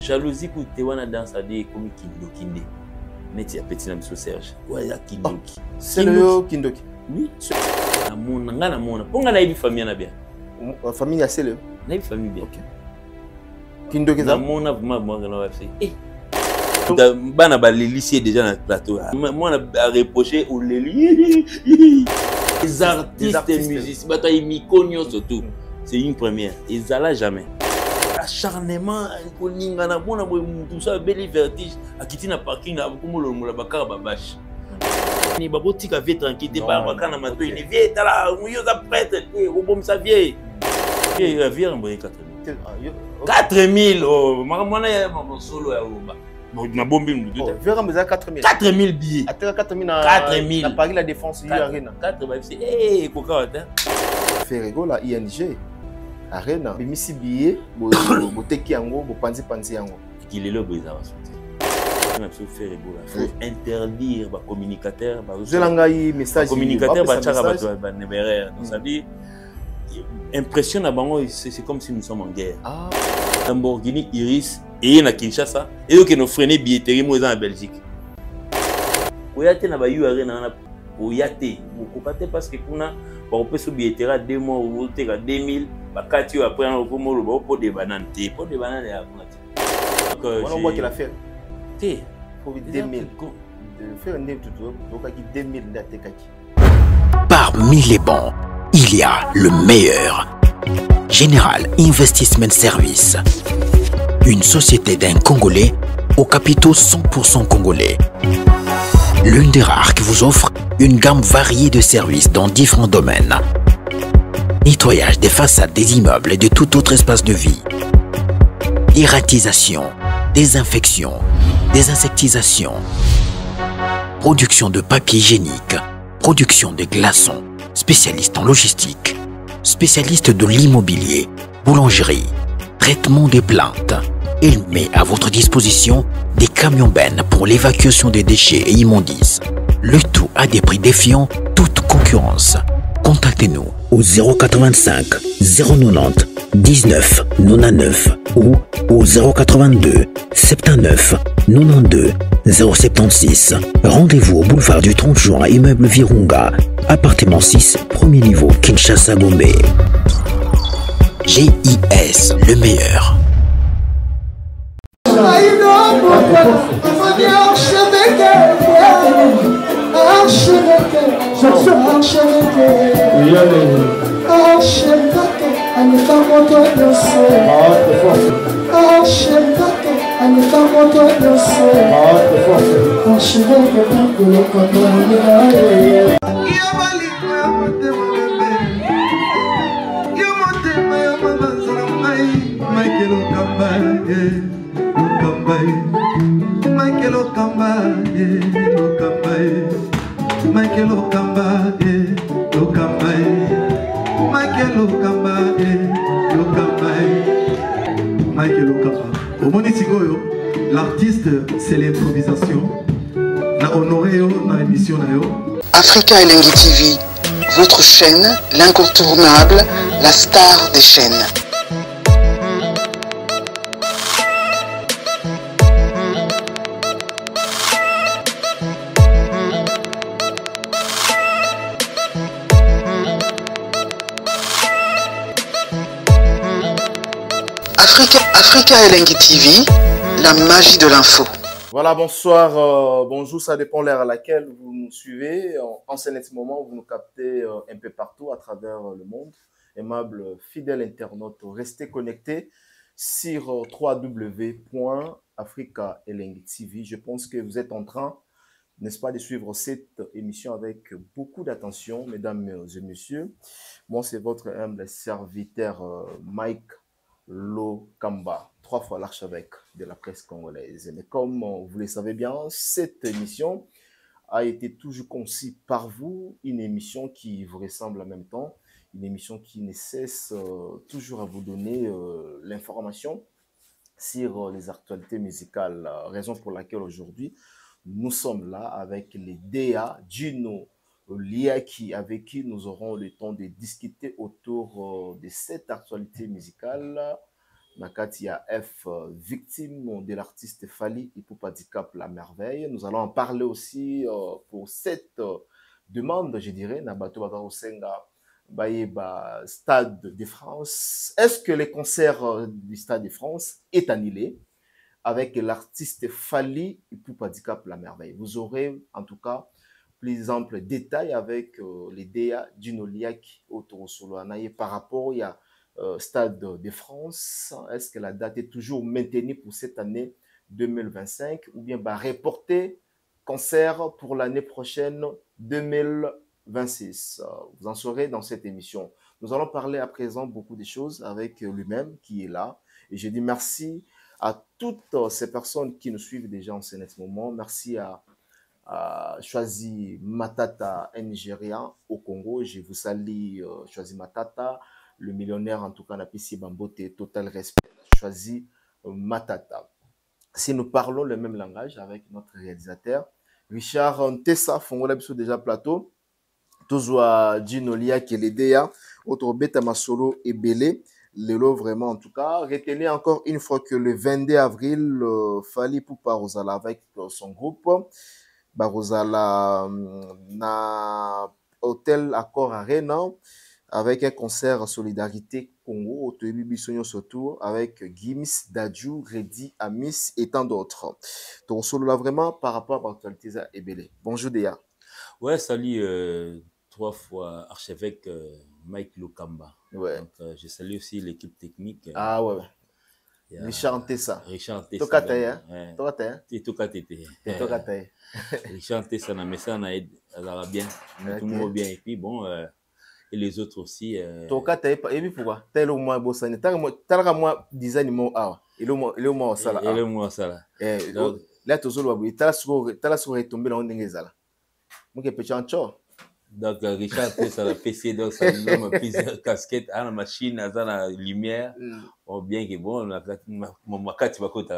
jalousie pour Tewana dans à dire comme Kindoki. Neti a petit nam so Serge. Ouais, ya Kindoki. C'est le Kindoki. Oui. Na mona. Ponga na ibi famille na bien. Famille a c'est le. Na ibi famille bien. OK. Kindoki na mona vraiment moi na wa fait. Bana ba les lycée déjà dans le plateau. Moi on a reproché au les artistes et musiciens, bata imikonyo surtout. C'est une première. Ils allaient jamais. Acharnement, koninga na bona boy tout ça beli vertige. Akiti na parking na komolo mola bakara babash. Ni baboti ka vie tranquille ba bakana mato ni vie tala muyo za prêtre et robom sa vie. Et la vie en 4000. 4000 oh mwana ya solo ya Rumba. Na bombi mdu. Vera meza 4000. 4000 billets. Ateka 4000 na 4000 na Paris la Défense Arena. 4 c'est eh koka wata. Ferrego la ING Arena bimisi billet boteki yango bopanzi yango. Kilelo boza basoti. On a fait Ferrego la. Faut interdire ba communicateur ba zelangai message communicateur ba chaka ba nebere. Donc ça dit impression na bango c'est comme si nous sommes en guerre. Ah. Lamborghini Iris et na Kinshasa et que nos freiner billetterie moi en Belgique. Oyate na ba Arena na oyate okopate parce que kuna ba opeso billetterie 2 mois ou te ka 2000 ba kati après on ko molo ba po de banane te po de banane ya kuna te. Donc on voit qu'il a fait te pour 2000 de faire un neuf tout donc qui 2000 la te kaki. Parmi les bons, il y a le meilleur. Général Investment Service. Une société d'un Congolais aux capitaux 100% congolais. L'une des rares qui vous offre une gamme variée de services dans différents domaines. Nettoyage des façades des immeubles et de tout autre espace de vie. Irratisation, désinfection, désinsectisation. Production de papier hygiénique. Production de glaçons. Spécialiste en logistique. Spécialiste de l'immobilier, boulangerie, traitement des plaintes. Il met à votre disposition des camions-bennes pour l'évacuation des déchets et immondices. Le tout à des prix défiant toute concurrence. Contactez-nous au 085 090 19 99 ou au 082 79 92 076. Rendez-vous au boulevard du 30 juin, immeuble Virunga, appartement 6, premier niveau, Kinshasa Gombe. GIS, le meilleur. L'artiste, c'est l'improvisation. Na honoré dans l'émission. Africa Elengi TV, votre chaîne, l'incontournable, la star des chaînes. Africa Elengi TV, la magie de l'info. Voilà, bonsoir, bonjour, ça dépend l'heure à laquelle vous nous suivez. En ce moment, vous nous captez un peu partout à travers le monde. Aimables, fidèles internautes, restez connectés sur www.africa Elengi TV. Je pense que vous êtes en train, n'est-ce pas, de suivre cette émission avec beaucoup d'attention, mesdames et messieurs. Moi, c'est votre humble serviteur Mike Lokamba, 3 fois l'archevêque de la presse congolaise. Mais comme vous le savez bien, cette émission a été toujours conçue par vous, une émission qui vous ressemble en même temps, une émission qui ne cesse toujours à vous donner l'information sur les actualités musicales, raison pour laquelle aujourd'hui nous sommes là avec les DA, Gino Liaki, avec qui nous aurons le temps de discuter autour de cette actualité musicale Nakati a F, victime de l'artiste Fally Ipupa Dicap La Merveille. Nous allons en parler aussi pour cette demande, je dirais, Nabato Bataro Senga, Baïba, Stade de France. Est-ce que les concerts du Stade de France est annulé avec l'artiste Fally Ipupa Dicap La Merveille? Vous aurez en tout cas plus ample détail avec les DA d'Inoliak autour de par rapport à Stade de France. Est-ce que la date est toujours maintenue pour cette année 2025 ou bien reporter concert pour l'année prochaine 2026? Vous en saurez dans cette émission. Nous allons parler à présent beaucoup de choses avec lui-même qui est là. Et je dis merci à toutes ces personnes qui nous suivent déjà en ce moment. Merci à Choisi Matata, un Nigérien au Congo. Je vous salue, Choisi Matata, le millionnaire en tout cas, n'a PC Bambote, total respect. Choisi Matata. Si nous parlons le même langage avec notre réalisateur, Richard Ntessa, Fongola Bisso déjà plateau, toujours Gino Lia qui est l'idée, autre bêta Masolo et Belé. Lelo vraiment en tout cas. Retenez encore une fois que le 22 avril, Fally Ipupa Rosala avec son groupe. Barosala na Hôtel Accor Arena avec un concert Solidarité Congo, Otoyebi Bissonyo Sotour avec Gims, Dadju, Reddy, Amis et tant d'autres. Donc, solo là vraiment par rapport à l'actualité et Belé. Bonjour Déa. Ouais, salut 3 fois archevêque Mike Lukamba. Ouais. Donc, je salue aussi l'équipe technique. Ah ouais. Richard Ntessa. Richard Ntessa. Tokataye, hein? Tokataye. Tokataye. Richard Ntessa, na messa na azara bien. Tout le monde bien. Et puis bon, et les autres aussi. Tokataye, et puis pourquoi? Tel au moins bossani. Tel moi design mo ah. Il est au moins ça là. Il est au moins ça là. Là tout seul wabu. Tel sur retomber là on dengezala. Moi qui petit ancho. Donc, Richard Ntessa, la PC, donc ça nous donne plusieurs casquettes à la machine, à la lumière. Bon, bien que bon, ma carte va côté.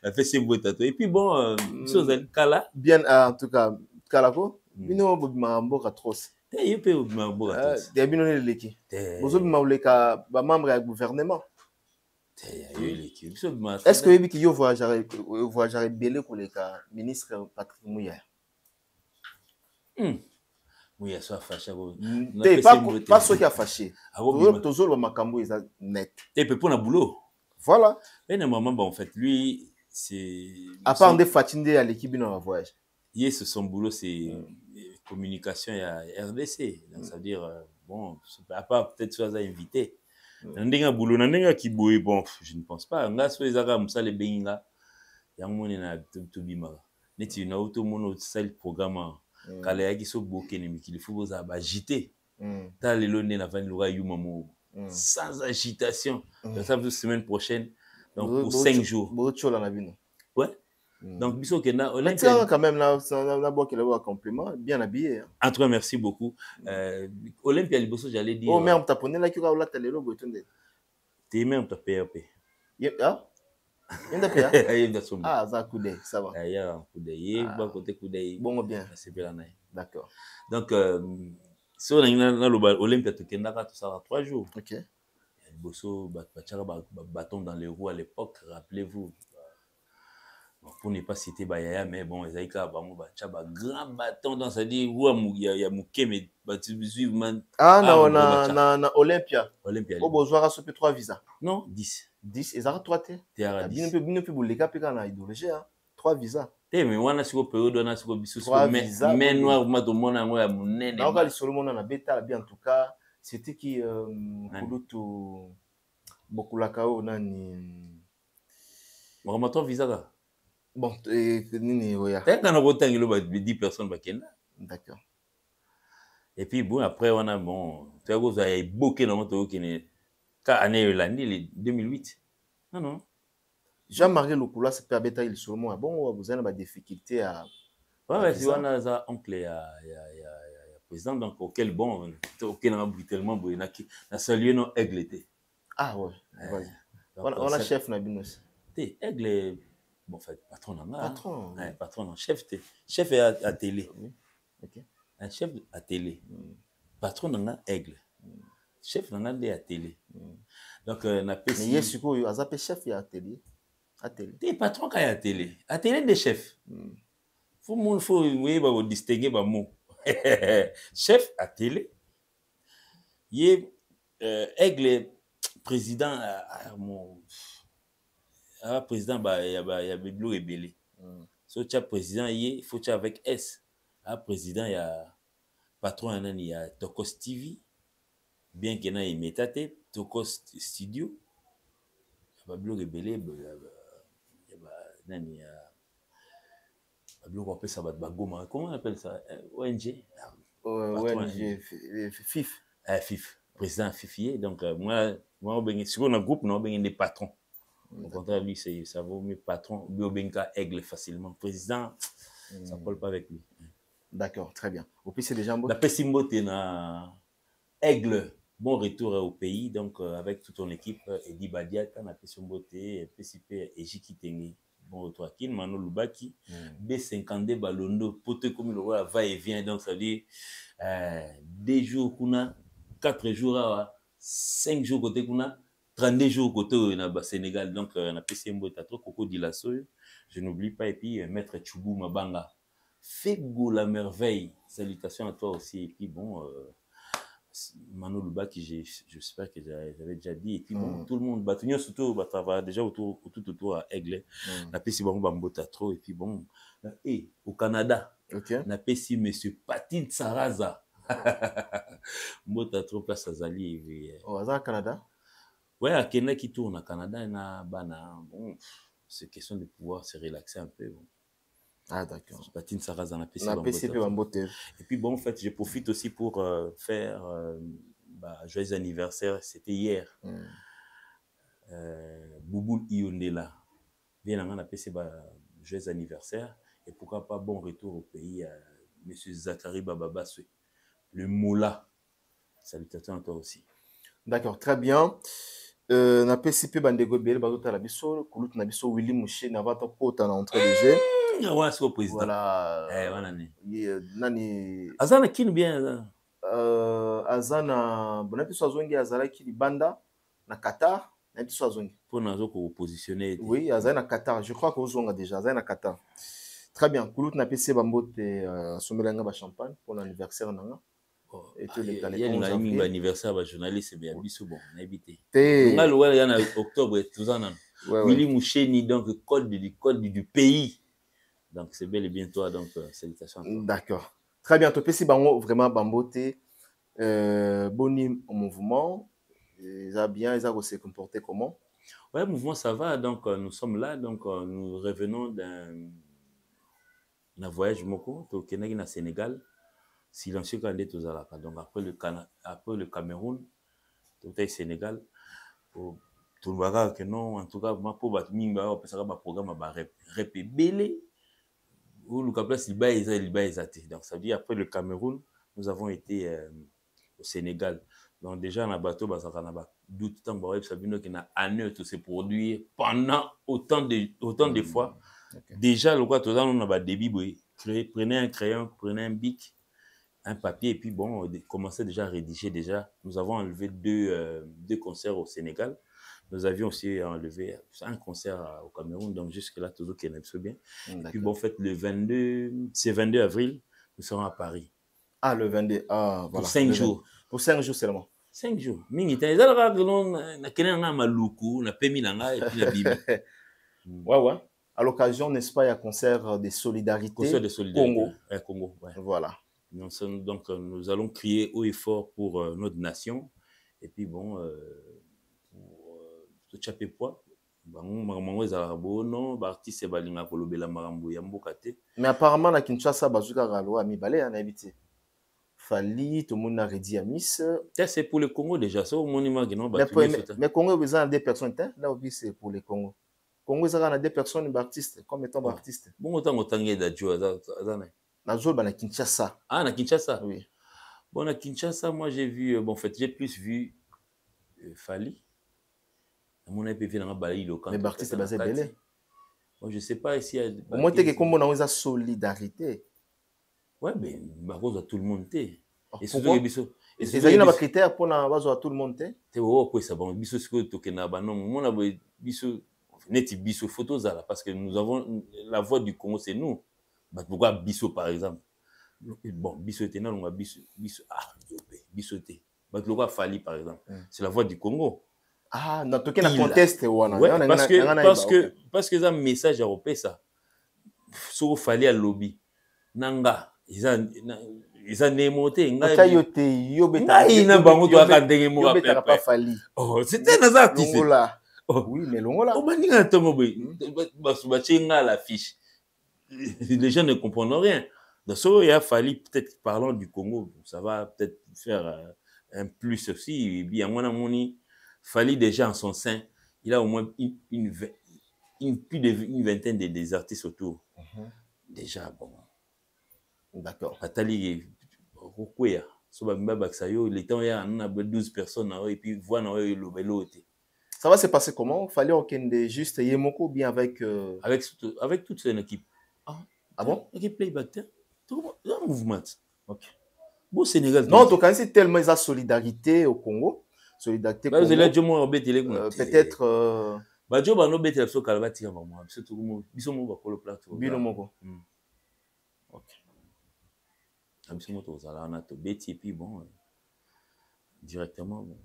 La PC beau tatou. Et puis bon, chose Kala. Bien, en tout cas, Kalako. Bino bobima mboka tros. T'es un peu bobima mboka tros. T'es bino ne leki. Bozo bima uleka ba membre du gouvernement. T'es leki. Est-ce que yebi ki yo voyager belé ko leka ministre Patrick Mouya? Oui, il soit fâché. Pas ceux qui a fâché. Toujours le makambo est net. Et puis pour le boulot. Voilà. Et normalement, en fait, lui, c'est. À part de fatiguer à l'équipe dans le voyage. Yes, son boulot, c'est communication à RDC. Donc, ça veut dire, bon, à part peut-être soit invité. N'endenga boulot, n'endenga qui bouille, bon, je ne pense pas. Nga soit les arabes, ça les benga. Yang mon na tout bima. Neti na auto mono sel programme. Kale yaki so boké ne mikili faut vous agiter. Dans les lones na van lora yumamo. Sans agitation. Donc ça la semaine prochaine. Donc pour 5 jours. Ouais. Donc biso kena Olympia quand même là bois qu'il a compliment bien habillé. En tout cas merci beaucoup. Olympia liboso j'allais dire. Oh merde taponné là qui va la télé lo botonde. T'es même ta PRP. Ah ah, ça coudé, ça va. Il y a un coudé, bon côté coudé. Bon bien. C'est bien là. D'accord. Donc si on a l'Olympia tout ça 3 jours. OK. Bosso bâton dans les roues à l'époque, rappelez-vous. Bon, pour ne pas citer Bayaya, mais bon, ils avaient grand bâton dans ça dit où il y a mouké mais ah non na Olympia. Olympia. Au besoin à sauter 3 visas. Non, 10. 10 et ça 3 té. Bien peut les cas na idéologie hein. 3 visas. Té mais wana siko période wana siko biso mais noir mato mona ngo ya munene. Na ka lisolo mona na beta bien en tout cas, c'était qui kulutu bokulakao nani. Moi 3 visas là. Bon, nini oya. T'as quand on a 10 personnes bakena. D'accord. Et puis bon après on a bon, tu vois vous avez booké dans moto qui ne ka année l'année 2008. Non. Jean-Marie Lokula c'est pas bêta il seulement bon vous avez des difficultés à ouais si on a ça oncle ya président donc auquel bon auquel on a brutalement na salué non aigle était. Ah ouais. On a chef na binos. Té aigle bon fait patron là. Patron. Ouais, patron chef à télé. OK. Un chef à télé. Patron là aigle. Chef là à télé. Donc, na pesi. Mais yes, il y a un chef et atelier. T'es patron quand il y a télé. Atelier des chefs. Faut distinguer les mots. Chef à télé. Il aigle président président il y a Biblo et Belé. So tu as président il faut tu avec S. Président il y a patron il y a Tokos TV. Bien qu'il y ait métate Tokos Studio. Biblo et Belé il y a comment on appelle ça? ONG. ONG FIF. FIF. Président FIFier. Donc, moi, sur un groupe, on a des patrons. Au contraire, lui, ça vaut mes patrons. Biobenka aigle facilement. Président, ça ne colle pas avec lui. D'accord, très bien. Au plus, c'est déjà un La Pessimbo, tu as aigle. Bon retour au pays. Donc, avec toute ton équipe, Edi Badia, tu as Pessimbo, PCP et Jiki Tengi. Bon retour à Kin, Mano Lubaki, B52 Balondo, pote comme le roi va et vient, donc ça veut dire 2 jours kuna, 4 jours, 5 jours côté kuna, 32 jours côté au Sénégal, donc on a PC Mbota trop Coco Dilasso, je n'oublie pas, et puis Maître Choubou Mabanga, Fego la merveille, salutations à toi aussi, et puis bon, Mano Lubaki, j'espère que j'avais déjà dit, et puis bon, tout le monde, Batunion surtout, travaille déjà autour à Aigle, na pesi bango bambota trop, et puis bon, et au Canada, na pesi monsieur Patine Saraza, mbota trop place à Zali. Oh, au Canada? Ouais, à Kenya qui tourne au Canada, bon, c'est question de pouvoir se relaxer un peu, bon. Ah, d'accord. Patine Saraza, na pesi bambote. Et puis bon, en fait, je profite aussi pour faire joyeux anniversaire, c'était hier. Bouboul Iondela. Bien, on a passé joyeux anniversaire. Et pourquoi pas bon retour au pays à M. Zachary Bababaswe, le Moula. Salutations à toi aussi. D'accord, très bien. On a passé Bandego Biel, Bazota Labiso, Koulout Nabiso, Willy Mouché, Navata Pota, en entrée de jeu. Ouais, c'est au président. Voilà. Nani. Azana qui nous bien. Azana, bon, tu sois zongi Azala qui banda na Qatar, tu sois zongi. Pour nous oppositionner. Oui, Azana Qatar. Je crois que vous zonga déjà Azana Qatar. Très bien. Koulout n'a pas bambote somelanga ba champagne pour l'anniversaire nanga. Et tout les il y a un anniversaire ba journaliste bien biso bon, on a habité. On a le il y en a octobre tout ça non. Willy Moucheni donc code du pays. Donc c'est bel et bien toi, donc salutations. D'accord. Très bien. Topesi bango vraiment bambote boni au mouvement. Ils a bien, ils a se comporté comment? Ouais, le mouvement ça va. Donc nous sommes là, donc nous revenons d'un voyage moko au Kenya na Sénégal. Silencieux quand tout ça là. Donc après le Cameroun, tout est Sénégal. Tout le bagage que non, en tout cas moi pour battre minga, on peut savoir ma programme à rep belé. Où le place il bas. Donc ça veut dire après le Cameroun, nous avons été au Sénégal. Donc déjà on a bateau doute temps bah Sabino qui n'a année tout se produire pendant autant de fois. Déjà le quoi tout ça on a débit prenez un crayon, prenez un bic, un papier et puis bon commencez déjà à rédiger déjà. Nous avons enlevé deux concerts au Sénégal. Nous avions aussi enlevé un concert au Cameroun, donc jusque-là, toujours qu'il aime bien. Et puis bon, en fait, c'est 22 avril, nous serons à Paris. Ah, le 22, voilà. Pour 5 jours. Pour 5 jours seulement. 5 jours. Ouais. À l'occasion, n'est-ce pas, il y a un concert de solidarité. Concert de solidarité. Congo. Ouais. Voilà. Donc, nous allons crier haut et fort pour notre nation. Et puis bon... tu poids mais apparemment na Kinshasa bazuka galo ami balé en habité Fali tout le monde a redit à Miss c'est pour le Congo déjà ça au monument mais Congo ils ont des personnes là aussi c'est pour le Congo ils ont des personnes artistes comme étant artistes bon autant da Joe na Joe na Kinshasa na Kinshasa oui bon na Kinshasa moi j'ai vu bon en fait j'ai plus vu Fali. Mon EPV dans la mais artiste basé belé. Moi je sais pas ici au moins que comme on a solidarité. Ouais mais à cause de tout le monde et ezali na ba critères pour na bazo à tout le monde te. Te wo ko ça bon biso siko tokena ba non mona biso neti biso photos là parce que nous avons la voix du Congo, c'est nous. Bah pourquoi biso par exemple? Bon, biso était non biso biso te. Bah le roi Fali par exemple, c'est la voix du Congo. Ah, na tokena conteste wana. Ouais, parce que ça message européen ça. So Fali à lobby. Nanga, ils ont démonté nga ina bango to akandenge mo pas Fali. Oh, c'était un artiste. Oui, mais longola. Oh, maninga tongo boy. Basuba chenga la fiche. Les gens ne comprennent rien. Donc ça il a fallu peut-être parlant du Congo, ça va peut-être faire un plus aussi. Et bien moi moni Fali déjà en son sein, il a au moins plus d'une vingtaine des artistes autour. Déjà bon. D'accord. Atali Rokwea, so ba sayo le temps il y a 12 personnes et puis voir na le belote. Ça va se passer comment? Fallait okende juste Yemoko bien avec avec toute son équipe. Ah bon? Équipe playback. Tout un mouvement. OK. Bon Sénégal. Non, en tout cas, c'est tellement la solidarité au Congo. Solidarité Congo. Peut-être ba jo ba no bete so kalba tika ba mo. Biso tout mo biso mo ba ko le plateau. Bino moko. OK. Biso mo to zala na to beti et puis bon directement bon.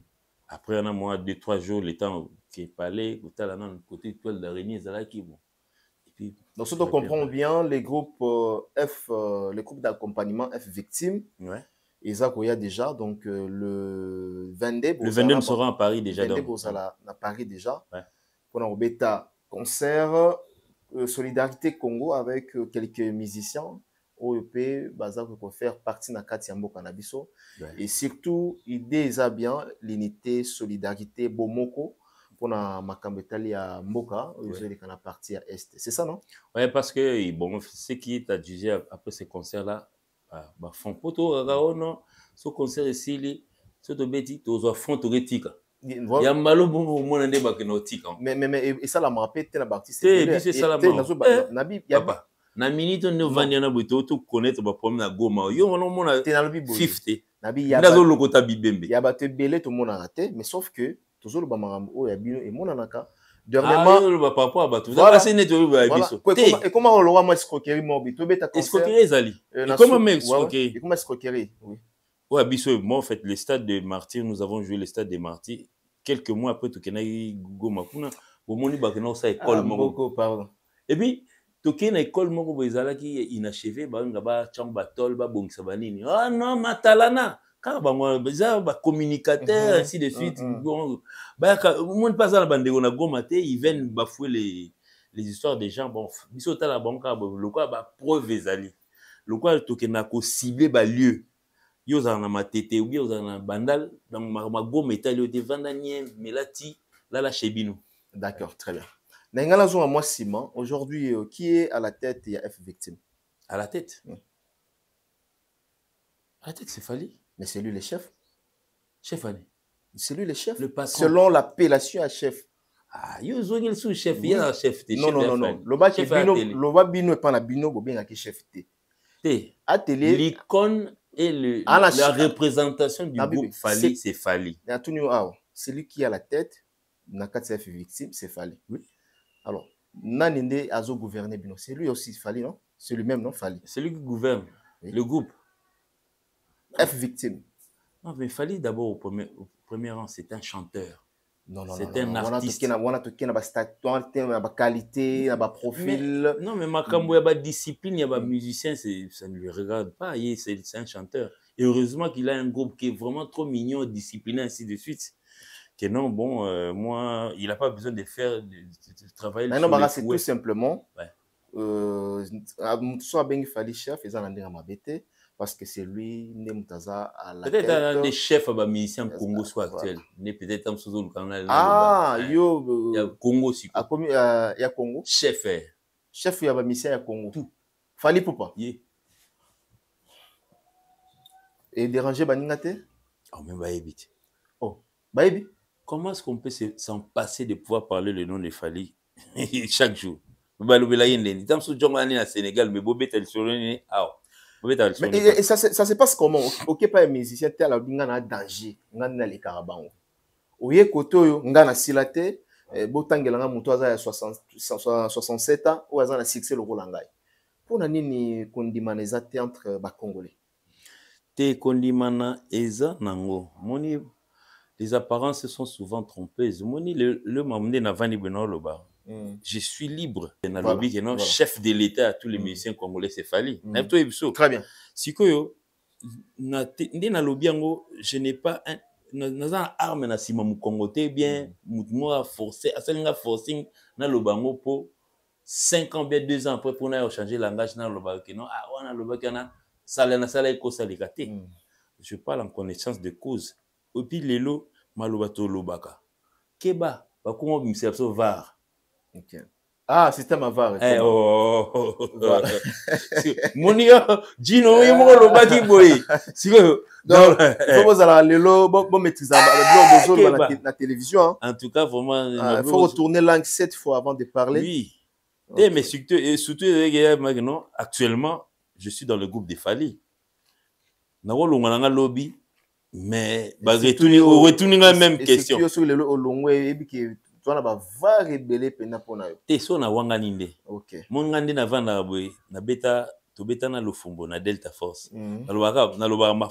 Après on a moins 2-3 jours le temps qui parlait côté là non côté toile d'araignée zala qui bon. Et puis donc si on comprend bien les groupes les groupes d'accompagnement F victimes. Ouais. Et ça il y a déjà donc le 22 le 22 sera à Paris déjà donc. Le 22 sera à Paris déjà. Ouais. Pour un bêta concert Solidarité Congo avec quelques musiciens OEP baza pour faire partie na kati ya mboka na biso. Et surtout idée ça bien l'unité solidarité bomoko pour na makambo etali ya mboka uzeli kana partie à est. C'est ça non? Ouais parce que bon ce qui t'a jugé après ce concert là ba fond poto non ce concert ici li ce to beti to zo fond to retika. Ya malo bongo mona nde ba kenotika. Mais et ça la m'appelle te na artiste. C'est ça la nabi papa. Na minute no vandi na buto to connaître ba problème na Goma. Yo on mona te na lobi boy. 50. Nabi ya ba zo lokota bibembe. Ya ba te belé to mona raté mais sauf que toujours ba marambo o ya bino et mona naka. Dernièrement le papa ba tout. Voilà c'est net ba biso. Et comment on le roi moi escroquerie morbi to beta concert. Escroquerie zali. Comment même escroquerie? Et comment escroquerie? Oui. Ouais biso moi en fait le stade de Martyrs nous avons joué le stade de Martyrs quelques mois après to kenai Goma kuna au moni ba kena sa école moko pardon. Et puis toke na école moko bezalaki inachevé banga ba chamba tol ba bongisa banini ah non matalana ka bango beza ba communicateur ainsi de suite bon ba monde pas na bande na Goma te ils viennent bafouer les histoires des gens bon biso tala banka le quoi ba preuve ezali le quoi toke na ko cibler ba lieu yo za na matete ou yo za na bandal dans ma Goma etali de vandanie melati la chebino. D'accord, très bien. N'engala zo moi Simon, aujourd'hui qui est à la tête il y a F victime. À la tête. À la tête c'est Fali. Mais c'est lui le chef. Chef Fali. C'est lui le chef. Le patron. Selon l'appellation à chef. Ah, yo zo ngel sous chef, il y a un chef non non. Loba bino pas na bino bo bien ki chef té. Té. À télé l'icône et la représentation du groupe Fali, c'est Fali. C'est lui qui est à la tête. Nakati F victime, c'est Fali. Oui. Alors, Naninde Azo gouverner bino. C'est lui aussi Fali, non? C'est lui-même, non? Fali. C'est lui qui gouverne le groupe. F victime. Non, mais Fali d'abord au premier rang, c'est un chanteur. Non. C'est un artiste. On a qualité, on a profil. Non, mais Makambo, il y a discipline, il y a musicien, ça ne lui regarde pas. C'est un chanteur. Et heureusement qu'il a un groupe qui est vraiment trop mignon, discipliné, ainsi de suite. Que non, bon, moi, il n'a pas besoin de faire de travailler. Non, c'est tout simplement. Soit bien Fali chef, ils ont un mabete parce que c'est lui, Nemutaza à la tête. Peut-être un des chefs à musiciens Congo soit actuel. Peut-être un sous le canal. Ah, il y a Congo aussi. Il y a Congo. Chef. Chef, il y a musicien à Congo. Tout. Fali Poupa. Et déranger Baningate? Oh, mais Baïbi. Oh, Baïbi. Comment est-ce qu'on peut s'en passer de pouvoir parler le nom de Fali chaque jour? Balobela yende. Tam su jonga ni na Sénégal, mais bobé tel sur le ah. Et ça se passe comment? Ok, pas un musicien, tel a un danger, on a les carabans. Oye koto nga na silate botangela nga muto aza ya 67 ans ou aza na succès le rolangai. Pour na nini kondimana ezate entre ba congolais. Te kondimana eza nango. Moni les apparences sont souvent trompeuses. Moni le mamde na vani beno loba. Je suis libre. Na lobby que non chef de l'État à tous les musiciens congolais c'est Fally. Très bien. Sikoyo na ndé na lobby yango je n'ai pas un dans un arme na sima mu Congo te bien moi forcé asalinga forcing na lobango po 5 ans bien 2 ans après pour na changer langage na loba que non ah wana loba kana sala na sala ko salika te. Je parle en connaissance de cause. Et puis lelo maloba to lobaka keba ba ko mbisa so var. OK. Ah, système à VAR. Monio, Gino, il m'a lobaki boy. Donc, il faut bon maîtriser la télévision. En tout cas, vraiment, il faut retourner langue 7 fois avant de parler. Oui. Okay. Mais surtout, actuellement, je suis dans le groupe de Fally. N'a lobby, mais retourner la même question. Tu as va révéler pena pona yo. Te so na wanga ninde. OK. Mon ngande na vanda boy na beta to beta na lofumbo na Delta Force. Na lobaka ma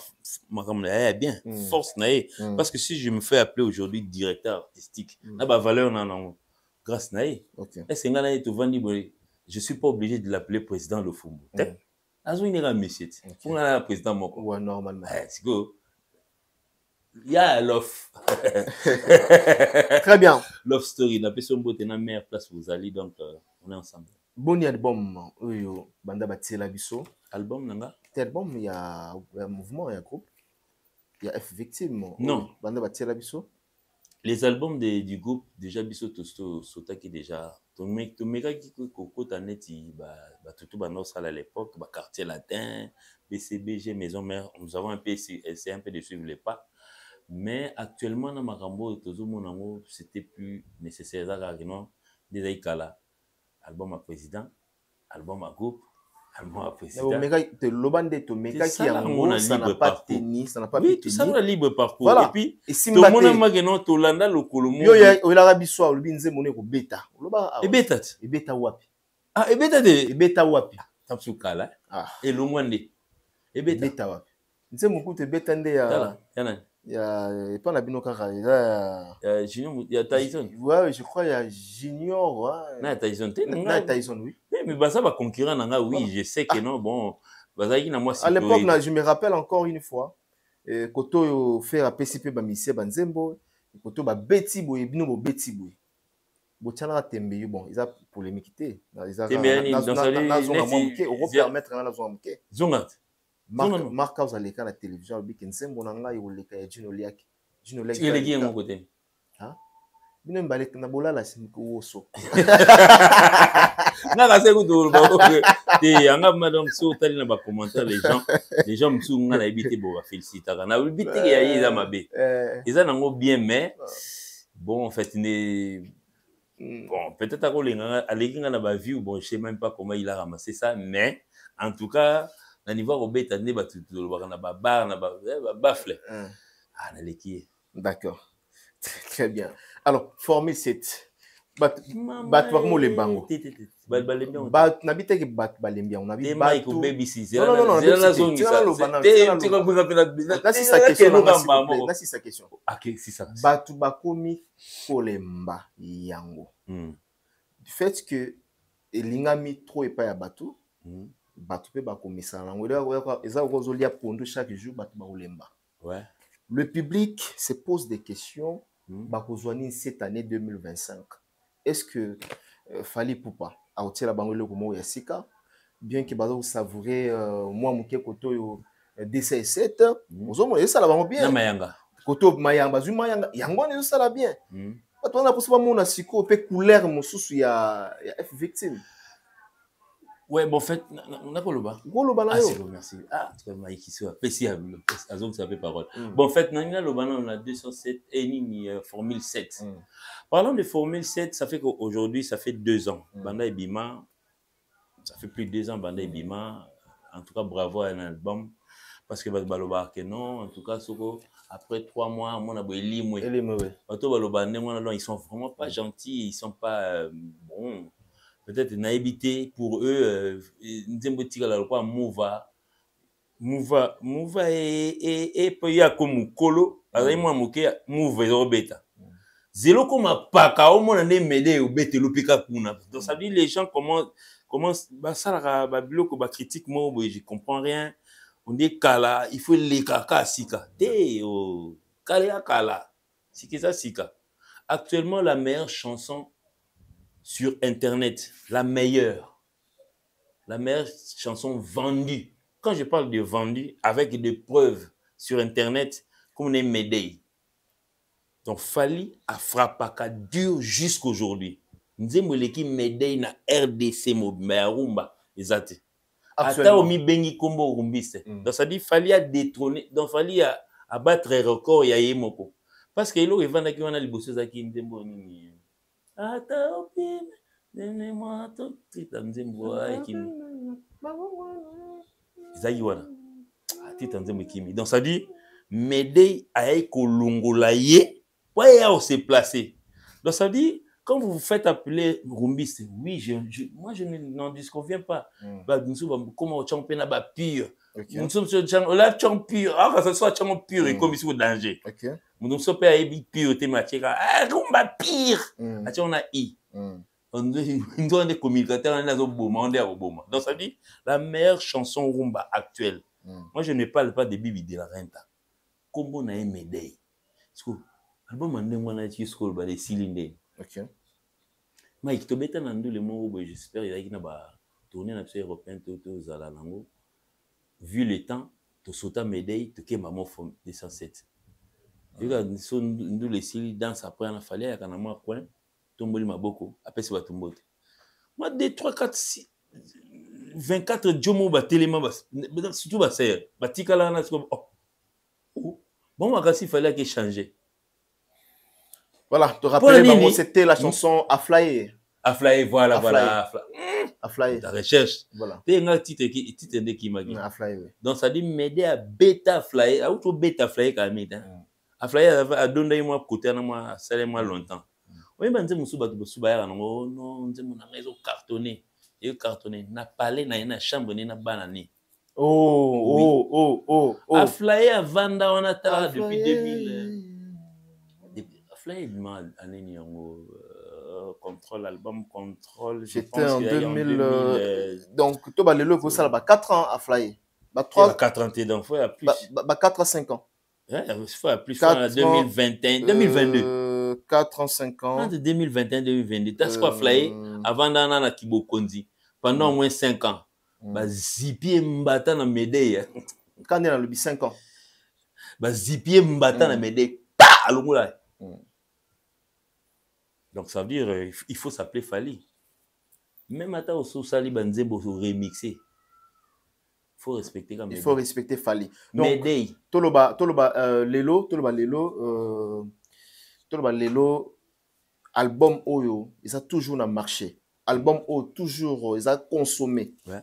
bien force na e parce que si je me fais appeler aujourd'hui directeur artistique na ba valeur na non grâce na e. Est-ce que ngana to vandi boy je suis pas obligé de l'appeler président lofumbo. Azo inera monsieur. Pour la président moko. Ouais normalement. C'est go. Il y a love. Très bien. Love story. La personne botte na meilleure place vous allez donc on est ensemble. Bon album oyo banda batela biso. Album nanga. Cet album il y a un mouvement, il y a un groupe. Il y a F Victime. Non. Banda batela biso. Les albums du groupe déjà biso tosto sotaki déjà. Ton mega qui kokota neti tout à l'époque, quartier latin, BCBG maison mère, nous avons un peu essayé un peu de suivre les pas. Mais actuellement, dans Makambo, c'était plus nécessaire. Déjà, album à président, album à groupe, album à président. Ça n'a pas tenu, ça n'a pas pu tenir. Ça n'a libre parcours. Voilà. Et puis, tout le monde a dit que Tolanda le Colombie. Yo ya Olabi soir, le binze moné ko beta. Et beta. Et beta wapi. Ah, et beta de. Et beta wapi. Tamsukala. Ah. Et le mwande. Et beta wapi. Nse mukute beta nde ya. Il y a pas la binokara, il y a Junior, il y a Tyson. Ouais, je crois il y a Junior, ouais. Non, Tyson, Tyson, oui. Mais ça va concurrent nanga, oui, je sais que non, bon, à l'époque je me rappelle encore une fois, Koto faire à PCP ba mise ba nzembo, Koto ba beti boy, bino bo beti boy. Botiana tembe bon, ils a polémique té. Ils a dans zone moké, on peut permettre dans zone moké. Zonga. Marc aux aleka la télévision le week-end sembo nanga yoleka ya Gino Liak tu est qui mon côté hein bino mbale na bolala simko woso na ka se kuto ba te anga madame so tali na ba commentaire les gens msu nga na ebité bo ba féliciter na ebité ya yi za mabe eza nango bien mais bon en fait bon peut-être akolenga alekinga na ba view bon je sais même pas comment il a ramassé ça mais en tout cas na niveau robeta ne ba tutu ba na ba bar na ba bafle ah na leki. D'accord. Très bien. Alors formule 7 bat parmo le bango bat na biteke bat balembia on a vu bat ko baby si non c'est sa question OK c'est ça bat bakomi kolemba yango du fait que elingami trop epa ya batu batu pe bakomisa nango eza kozolia pondo chaque jour batu bakolemba. Ouais. Le public se pose des questions bakozwani cette année 2025. Est-ce que Fally Ipupa a oti la bango le komo ya sika bien que bazo savourer moi muke koto yo DC7 ozomo esa la bango bien na mayanga koto mayanga zu mayanga yango ne ça la bien batu on a possible mona siko pe couleur mosusu ya F Victime. Ouais, bon, en fait, on a quoi le bas? Ah, c'est bon, merci. Ah, tu vois, Mike, qui soit appréciable. Azon, ça fait parole. Bon, en fait, on a 207 et ni Formule 7. Parlons de Formule 7, ça fait qu'aujourd'hui, ça fait 2 ans. Banda et Bima, ça fait plus de 2 ans, Banda et Bima. en tout cas bravo à un album parce que baloba que non en tout cas après 3 mois mon aboeli moi ils sont vraiment pas gentils, ils sont pas bon peut-être naïveté pour eux nzembo tika la quoi Mouva et puis ya comme kolo azali moi moke Mouva ezobeta zéro comme paka au monde ne m'aider au bête lopika kuna donc ça veut dire les gens comment bah ça ba biloko ba critique moi je comprends rien on dit kala il faut les kaka sika té o kala sikisa sika actuellement la meilleure chanson sur internet la meilleure chanson vendue. Quand je parle de vendu, avec des preuves sur Internet, comme on est Médei. Donc, Fali a frappé dur jusqu'aujourd'hui. Nous avons l'équipe Médei na RDC, mais à Rumba, exact. Ata omi bengi kombo rumbiste. Donc, ça dit Fali a détrôné. Donc, Fali a battre record ya yemoko. Parce que il vend qui on a les bosses qui ndembo ni. Ata opi, donnez-moi tout petit ndembo qui. Donc ça dit Médei a kolongola ye pour se placer. Donc ça dit quand vous vous faites appeler rumbiste, oui moi je n'en disconviens pas. Comment champion na ba pire. Nous sommes sur la champion ça soit champion pur et comme ici au danger. Nous sommes pas pire thématique rumba pire. On a i. On doit des communicateurs donc ça dit la meilleure chanson rumba actuelle. Moi je ne parle pas de Bibi de la Renta. Comme on a un Médei. Parce que l'album en demande à tu scroll ba les cylindres. OK. Mais il te bête dans le mot j'espère il y a ba tourner na européen to zala nango. Vu le temps to sota Médei to ke maman forme 207. Regarde son nous les cylindres danse après on a fallu à kana moi coin. Tomboli maboko après c'est batumbote moi 2 3 4 6 24 jomo ba telema ba surtout ba ser ba tikala na bon makasi fallait que changer voilà te rappeler c'était la chanson Aflaye voilà Aflaye la recherche voilà t'es un titre qui m'a dit Aflaye donc ça dit m'aider à bêta Aflaye auto bêta Aflaye quand même Aflaye a donné moi côté na moi ça moi longtemps. Oui, mais nous non, nous cartonné. Et cartonné. Na palais, na chambre, na banane. Aflaye a Vanda, on a depuis 2000. Aflaye demande année contrôle album contrôle. J'étais en 2000. Donc toi le logo ça là 4 ans Aflaye. 4 ans t'es donc faut plus. 4 à 5 ans. Ouais, faut plus en 2021, 2022. 4 ans, 5 ans. Entre 2021 et 2022, t'as quoi Aflaye avant d'en Kibo Kondi pendant au moins 5 ans. Bah zipier mbata na Médei. Quand on est dans le 5 ans. Bah zipier mbata na Médei. Pa alungula. Donc ça veut dire il faut s'appeler Fali. Même à ta au sali banzebo remixer. Faut respecter quand même. Il faut respecter Fali. Donc Médei. Toloba Lelo album Oyo, ils ont toujours marché. Album Oyo, toujours, ils ont consommé. Ouais.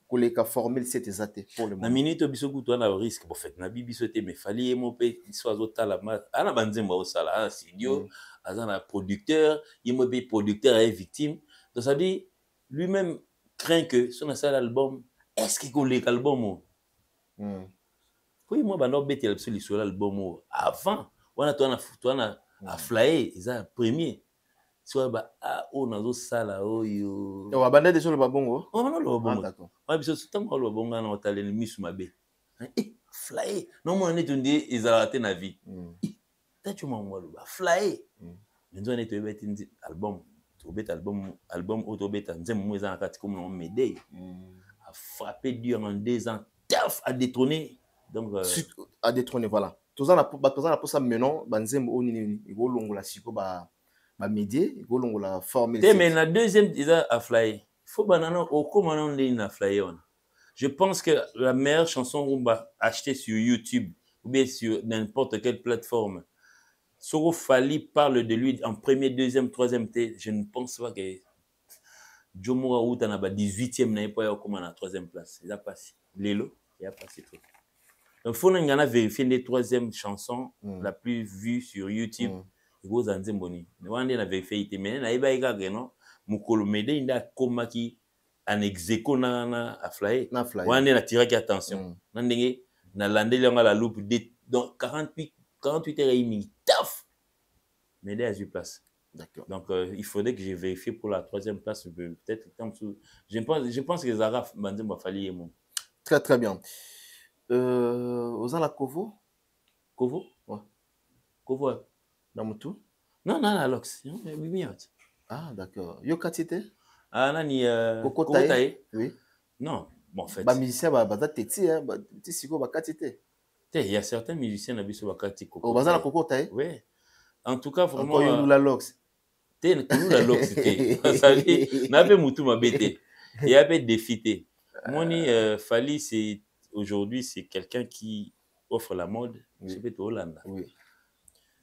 Pour les cas formés, c'est exact pour le moment. Na minute bisoku to na risque pour fait na bibi soté mais fallait mo pe soit autant la mat ana banzemba au sala studio azana producteur il mo be producteur est victime donc ça dit lui-même craint que son seul album est-ce qu'il colle l'album oui moi ba no bete sur l'album avant on a Aflaye ils a premier soit ba on a zo sala oyo on va bander sur le babongo non le babongo d'accord ouais biso tant le babongo na otale le misu mabe Aflaye non moi on est dit ils a raté na vie t'as tu m'en moi le Aflaye nous on est bête album album autobeta nzem mo za kati comme on Médei a frappé dur en 2 ans taf a détrôné donc a détrôné voilà tous on a pour ça maintenant banzem o nini igolongo la siko ba Médei igolongo la formule mais la deuxième déjà Aflaye faut banana au comment on dit na Aflaye on je pense que la meilleure chanson rumba achetée sur YouTube ou bien sur n'importe quelle plateforme Soro Fali parle de lui en premier, deuxième, troisième T. Je ne pense pas que Jomo Raoult en a 18e, n'a pas comme en 3e place. Il a passé. Lelo, il a passé truc. Donc, il faut vérifier les 3e chansons la plus vue sur YouTube. Il faut en dire boni. On a vérifié, mais il y a des gens qui il y a comme qui en exéco na fly. On a tiré attention. On a landé la loupe donc 48 heures et demie. Taf! Mais il y a 8 places. D'accord. Donc, il faudrait que j'ai vérifié pour la 3e place. Peut-être, je pense que les Arabes m'ont fallu. Très, très bien. Aux la Kovo? Kovo? Ouais. Kovo? Namutu? Non, la Lox. Ah, d'accord. Yo Katite? Ah, nani, Kokotae? Oui. Non, bon, en fait. Bah, musicien, bah, teti, hein, bah, teti siko, bah, Katite. Il y a certains musiciens qui sont Bakati Kokotae. Oh, bah, la Kokotae? Oui. En tout cas, vraiment. Encore yo la Lox. La Lox, c'était. Ça veut dire, n'a pas moutou ma bête. Il y a pas défité. Moni, Fali, c'est. Aujourd'hui, c'est quelqu'un qui offre la mode. C'est peut-être Hollande. Oui.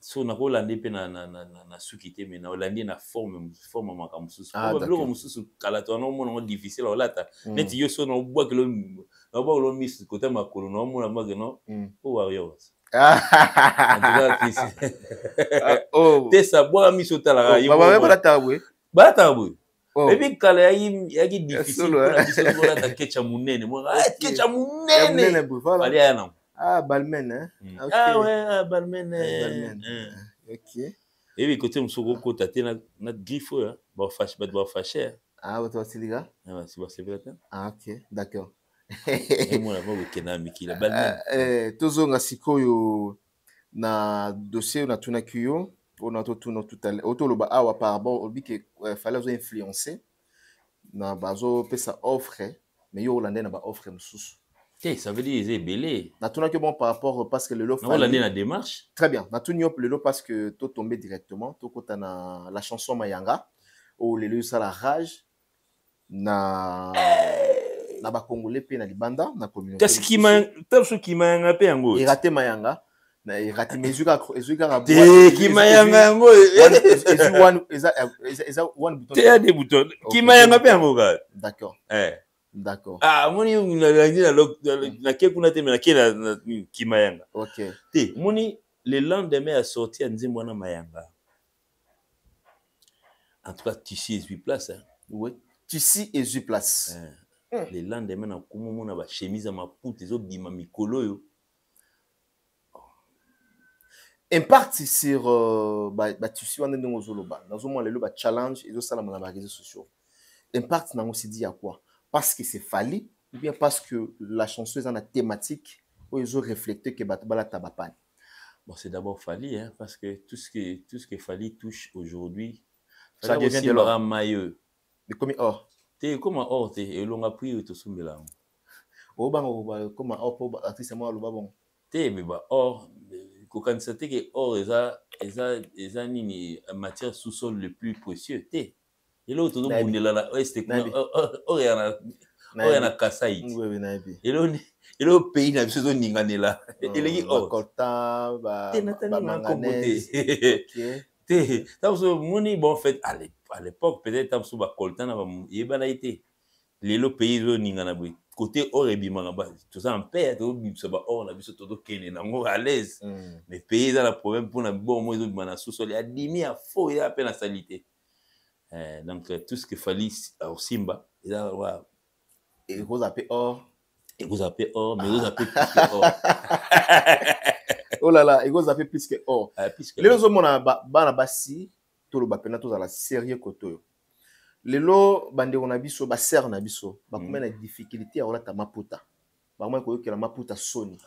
So na Hollande pe na sukité mais na Hollande na forme makamususu. Ah, d'accord. Mususu kala to na mona difficile olata. Net yo so na bwa kilo na bwa lo miss côté makolo na mona mageno. O warriors. Ah. Oh. Te sa bwa miso tala yo. Baba ba tabwe. Ba tabwe. Et puis kala yaki difficile pour la biso ko la kecha munene. Mo kecha munene. Allez yana. Ah, Balmen, hein? Okay. Ah ouais, Balmen. Ok. Et puis, côté Moussoko, côté notre griffe, bah, fâché. Ah, vous êtes les gars? Ah, c'est bon, c'est vrai. Ah, ok, d'accord. Et moi, là, moi, Kenami, la Balmen. Toujours, na sikoyo, na dossier, na tunakuyo, on a tout à l'heure. Autour, le awa par rapport au but qu'il fallait vous influencer. Na bazo, pesa offre, mais yo, Hollandais, na ba offre, moussous. Ça veut dire c'est belé. Natuna que bon par rapport parce que le lot. On l'a dit la démarche. Très bien. Natuna le lot parce que tout tombé directement. Tout quand on la chanson Mayanga ou le lot ça la rage na ba congolais pe na libanda na communauté. Qu'est-ce qui m'a tabso qui m'a ngapé yango. Il raté Mayanga. Na il raté mezuka qui m'a yango. One bouton. T'es des boutons. Qui m'a ngapé yango. D'accord. D'accord. Ah, moni na kuna te na kimayanga. OK. Te moni le lendemain a sorti à Nzimwana Mayanga. En tout cas, Tissi et 8 places. Hein. Oui. Tissi et 8 places. Le lendemain na kumu na ba chemise à ma poutre les autres bima mikolo yo. Impact sur Tissi wana ndongo zoloba. Nazo mo le ba challenge et zo sala na ba réseaux sociaux. Impact na aussi dit à quoi? Parce que c'est Fali, ou bien parce que la chanson est dans la thématique où ils ont reflété que Batbala Tabapan. Bon, c'est d'abord Fali, hein, parce que tout ce que Fali touche aujourd'hui, ça devient de l'or. Maillot. Mais comme or. T'es comme or, et l'on a pris tout ce mélange. Oh, bah, comme or, pour artiste, moi, le babon. T'es, mais bah, or, quand ça t'est que or, ils ont une matière sous-sol le plus précieux. T'es. Et là, tout le monde est là, c'était quoi? Oriana Kasai. Et là, le pays n'a pas besoin de là. Et là, il oh. Coltan, manganèse. T'es, t'as besoin bon fait à l'époque peut-être t'as besoin coltan, il y a été. Le pays n'ingana bui. Côté or et bimanga, tout ça en paix, tout ça va or, on a vu ce tout kene, n'ango à l'aise. Mais pays dans le problème pour un bon mois de mana sous-sol, il y a 10 000 à faux, il y a à peine la salité. Donc, tout ce qu'il fallait au Simba, il a ouais. Et vous appelez or. Et vous appelez or, mais vous appelez plus que or. Oh là là, et vous appelez plus que or. Les autres, on a banabasi, tout le bapena, tout à la sérieux côté. Les lots, bande on a biso, baser on a biso, bakoumen a difficulté à ola ta maputa. Bakoumen koyo que la maputa sonne.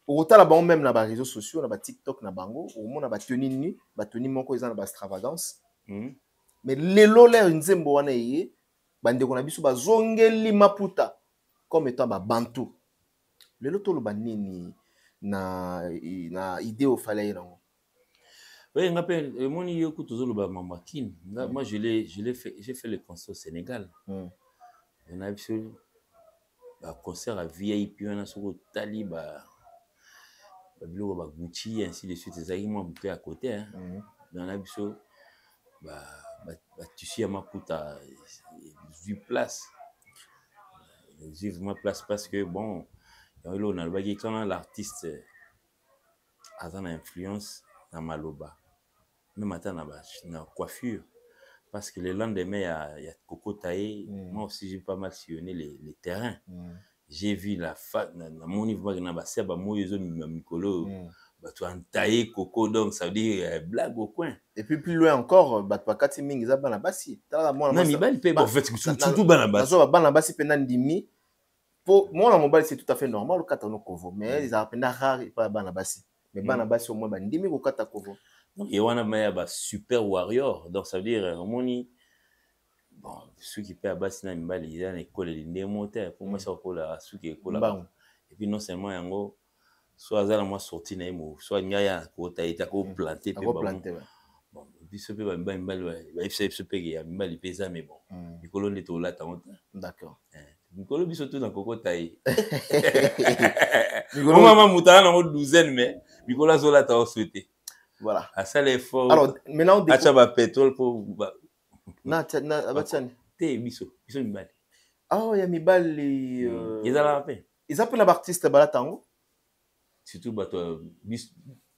Autant là-bas même na ba réseaux sociaux, na ba TikTok na bango, au monde na ba teni moko ils ont na ba extravagance. Mais les lots là nzembo wana yé, bande on a biso ba zongeli maputa comme étant ba bantu. Les lots to lo banini na idée au fallait là. Oui, on appelle mon yoku toujours le Mamakine. Moi j'ai fait le concert au Sénégal. On a vu un concert à VIP, on a sur Taliba. Bilo ba Gucci ainsi de suite c'est moi bouquet à côté hein dans la biso tu sais à Maputa 8 places vivement place parce que bon on a quand l'artiste a une influence dans maloba même attends na coiffure parce que le lendemain il y a Coco Taï. Moi aussi j'ai pas mal sillonné les terrains. J'ai vu la mon niveau na basia ba moyezo mikolo tu as taillé Coco, donc ça veut dire blague au coin. Et puis plus loin encore, Batpakati Mingi za Banabasi. Non, mais il peut en fait surtout Banabasi. Banabasi pendant pour moi la mobile c'est tout à fait normal au katano Kovo, mais ils appellent rare pas Banabasi. Mais Banabasi au moins bandimi au kata Kovo. Donc il y a un super warrior, donc ça veut dire moni bon ceux qui paient à Bassi na mbali ils ont école de moteur pour moi ça école ceux qui école là. Et puis non seulement yango soit azala moi sorti na mo soit nyaya ko taita ko planter pe bon biso pe ba mbali ba FCF pe ya mbali pesa mais bon mikolo ndeto la tante d'accord mikolo biso tout dans Coco Taï mikolo mama mutana na douzaine mais mikolo azola ta souhaité voilà à ça l'effort alors maintenant acha ba pétrole pour na abatiani te biso mbali ah ya mibali ezala pe ils appellent l'artiste balatango surtout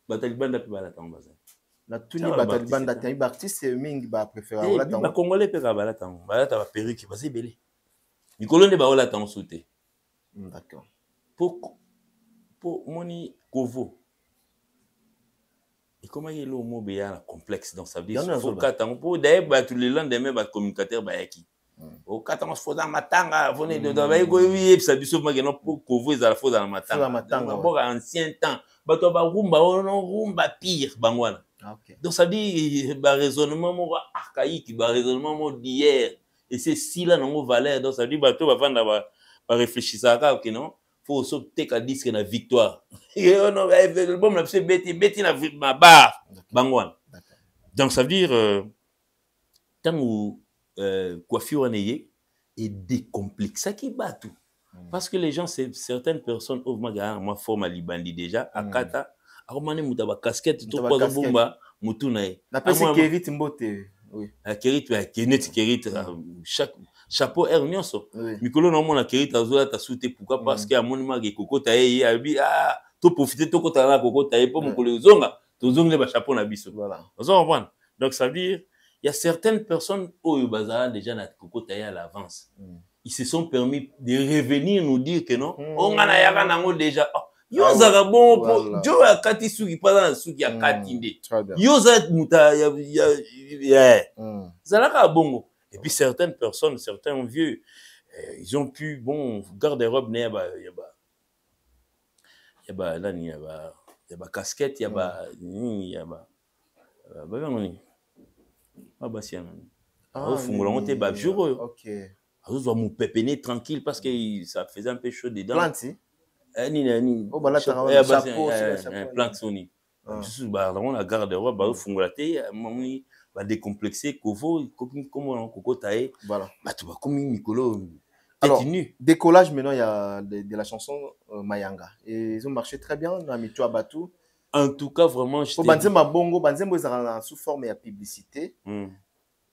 batalibanda pe balatango baza na tuni batalibanda te ba artiste mingi ba préférer balatango ba congolais pe ka balatango balata ba perruque baza ebele mikolo nde ba balatango sauté d'accord pour moni Kovo et comment il est au mot bien complexe donc ça veut dire faut katango pour d'ailleurs ba tous les lendemain ba communicateur ba yaki au katango faut dans matanga venez de ba go oui ça biso ma non pour Kovo ils à la fois dans matanga bon ancien temps ba to ba rumba on rumba pire bangwana donc ça dit ba raisonnement mo archaïque ba raisonnement d'hier et c'est si là non valeur donc ça dit ba to ba vendre ba réfléchir ça OK non faut sauter qu'à disque na victoire et non le bon la c'est beti na ma barre bangwan donc ça veut dire tant où coiffure neye et décomplexé qui bat tout parce que les gens certaines personnes au moi forme à libandi déjà akata akomane mutaba casquette to kwa bomba mutuna na pesi Kerit Mbote oui Kerit ba Kenet Kerit chaque chapeau air nyonso mikolo na mona Kerit azola ta souté pourquoi parce que amonima ke Coco Taï abi to profiter to kota na Coco Taï pour mokolo zonga to zonga ba chapeau na biso voilà vous comprenez donc ça veut dire il y a certaines personnes au bazar déjà na Coco Taï à l'avance ils se sont permis de revenir nous dire que non on ngana yaka nango déjà yoza bon pour jo akati suki pas suki akati nde yoza muta ya zalaka bongo et puis certaines personnes certains vieux ils ont pu bon garde-robe ne ya ba casquette ya ba ngoni ba siana fungola ngote ba jour OK azo mo pépéner tranquille parce que ça faisait un peu chaud dedans planti ni oh balata chapeau plante soni juste ba on la garde-robe ba fungola te mami ba décomplexer Kovo comme Coco Taï voilà ba tu ba comme Mikolo. Alors, décollage maintenant, il y a de la chanson Mayanga. Et ils ont marché très bien, on a mis tout à Batou. En tout cas, vraiment, je t'ai bongo, Banzembo, ils ont sous forme de publicité.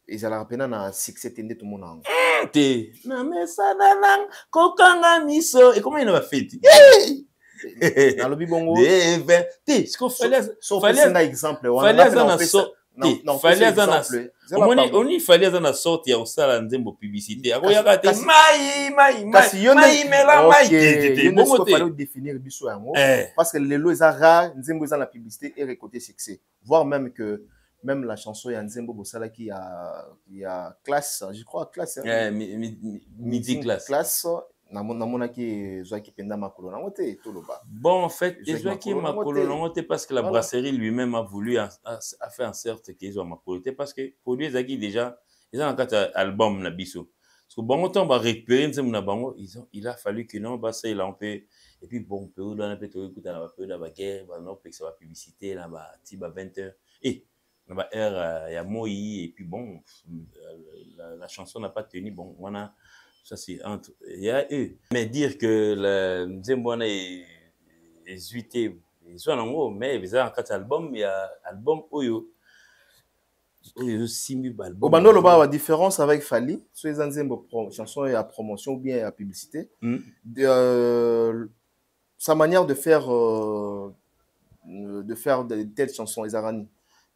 Ils ont rappelé un succès de tout le monde. Na mesa nanang kokanga miso. Et comment il a fait? Dans le bibongo. Ce qu'on fallait un exemple. Non, fallait on y fallait dans la sorte ya osala nzembo publicité akoyaka te mai mela mai bongo fallait définir biso yango parce que les lois rare nzembo za la publicité et récolter succès voire même que même la chanson ya nzembo bosala qui a classe je crois classe midi classe namona ki Joaki penda makolo nango te toloba bon en fait Joaki makolo nango te parce que la brasserie lui-même a voulu a fait en sorte qu'ils ont makolo te parce que produit zaki déjà ils ont un album na biso parce que bon temps va récupérer nzembo na bango il a fallu que non ça il a un peu et puis bon période on a peut écouter la période de guerre non peut que ça va publicité là ba tiba 20h et na ba heure ya moi et puis bon la chanson n'a pas tenu bon on a ça c'est entre il y a eux mais dire que le Nzembona est zuité ils sont en gros mais ils ont un album il y a album oyo Au Bandolo, la différence avec Fali, sur les chansons à promotion ou bien à publicité, sa manière de faire de telles chansons, les arani.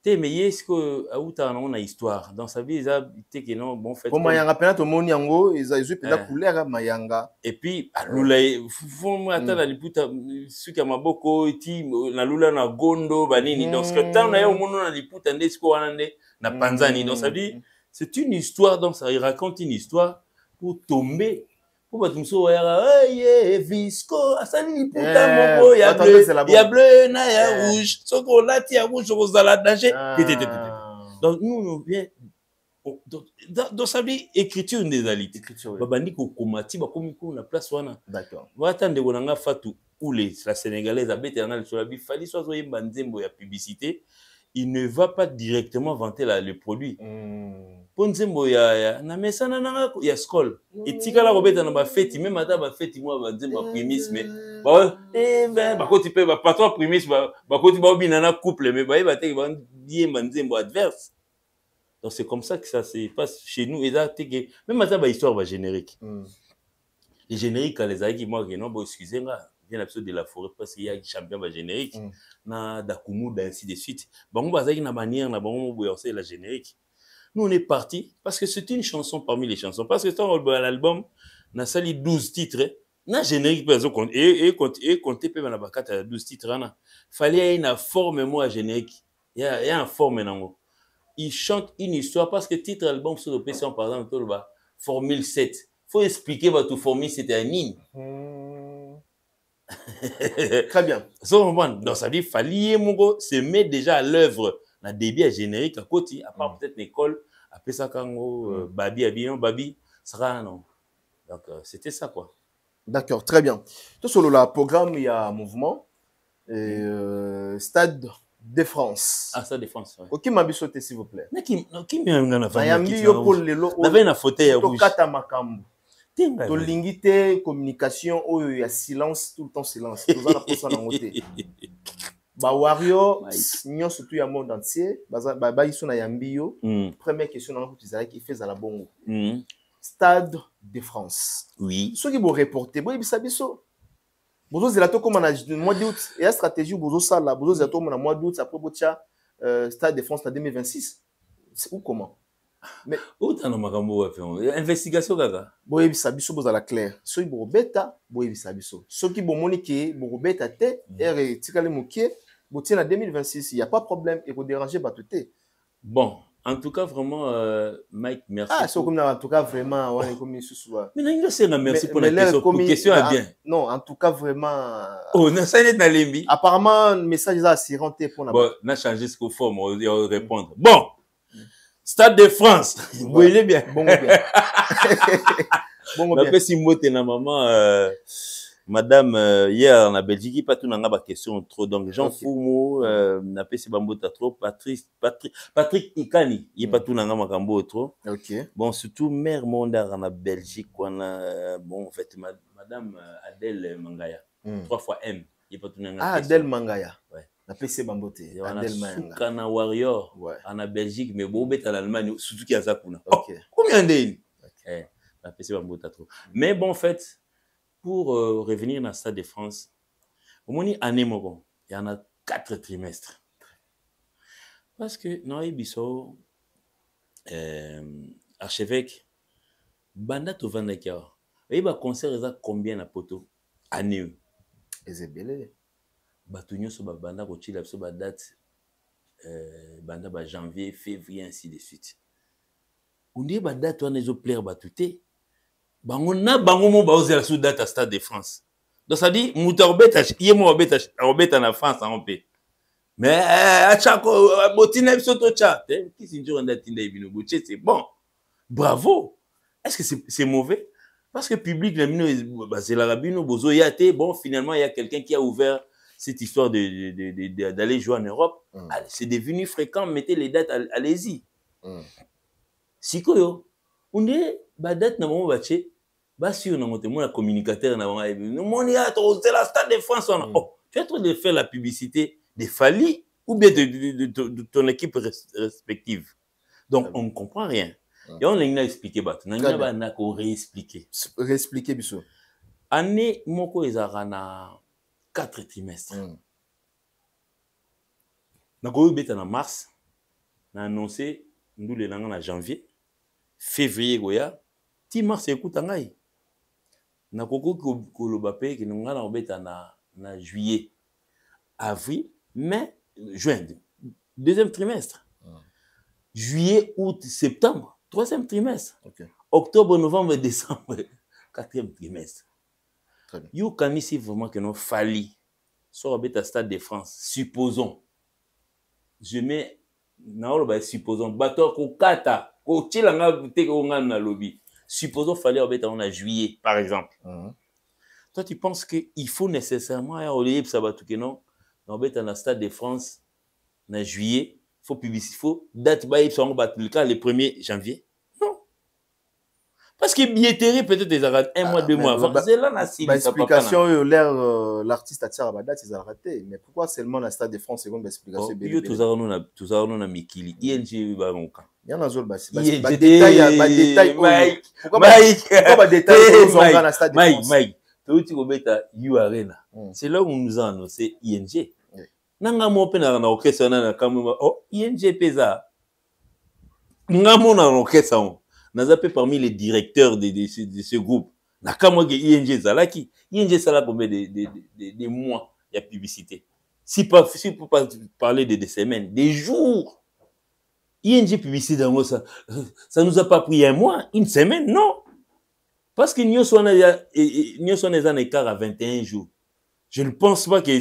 Mais est-ce que on a histoire dans sa vie, que non bon fait. Comme mayanga pena to moni yango, ils ont couleur mayanga. Et puis lula faut moi attendre liputa suka maboko iti na lula na gondo banini. Donc ce que tant na yo mono na liputa ndesko wanande na panzani. Donc ça dit c'est une histoire, donc ça il raconte une histoire pour tomber. Pour batumso wayara visco asali liputa moko ya bleu na ya rouge soko lati ya rouge aux la danger. Donc nous on vient donc ça dit écriture des alites babandi ko komati ba komi ko na place wana. D'accord. Watande konanga fatu ou la sénégalaise abete na sur la bi fali so zo yemba nzembo ya publicité, il ne va pas directement vanter le produit. Ponzembo ya na mesana na ya skol etikala kobeta na ba fête, même ata ba fête moi ba nzembo primis mais ba koti pe ba patron primis ba koti ba bina na couple mais ba te ba yemba nzembo adverse. Donc c'est comme ça que ça se passe chez nous, et même ata ba histoire ba générique. Les génériques les aïki moi que non bon excusez moi vient l'absurde de la forêt parce qu'il y a champion ba générique na dakumu ainsi de suite. Bango bazaki na manière na bango boyosé la générique. Nous, on est parti parce que c'est une chanson parmi les chansons. Parce que dans l'album, on a sali 12 titres. Na générique, et compter peu dans la 12 titres. Il fallait une forme, moi, générique. Il y a une forme. Il chante une histoire parce que titre album sur le PC, par exemple, Formule 7. Il faut expliquer votre formule, c'était un hymne. Très bien. Donc, ça dit, il fallait se mettre déjà à l'œuvre. Na débit à générique à côté, à part peut-être l'école, après ça quand Babi, ça non. Donc c'était ça quoi. D'accord, très bien. Tout sur le programme, il y a un mouvement, Stade de France. Ah, Stade de France, oui. Ok, m'a sauté s'il vous plaît. Qui m'a fait un fauteuil rouge. To lingité communication, il y a silence, tout le temps silence. Ba Wario, nous surtout le monde entier, ils sont na Yambio. Première question dans le qui fait à la bongo. Stade de France. Oui. Ceux qui vont reporter, bon ils savent ça. Bozo zelato comme en mois d'août. Et la stratégie bozo ça là, bozo zelato comme en mois d'août après botia Stade de France en 2026. Ou comment? Mais où t'as makambo à faire investigation gaga. Bon ils savent ça bozo la clair. Ceux qui vont beta, bon ils savent ça. Ceux qui vont moniquer, bon beta té, et tikale moké. En 2026, il n'y a pas de problème, il faut déranger Batouté. Bon, en tout cas, vraiment, Mike, merci. Ah, c'est comme en tout cas, vraiment, on est comme ici souvent. Mais non, c'est merci pour la question. Pour question à bien. Non, en tout cas, vraiment. Oh, non, ça n'est pas l'embi. Apparemment, le message est assez renté pour nous. Bon, on a changé ce qu'on fait, on va répondre. Bon, Stade de France. Vous voyez bien. Bon, bien. Bon, bien. Après, si moi, t'es na maman, madame, hier, en Belgique, pas tout n'a pas question trop. Donc, Jean Foumo, n'a pas si bambota trop. Patrick Ikani, il n'y a pas tout n'a pas trop. Ok. Bon, surtout, mère Mondar en Belgique, on a, bon, en fait, madame Adèle Mangaya. 3 fois M. Il n'y a pas tout n'a pas. Ah, Adèle Mangaya. Ouais. La PC Bamboté. Adèle Mangaya. Soukana Warrior. Ouais. En Belgique, mais bon, en Allemagne, surtout qu'il y a ça. Ok. Combien d'années? La PC Bambota trop. Mais bon, en fait, pour revenir dans le Stade de France, au moins, il y en a 4 trimestres. Parce que, dans les bisous, archevêque, Banda Tovandakia, il va concert combien de poteaux? Année. Et c'est belé. Batunyo so banda ko chila so ba date banda ba janvier, février ainsi de suite. On dit ba date on les plaire batuté. Bango na bango mo ba oser sous date à Stade de France. Donc ça dit mutabeta yemo obeta na France en paix. Mais à chaque botine soto chat, qui sinjura ndatinda ibino boche c'est bon. Bravo. Est-ce que c'est mauvais? Parce que le public, c'est l'arabino, bozo yate. Bon, finalement, il y a quelqu'un qui a ouvert cette histoire d'aller jouer en Europe. C'est devenu fréquent, mettez les dates, allez-y. Si quoi, on est, date, n'a pas battu. Si on a monté, mon communicateur, n'a pas c'est la Stade de France. Oh, tu es en train de faire la publicité des Fali ou bien de ton équipe respective. Donc, on ne comprend rien. Et on a expliqué, on a réexpliqué. Réexpliquer, Bissou. Année, moko ezara 4 trimestres. Na ko beta na mars, na annoncé nous le en janvier, février goya, 10 mars écoute ngai. Na koko ko lobape ki nga na beta na juillet, avril, mai, juin, deuxième trimestre. Juillet, août, septembre, troisième trimestre. Octobre, novembre, décembre, quatrième trimestre. Yo kanisi vraiment que non fali. Soit beta Stade de France, supposons. Je mets supposons bateau ko kata ko tilanga te ko ngana lobby. Supposons fallait beta on a juillet par exemple. Toi tu penses que il faut nécessairement aller sabatu que non beta na Stade de France na juillet, faut publicité, faut date ba y sont batulika le 1er janvier. Parce que billetterie peut-être des arrêts 1 mois, 2 mois avant. C'est là la explication, l'artiste a tiré à date, ils ont arrêté. Mais pourquoi seulement la Stade de France, c'est une explication? Il y a tous à Mikili. ING va mon camp. Il y en a d'autres. Mike, c'est là où on nous a annoncé ING. Nanga mo pe na orchestre na kamuma. Oh, ING pesa. Ngamo na orchestre. Nazapé parmi les directeurs de ce groupe. Nakamwage ING Zalaki. ING Zala combien de mois il y a publicité. Si pour pas parler de des semaines, des jours. ING publicité dans ça. Ça nous a pas pris 1 mois, 1 semaine, non. Parce que nous sommes en écart à 21 jours. Je ne pense pas que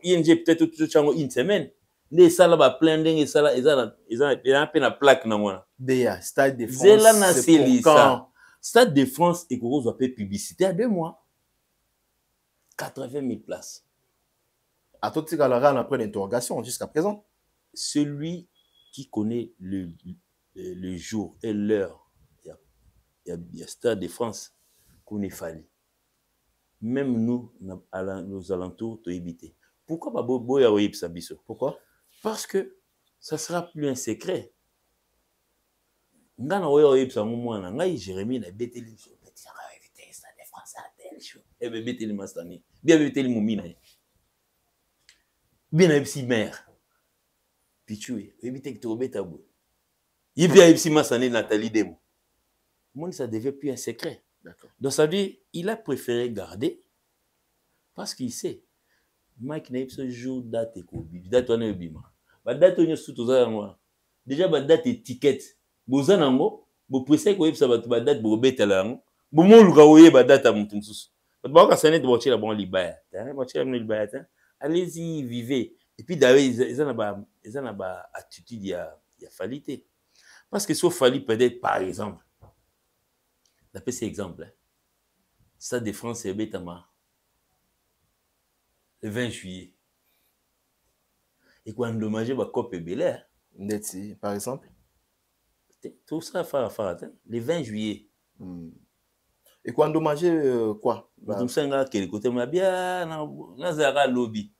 ING peut-être tout 1 semaine. Les salles va plein de salles, ils ont un peu la plaque na moi. Béa, Stade de France. C'est pour Stade de France et qu'on va faire publicité à 2 mois. 80 000 places. À tout ce cas-là, on a pris l'interrogation jusqu'à présent. Celui qui connaît le jour et l'heure, il y a Stade de France qu'on est fallu. Même nous, à nos alentours, tu éviter. Pourquoi pas boya ça biso? Pourquoi? Parce que ça sera plus un secret. Ngana oyo yebsa mwana ngai Jérémie na beteli so petit nga éviter ça des Français à tel show et be beteli mastani bien beteli mumina bien ebsi mère pichu éviter que tu beta bo yebia ebsi mastani Nathalie Demo moi ça devait plus un secret. D'accord. Donc ça veut dire il a préféré garder parce qu'il sait Mike na ce jour date ko bi date wana bima ba date onyo suto za moi déjà ba date étiquette boza nango bo pressé ko yebsa ba date bo betela ngo bo moluka oye ba date mutu mususu ba ka sanet bo chela bon libaya bo chela no libaya ta allez-y vivez et puis d'ailleurs ils en a ba attitude ya falité parce que sauf fali peut-être par exemple d'après cet exemple ça de France et betama le 20 juillet. Et quand on endommage la Coupe Belair. Par exemple. Tout ça, le 20 juillet. Et quand on endommage quoi? Tout ça, quel côté m'a bien, Nazara lobby.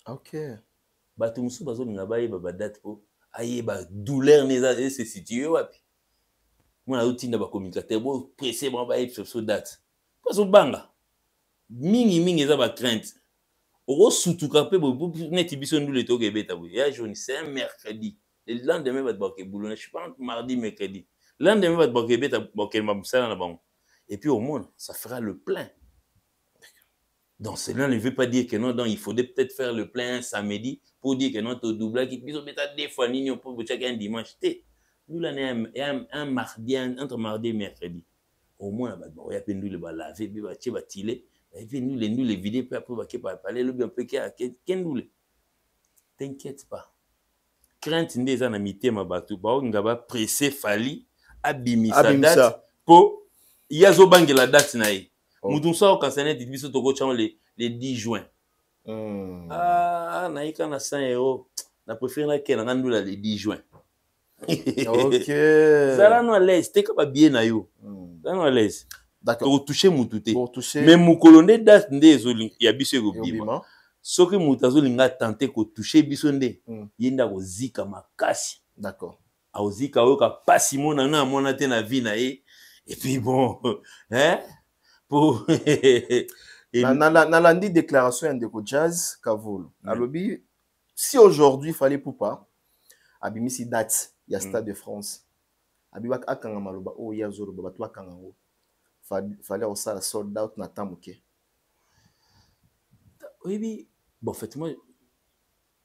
Ok. Tout ça, bazo n'a pas eu date pour aïe ba douleur neza et se situer wapi. Moi la routine ba communicateur bo pressé ba ba sur date. Parce que banga. Mingi za ba crainte. Oro sutuka pe bo net biso ndule to ke beta bo. Ya jaune c'est un mercredi. Le lendemain va te barquer boulot. Je pense mardi mercredi. Le lendemain va te barquer beta barquer ma musala na bango. Et puis au monde, ça fera le plein. Donc cela ne veut pas dire que non, donc il faudrait peut-être faire le plein samedi pour dire que non, tu double qui biso beta des fois ni pour chaque un dimanche. Nous là un mardi entre mardi et mercredi. Au moins bah bon, il y a peine nous le ba laver, ba tiler. Et puis nous les vider puis après va parler le bien peu nous t'inquiète pas crainte ndeza na mitema batu ba ngaba pressé fali abimisa date po yazo bangela date na ye mutu sa okasanet biso toko chamo le 10 juin na ika na 100 € na préféré na ke na ngandula le 10 juin. OK ça là no à l'aise t'es ka ba bien na yo ça no à l'aise. D'accord. Pour toucher mon touté. Même mon colonel date ndezo ya biso go bima. soki moto azolinga tenter kotouche biso nde ye nde akozika makasi. D'accord. Akozika oyoka pasi mona na amona te na vie na ye. Et puis bon, hein, pour Nalandi déclaration de Jazz Kavolo. Alobi, si aujourd'hui il fallait poupa, abimisi date, il y a Stade de France. Abibak akanga maloba o ya zoro baba toi kango. Fallait aussi la sold out na tamuke. Oui, bon, en fait, moi,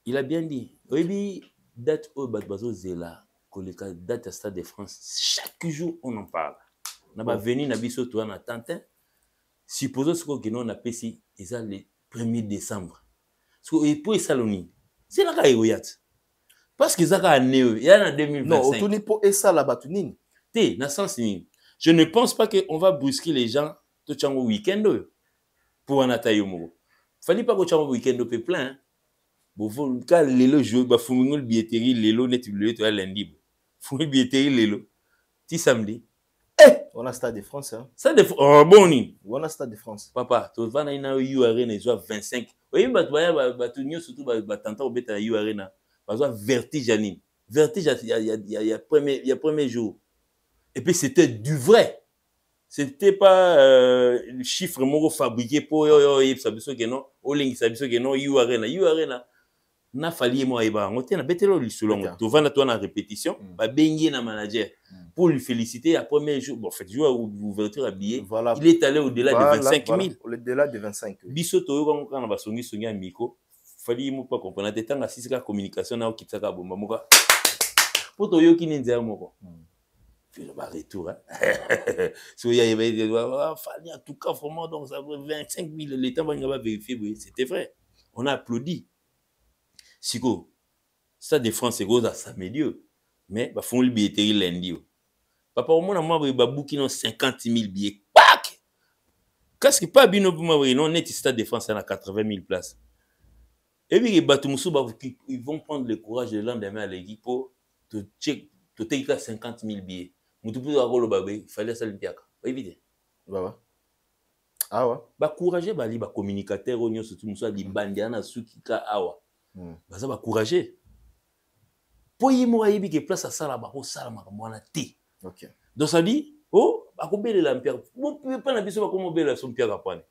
il a bien dit. Oui, date au Batbazo Zela, date à Stade de France, chaque jour on en parle. On va venir à Bisso, toi, on a Tantin. Supposons que nous on a payé, c'est le 1er décembre. Et pour les salonies, c'est là qu'il y a. Parce que ça a né, il y a en 2025. Non, autour de pour ça la batunine. Je ne pense pas qu'on va brusquer les gens tout le week-end pour un attaque. Il fallait pas que tu aies un week-end peu plein. Bon, quand les jours, il faut que billetterie, les lots, net, le lundi. Il faut que billetterie, les lots. Ti samedi. On a Stade de France. Hein? Stade de France. Oh, bon, on a Stade de France. Papa, tu vas dans une URN, ils ont 25. Oui, mais surtout, t'entends au bête à URN. Parce que vertige, vertige, il y a premier jour. Et puis, c'était du vrai. C'était pas le chiffre moro fabriqué pour sabiso que non, oling sabiso que non, URN. Na fali moi et ba, on tient na betelo li selon. Tu vas na toi na répétition, ba bengi na manager pour lui féliciter à premier jour. Bon, fait jour ouverture habillé. Voilà. Il est allé au-delà de 25 000. Au-delà de 25 000. Biso to yo quand on va songi à micro. Fali mo pas comprendre tant à 6 communication na okitsaka bomba moka. Pour to yo ki ninja moko. Puis le retour. So il y avait fallait en tout cas vraiment donc ça 25 000 l'état va vérifier, c'était vrai. On a applaudi. Siko, ça de France c'est gros à samedi, mais bah font le billetterie lundi. Papa au moins moi bah booking 50 000 billets. Pac. Qu'est-ce que pas bino pour moi non net Stade de France à 80 000 places. Et puis les Batumusu ils vont prendre le courage le lendemain à l'équipe pour te check te take 50 000 billets. Mutu pour avoir le babé, il fallait ça l'impiaka. Pas évident. Ah ouais. Bah courageux bah li bah communicateur on surtout musa li bandiana sukika awa. Bah ça va courager. Pour y moi yebi que place à ça là-bas au salama comme on a té. OK. Donc ça dit oh bah ko belle l'impiaka. Bon pas na biso ba comme belle son piaka prendre.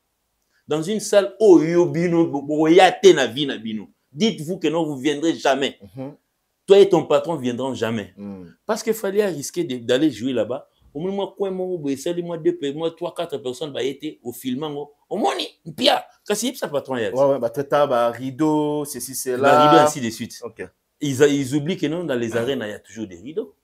Dans une salle oh yo bino bo yate na vie na bino. Dites-vous que non vous viendrez jamais. Toi et ton patron viendront jamais. Parce qu'il fallait risquer d'aller jouer là-bas. Au moins, moi, 2, moi, 3, 4 personnes bah, étaient au filmant. Au moins, pia. Qu'est-ce que ça, patron? Ouais, bah, bah, rideau, ceci, c'est là. Bah, rideau, ainsi de suite. Okay. Ils oublient que non, dans les arènes, il y a toujours des rideaux.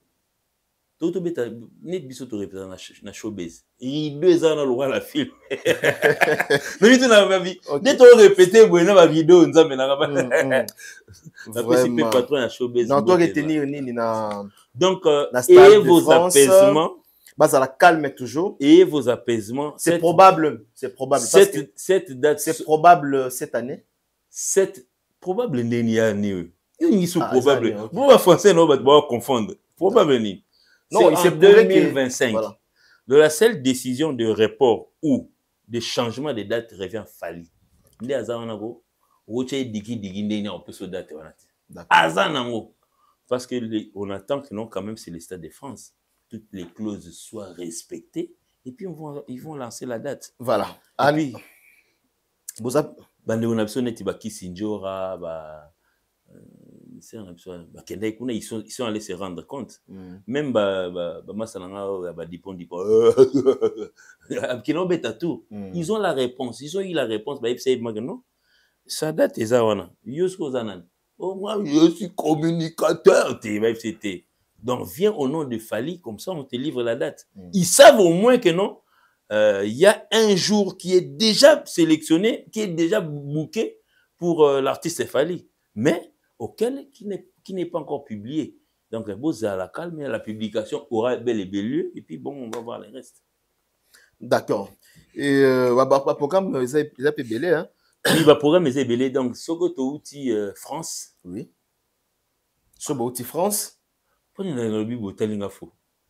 Tout le monde net biso to représente na showbiz. Il 2 ans dans le roi la film. Mais tu n'as pas vu. Dès to répéter bueno ba rideau nzambe na ba. La principale patron na showbiz. Non, toi retenir ni na. Donc et vos apaisements bah ça la calme toujours et vos apaisements c'est probable cette date c'est probable cette année cette probable ni année. Ils sont probable. Vous va français non va confondre. Probable ni. Non, c'est 2025. Voilà. De la seule décision de report ou de changement de date revient Fali. Ndé azanango, oche diki ndé on peut se date wanati. Azanango. Parce que on attend que non quand même c'est le Stade de France. Toutes les clauses soient respectées et puis ils vont lancer la date. Voilà. Et puis bande on a besoin d'être baki sinjora ba ils sont allés se rendre compte. Même ils ont la réponse. Ils ont eu la réponse. Ça date et ça, oh, moi, je suis communicateur. Donc, viens au nom de Fali, comme ça, on te livre la date. Ils savent au moins que non, il y a un jour qui est déjà sélectionné, qui est déjà booké pour l'artiste Fali. Mais auquel qui n'est pas encore publié. Donc, vous à la calme, la publication aura bel et bien lieu, et puis bon, on va voir le reste. D'accord. Et le programme, ils ont belé, hein? Oui, le programme est belé. Donc, Sogoto Outi France. Oui. Sogoto Outi France. Pourquoi il y a un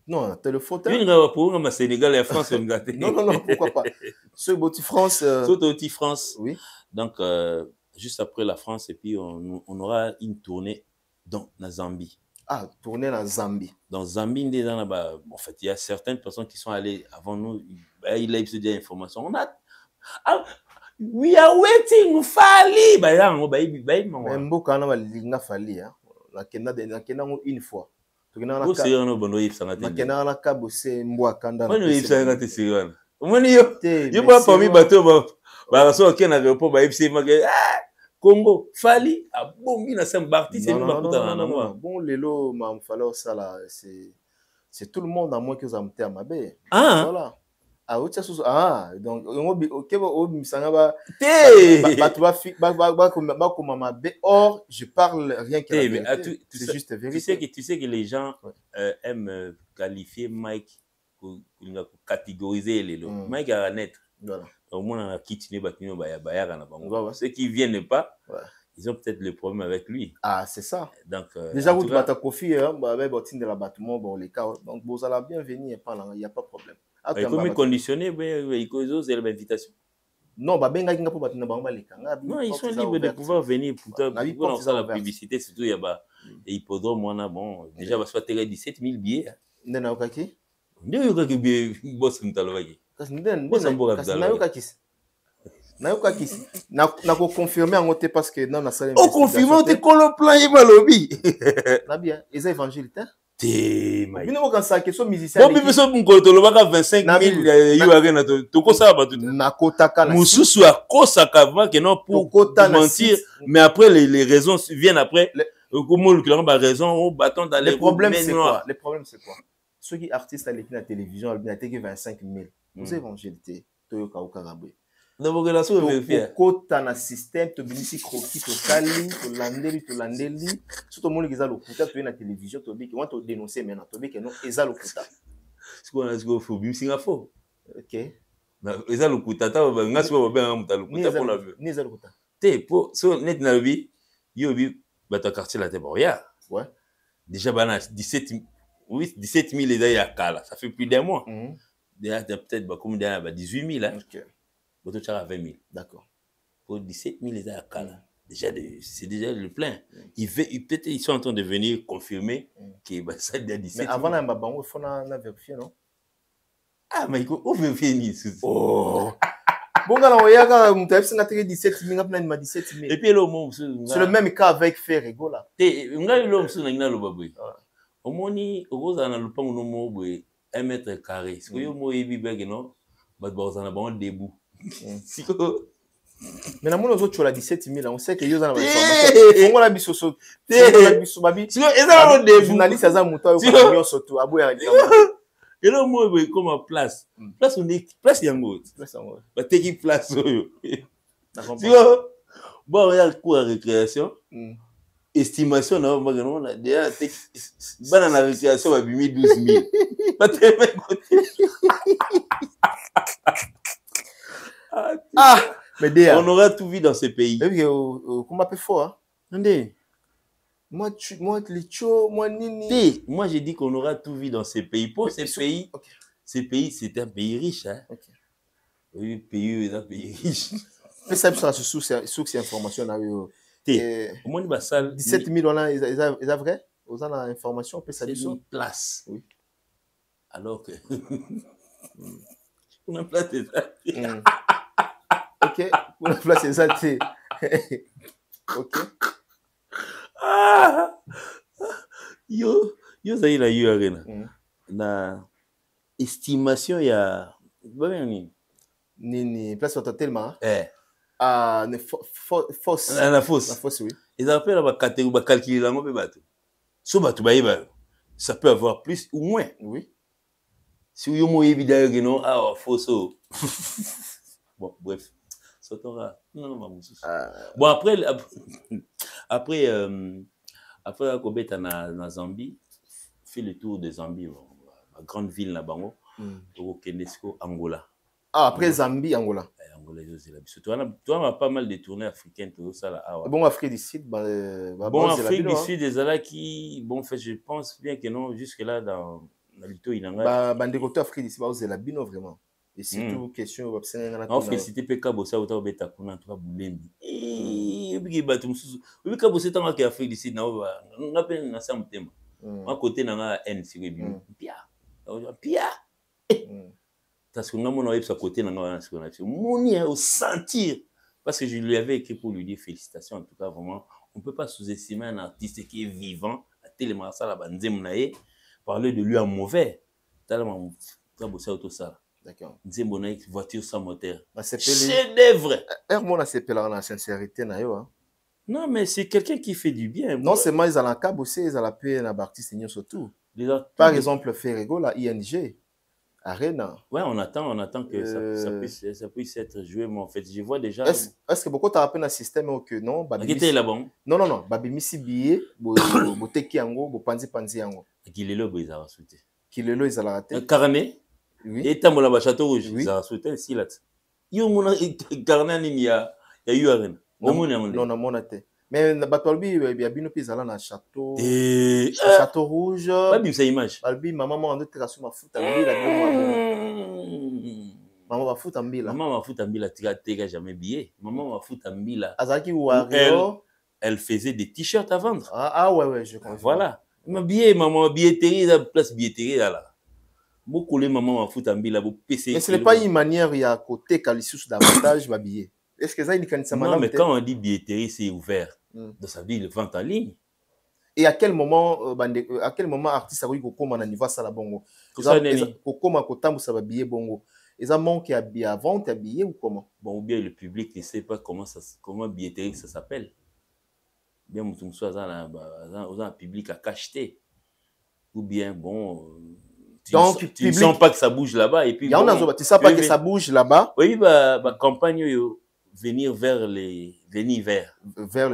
non, t'as le faute. Il y a un programme Sénégal et France. Non, pourquoi pas. Sogoto Outi France. Sogoto Outi France. Oui. Donc, juste après la France, et puis on aura une tournée dans la Zambie. Ah, tourner en Zambie. Dans Zambie, en fait, il y a certaines personnes qui sont allées avant nous. Il a eu des informations. We are waiting, Fali. Même beaucoup on a linga Fali, hein. La kenda une fois. Vous c'est un bon oeil ça na kenda na kabo c'est mboa kanda. Moi oeil ça ngate sérieux. Moi yo pas parmi bateau ba so ke na repos ba FC Congo Fali a bombi na Saint-Barthé c'est nous bakuta na moi. Bon lelo ma fala ça là c'est tout le monde à moins que ça me terme abe. Voilà. Ah, donc or je parle rien que la vérité. C'est juste vérité. Tu sais que les gens aiment qualifier Mike pour catégoriser les lots. Mike a naître. Au moins on a quitté ceux qui viennent pas. Ils ont peut-être le problème avec lui. Ah, c'est ça. Donc, déjà, vous avez confié avec de l'abattement, bon, les cas. Donc, vous allez bien venir, il n'y a pas de problème. Il faut me conditionner, il faut oser l'invitation. Non, non, ils sont libres de pouvoir venir pour faire la publicité, surtout il y a des hippodromes, bon, déjà, va se faire 17 000 billets. Non, na ko confirmer en côté parce que non na salle on confirme te kolo plan y malobi na bien les évangile te mai bino ko sa question musicien bon biso ngolo to lobaka 25 000 yo arena to ko sa ba tout na kotaka na mususu akosaka avant que non pour mentir mais après les raisons viennent après comment le ba raison au bâton dans les problèmes. C'est quoi le problème? C'est quoi ceux qui artistes à la télévision il a été 25 000 vous évangile to yo ka okagabwe dans vos relations vérifiées kota na système to binisi croquis to kali to landeli surtout monde qui za lokuta to na télévision to bi qui want to dénoncer maintenant to bi que non eza lokuta ce qu'on a ce qu'on faut bi singa fo OK na eza lokuta ta ba ngasi ba ba muta lokuta pour la vie ni eza lokuta te pour so net na bi yo bi ba ta quartier la te boria ouais déjà bana 17 000 les ya kala ça fait plus d'un mois déjà peut-être ba comme déjà 18 000 hein. OK. Votre char à 20 000. D'accord. Pour 17 000 les à déjà c'est déjà le plein. Peut-être ils sont en train de venir confirmer que ça déjà 17 000. Mais avant la bango il faut na vérifier non? Ah mais il faut vérifier ni. Oh. Bon gars on yaka mutaf singa 17 000 ngapna ni 17 000. Et puis l'homme c'est le même cas avec Ferrego là. Te ngai l'homme c'est na lo babwe. Omoni okoza na lupango no mo bwe 1 mètre carré. Ce que yo mo yebi bege non? Ba bazana ba debout. Mais la mono autres tu as 17 000 on sait que yo za na information on la bisoso la biso babi si eza no de journaliste za muto yo ko soto aboya et là moi comme place on est place yango ba teki place yo si bon il y a quoi récréation estimation na magano na déjà bana na récréation ba bimi 12 000 pas très bien côté. Ah, mais on aura tout vu dans ce pays. Comment peut fort hein? Moi les cho, moi nini. Moi j'ai dit qu'on aura tout vu dans ce pays. Pour ces pays, ce pays c'est un pays riche hein. OK. Oui, pays est un pays riche. Mais ça sera sous information là yo. Au moins ba salle 17 000 on a est vrai? Aux a information peut ça une place. Oui. Alors que on a place de ça. OK, pour la place ça c'est OK. Ah yo ça il a eu arena. Na estimation ya ni place totalement ah ne fausse la fausse oui. Ils appellent la catégorie ba calculer la ngombe bato. So bato ba yeba ça peut avoir plus ou moins. Oui. Si vous avez évidemment que non, ah, fausse. Bon, bref. Non, bon, après, la Kobeta na Zambie, fait le tour de Zambie, la grande ville là-bas, au Kenesco, Angola. Ah, après Zambie, Angola. Angola, tu as pas mal de tournées africaines, tout ça là. Bon, Afrique du Sud, bon, Afrique du Sud, des là qui, bon, fait, je pense bien que non, jusque-là, dans Lito, il en a. Bandekoto Afrique du Sud, c'est la bino vraiment. Et surtout, question, on félicite PK Bossa, autant beta kuna, toi, Boulembi. biki bato mususu. Oui ka bosé tant que Afrique d'ici na ba. Ngape na sa mutema. À côté na nga N si bi. Pia. Pia. Parce que ngamona web sa côté na nga na ce qu'on a fait. Moni au sentir parce que je lui avais écrit pour lui dire félicitations en tout cas vraiment. On peut pas sous-estimer un artiste qui est vivant à télémarsa la banzem naé parler de lui en mauvais. Tellement ça bossé auto ça. D'accord. Nzembo na voiture sans moteur. Chef d'œuvre. Mon s'appelle la sincérité na yo. Non mais c'est quelqu'un qui fait du bien. Non seulement ils ont la bosser, ils ont la paix na artiste surtout. Par exemple Ferrego la ING Arena. Ouais, on attend que ça puisse être joué mais en fait, je vois déjà est-ce que beaucoup t'as appelé un système ou que non non babi misi billet bo teki yango bo panzi yango. Kilelo bo izara souté. Kilelo izala raté. Carnet. Oui. Et tambola ba château rouge izara souté si là. Yo mona carnet ni ya eu Arena. Non mona te. Mais batolbi ya bino pizala na château château rouge. Babi sa image. Balbi maman on te rasu mafuta mbila maman mafuta mbila. Maman mafuta mbila tika jamais billet. Maman mafuta mbila. Azaki Wario. Elle faisait des t-shirts à vendre. Ah ouais, je comprends. Voilà. Ma billet maman billetterie la place billetterie là. Beaucoup les maman mafuta mbila bo PC. Mais ce n'est pas une manière il y a côté Kalissus davantage ma billet. Est-ce que ça il kanisa non mais quand on dit billetterie c'est ouvert. Dans sa vie, le vente en ligne. Et à quel moment artiste a eu comment na niveau ça la bongo? Comment kotambu ça va billet bongo? Ils ont manqué à vente à billet ou comment? Bon ou bien le public ne sait pas comment billetterie ça s'appelle. Bien mutum soit dans un public à cacheter. Ou bien bon donc tu sens pas que ça bouge là-bas et puis tu sais pas que ça bouge là-bas. Oui bah campagne venir vers le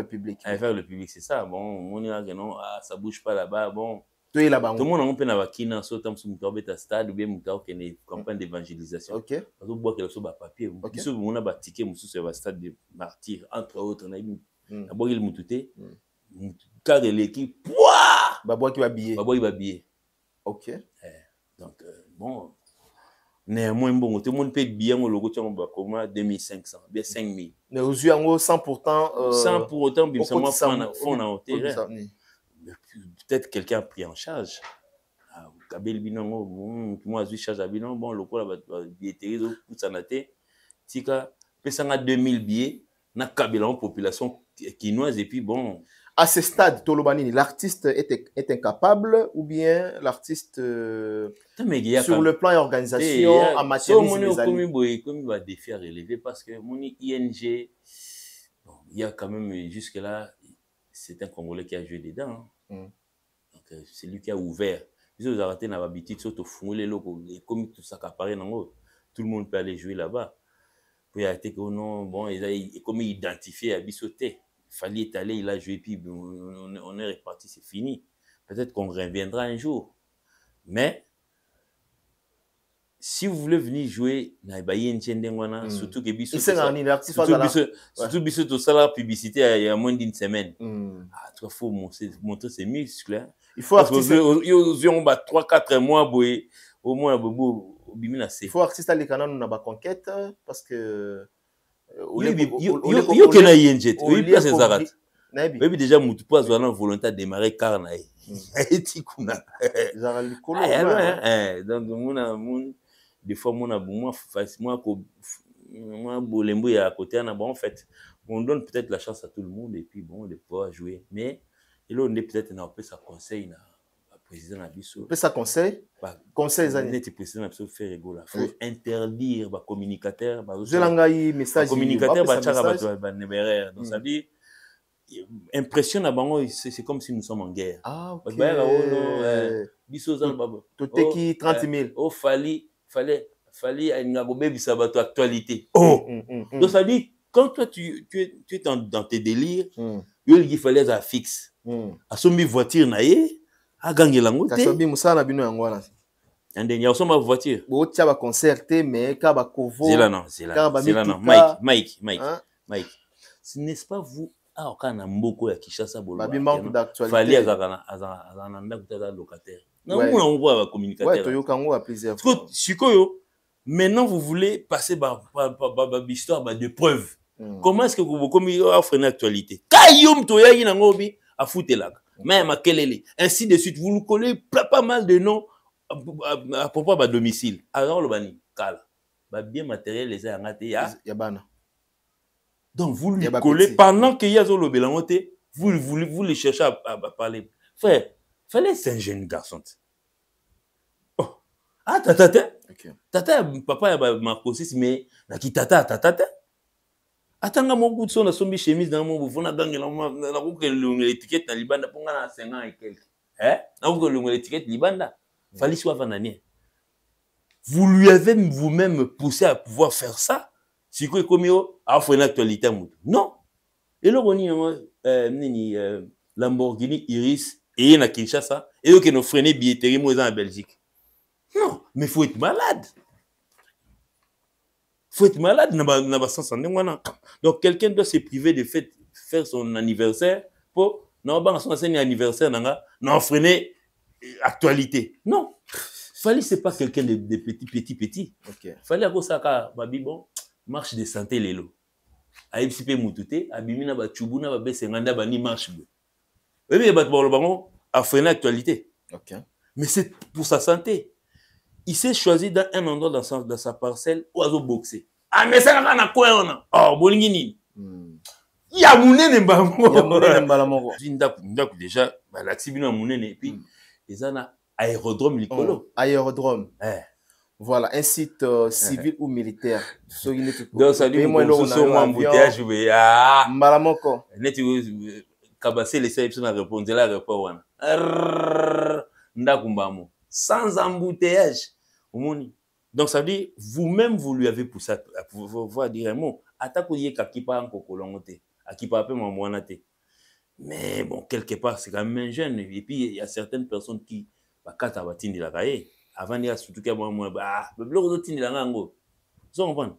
public. Vers le public, c'est ça. Bon, on y a non, ça bouge pas là-bas. Bon, tout le monde a un peu na vakina, sautant sur un stade ou bien mutao qui est campagne d'évangélisation. OK. Parce que boire quelque chose papier. Qui se on a ba ticket musu sur le stade de martyrs entre autres na ibi. Na boire le mututé. Car l'équipe pouah ba boire qui va billet. Ba boire va billet. OK. Donc bon néanmoins bon tout le monde paye bien au logo tu as comment 2500 bien 5000 mais aux yeux en sans pour autant bien seulement fond en terrain peut-être quelqu'un a pris en charge kabel binongo moi je charge binon bon loco la billetterie pour sanaté tika pesanga 2000 billets na kabel en population quinoise et puis bon à ce stade, Tolobanini, l'artiste est incapable ou bien l'artiste sur le plan et organisation en matière de comme il va défi à relever parce que mon ING, bon, il y a quand même jusque-là, c'est un Congolais qui a joué dedans. Donc c'est lui qui a ouvert. Ils ont arrêté dans l'habitude, surtout fouler locaux et comme tout ça qui apparaît dans l'autre, tout le monde peut aller jouer là-bas. Puis il a été que non, bon, comme identifié à Bissoté. Il fallait étaler, il a joué, puis on est reparti, c'est fini. Peut-être qu'on reviendra un jour. Mais, si vous voulez venir jouer, surtout que surtout tout ça, la publicité, il y a moins d'une semaine. Il faut montrer ses muscles. Il faut artiste. Il y a 3-4 mois, au moins, il faut artiste à l'écran, on a pas conquête, parce que. Oui, que na ING. Oui, pas ces arrêts. Oui, déjà, Moutou pas une volonté de démarrer car na. Donc, des fois, moi, Bolembo est à côté, en fait, on donne peut-être la chance à tout le monde et puis bon, de pouvoir jouer. Mais là, on est peut-être dans un conseil. Président Abisso. Ça conseil conseil net président Abisso fait rigoler. Faut interdire les communicateurs. Les message communicateurs donc ça dit impression à bango c'est comme si nous sommes en guerre. Ah OK. Bisso zan babo. Toteki 30 000. Oh fallait ngagobe bisabato actualité. Oh. Donc ça dit quand toi tu es dans tes délires, il fallait ça fixe. A sombi voiture naé a gagné la moto. Kasobi musala bino yango wana. Ande nya osoma voiture. Bo tia ba concerté mais ka ba covo. C'est là non. Mike. Ce n'est pas vous ah kana mboko ya Kishasa bolo. Babi manque d'actualité. Fallait azana ndakutaza locataire. Non on voit ba communicateur. Ouais toyoka ngo à plusieurs fois. Sikoyo maintenant vous voulez passer par histoire de preuves. Comment est-ce que vous offrez une actualité? Kayum Toyayi Nangobi a foutu là. Même à Kelele. Ainsi de suite. Vous nous collez pas mal de noms à propos de domicile. Alors, le bani, Kala. Bien matériel, les a Yabana. Donc, vous lui collez pendant qu'il y a le bélangoté, vous les cherchez à parler. Frère, fallait c'est un jeune garçon. Oh. Ah, tata. Tata, papa, Marcosis, mais qui tata. Attends, mon bout de son, la sombi chemise dans mon bouffon, la gang, la roue que l'étiquette dans Libanda, pour nga 5 ans et quelques. Hein? La roue que l'étiquette Libanda. Fallait soit vananier. Vous lui avez vous-même poussé à pouvoir faire ça. Si vous avez fait une actualité. Non. Et là, on a Lamborghini Iris et il y a Kinshasa. Et il y a freiné billetterie en Belgique. Non. Mais il faut être malade. Il faut être malade. Donc, quelqu'un doit se priver de faire son anniversaire pour. Non, son anniversaire, non, freiner actualité. Non. Fallait, c'est pas quelqu'un de petit. Okay. Fallait que ça, bon, marche de santé, lélo. Aïpsipe moutouté, abimina ba chubuna ba besenganda ba ni marche. Et bien, a freiner l'actualité. Okay. Mais c'est pour sa santé. Il s'est choisi dans un endroit dans sa parcelle où il a boxé. Ah, mais ça n'a pas quoi, on a. Oh, bolingini. Il y a mounene mbalamongo. Déjà, l'accident mounene, et puis, ils ont un aérodrome licolo. Aérodrome. Voilà, un site civil ou militaire. Donc, ça dit, mon embouteillage, Malamoko. Kabasé, les services ont répondu à l'aéroport. Sans embouteillage. Donc, ça veut dire, vous-même, vous lui avez poussé à pouvoir dire un mot. Attaquez Kakipa en Kokolongote. Akipa peu Mamouanate. Mais bon, quelque part, c'est quand même un jeune. Et puis, il y a certaines personnes qui, quand tu vas de la cahier, avant de dire surtout qu'il y a moins, le bloc de la langue. Vous comprenez?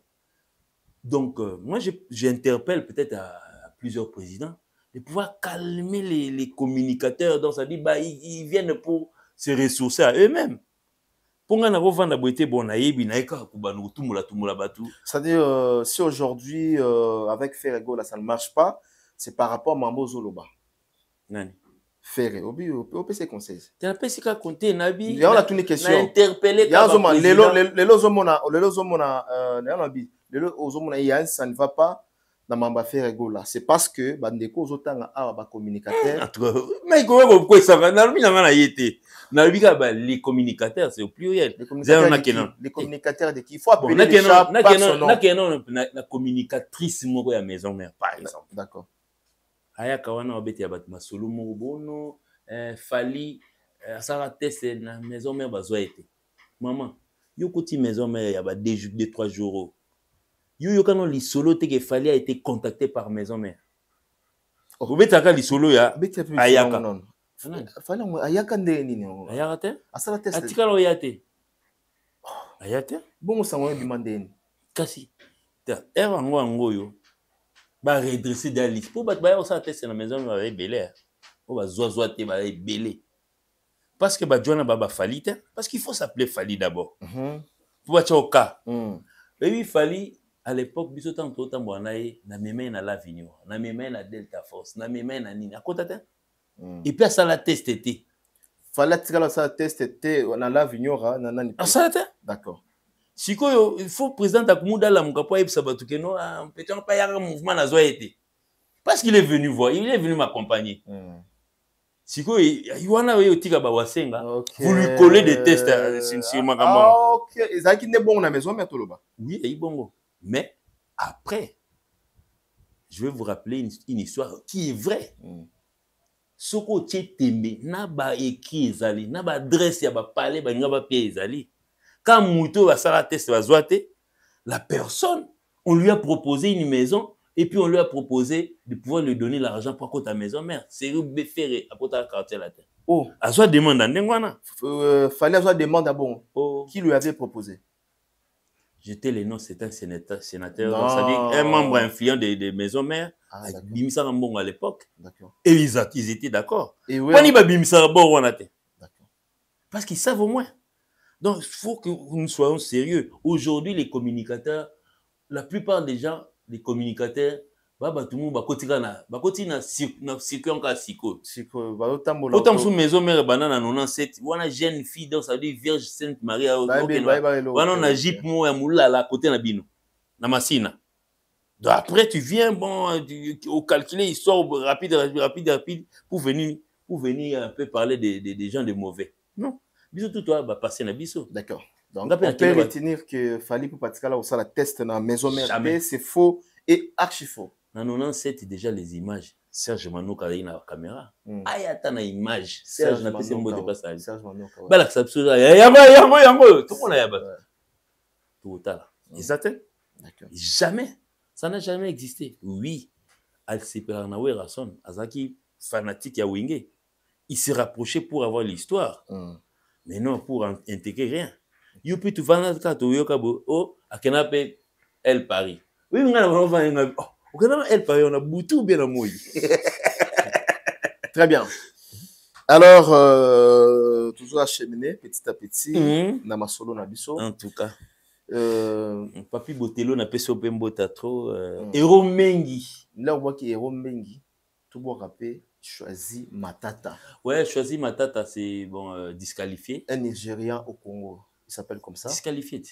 Donc, moi, j'interpelle peut-être à plusieurs présidents de pouvoir calmer les communicateurs. Donc, ça dit, ils viennent pour se ressourcer à eux-mêmes. C'est-à-dire, si aujourd'hui, avec Ferrego, là, ça ne marche pas, c'est par rapport à Mambo Zoloba. Nani? Ferré, au PC conseil. Tu as PC qu'à compter, Nabi. Il y a toutes les questions. Interpellé. Il y a ça ne va pas dans Mamba Ferrego là. C'est parce que Bandeko Zotanga a communicateur. Mais pourquoi ça va? Les communicateurs, c'est au pluriel. Les communicateurs de qui? Il faut appeler les chats par son nom. La communicatrice de la maison mère, par exemple. D'accord. Ayaka wana obeti ya bat masolo mobono fali ça test na maison mère bazwa été. Maman, yo koti maison mère ya ba 2-3 jours. Yo kana li solo te que fali a été contacté par maison mère. Obetaka li solo ya ayaka. Fali ayaka ndeni no. Ayaka te? Asala test. Atikalo yate. Ayate? Bongo sango demandeni. Kasi. Ta era ngo yo. Ba redresser dans liste pour battre ça tester la maison va belé on va zoazoiter va belé parce que ba Joana baba Fali parce qu'il faut s'appeler Fali d'abord pour battre au cas et oui Fali à l'époque biso tant mbwana na meme na l'Avignon na meme na Delta Force na meme na nini à côté et puis ça la test était Fali tikala ça test était na l'Avignon na nani ça d'accord. Si il faut président Akumuda la mukapo et sabatu que non peut-être pas y a un mouvement na zoété parce qu'il est venu voir, il est venu m'accompagner. Si il wana we otika ba wasenga vous lui collez des tests sur Makamba. OK, ezaki ne bon na maison mais toloba. Oui, il bongo. Mais après je vais vous rappeler une histoire qui est vraie. Soko tietembe na ba écrit ezali, na ba adresse ya ba parler ba ngaba pe ezali. Quand Mouto va faire la test, la personne, on lui a proposé une maison et puis on lui a proposé de pouvoir lui donner l'argent pour côté ta maison mère. C'est Béféré à côté de quartier la terre. Oh, à soi demande en fallait avoir demande à bon. Oh. Qui lui avait proposé? J'étais le nom, c'est un sénateur, c'est-à-dire un membre influent des maisons mères. Bimisa Rambon à l'époque. D'accord. Et ils étaient d'accord. Et oui. Parce qu'ils savent au moins. Donc, il faut que nous soyons sérieux. Aujourd'hui, les communicateurs, la plupart des gens les communicateurs, tout le monde va circuit encore siko. Autant sous maison mère banane en 97, on a jeune fille donc ça dit Vierge Sainte Marie. On a jeep mo ya moula là côté na bino. Na masina. Donc après tu viens au calculer histoire rapide pour venir un peu parler des gens de mauvais. Non. Bisous tout toi passer na biso. D'accord. Donc on peut retenir que Fally pour Patikala au la test dans maison mère c'est faux et archi faux. En 97 déjà les images Serge Manoka a la caméra. Ayata na image Serge na pese mbo de passage. Serge Manoka. Bala que ça yango tout le monde a yaba. Tout tard. Exactement. D'accord. Jamais. Ça n'a jamais existé. Oui. Al-Seperanawe Rasson, Azaki fanatique ya Wingé. Il s'est rapproché pour avoir l'histoire. Mais non pour intégrer rien. Youpi tu vana kato yokabo oh akenape El Paris. Oui, on va El Paris on a boutou bien amour. Très bien. Alors toujours acheminé petit à petit na masolo na biso. En tout cas Papi Botelo na peso pembota trop Héros Mengi. Là on voit que Héros Mengi tout bon rappé Choisi Matata. Ouais, Choisi Matata c'est bon disqualifié. Un Nigérian au Congo. Il s'appelle comme ça. Disqualifié.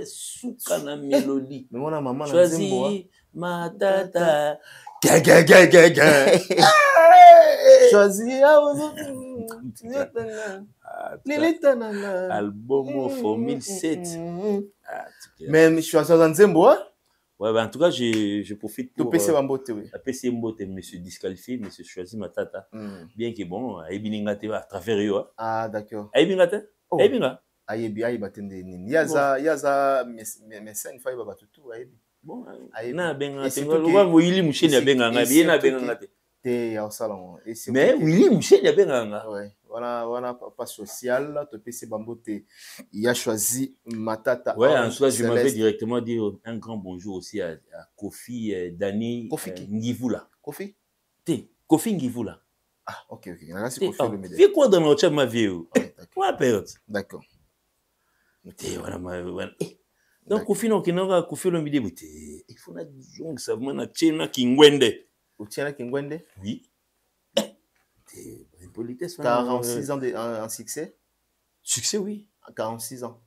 Soukana mélodie. Mais mon maman Choisi Matata. Choisi album for 1007. Même Choisi Nzembo. Ouais, en tout cas, je profite pour PC Mbote, oui. La PC Mbote, monsieur disqualifié, monsieur Choisi Matata. Bien que bon, Aïbiningate à travers eux. Ah, d'accord. Aïbingate? Aïbinga? Aïbi batende nini. Yaza mécène fa ba tout aïbi. Bon, na benga tengo wa Willy Moucheni abenga ngabi na benga ngate. Te ya salon. Mais Willy Moucheni abenga nga. Ouais. Voilà pas social, to PC Bambote. Il a choisi Matata. Ouais, en soi, je m'avais directement dit un grand bonjour aussi à Kofi Dani Ngivula. Kofi? Kofi Ngivula. Ah, ok. Merci Kofi le média. Fais quoi dans notre chat ma vie? Ouais, période. D'accord. Donc Kofi non kinanga Kofi le média il faut na donc ça mana tchena kingwende. Ou tchena kingwende? Oui. 46 ans en succès? Succès, oui. 46 ans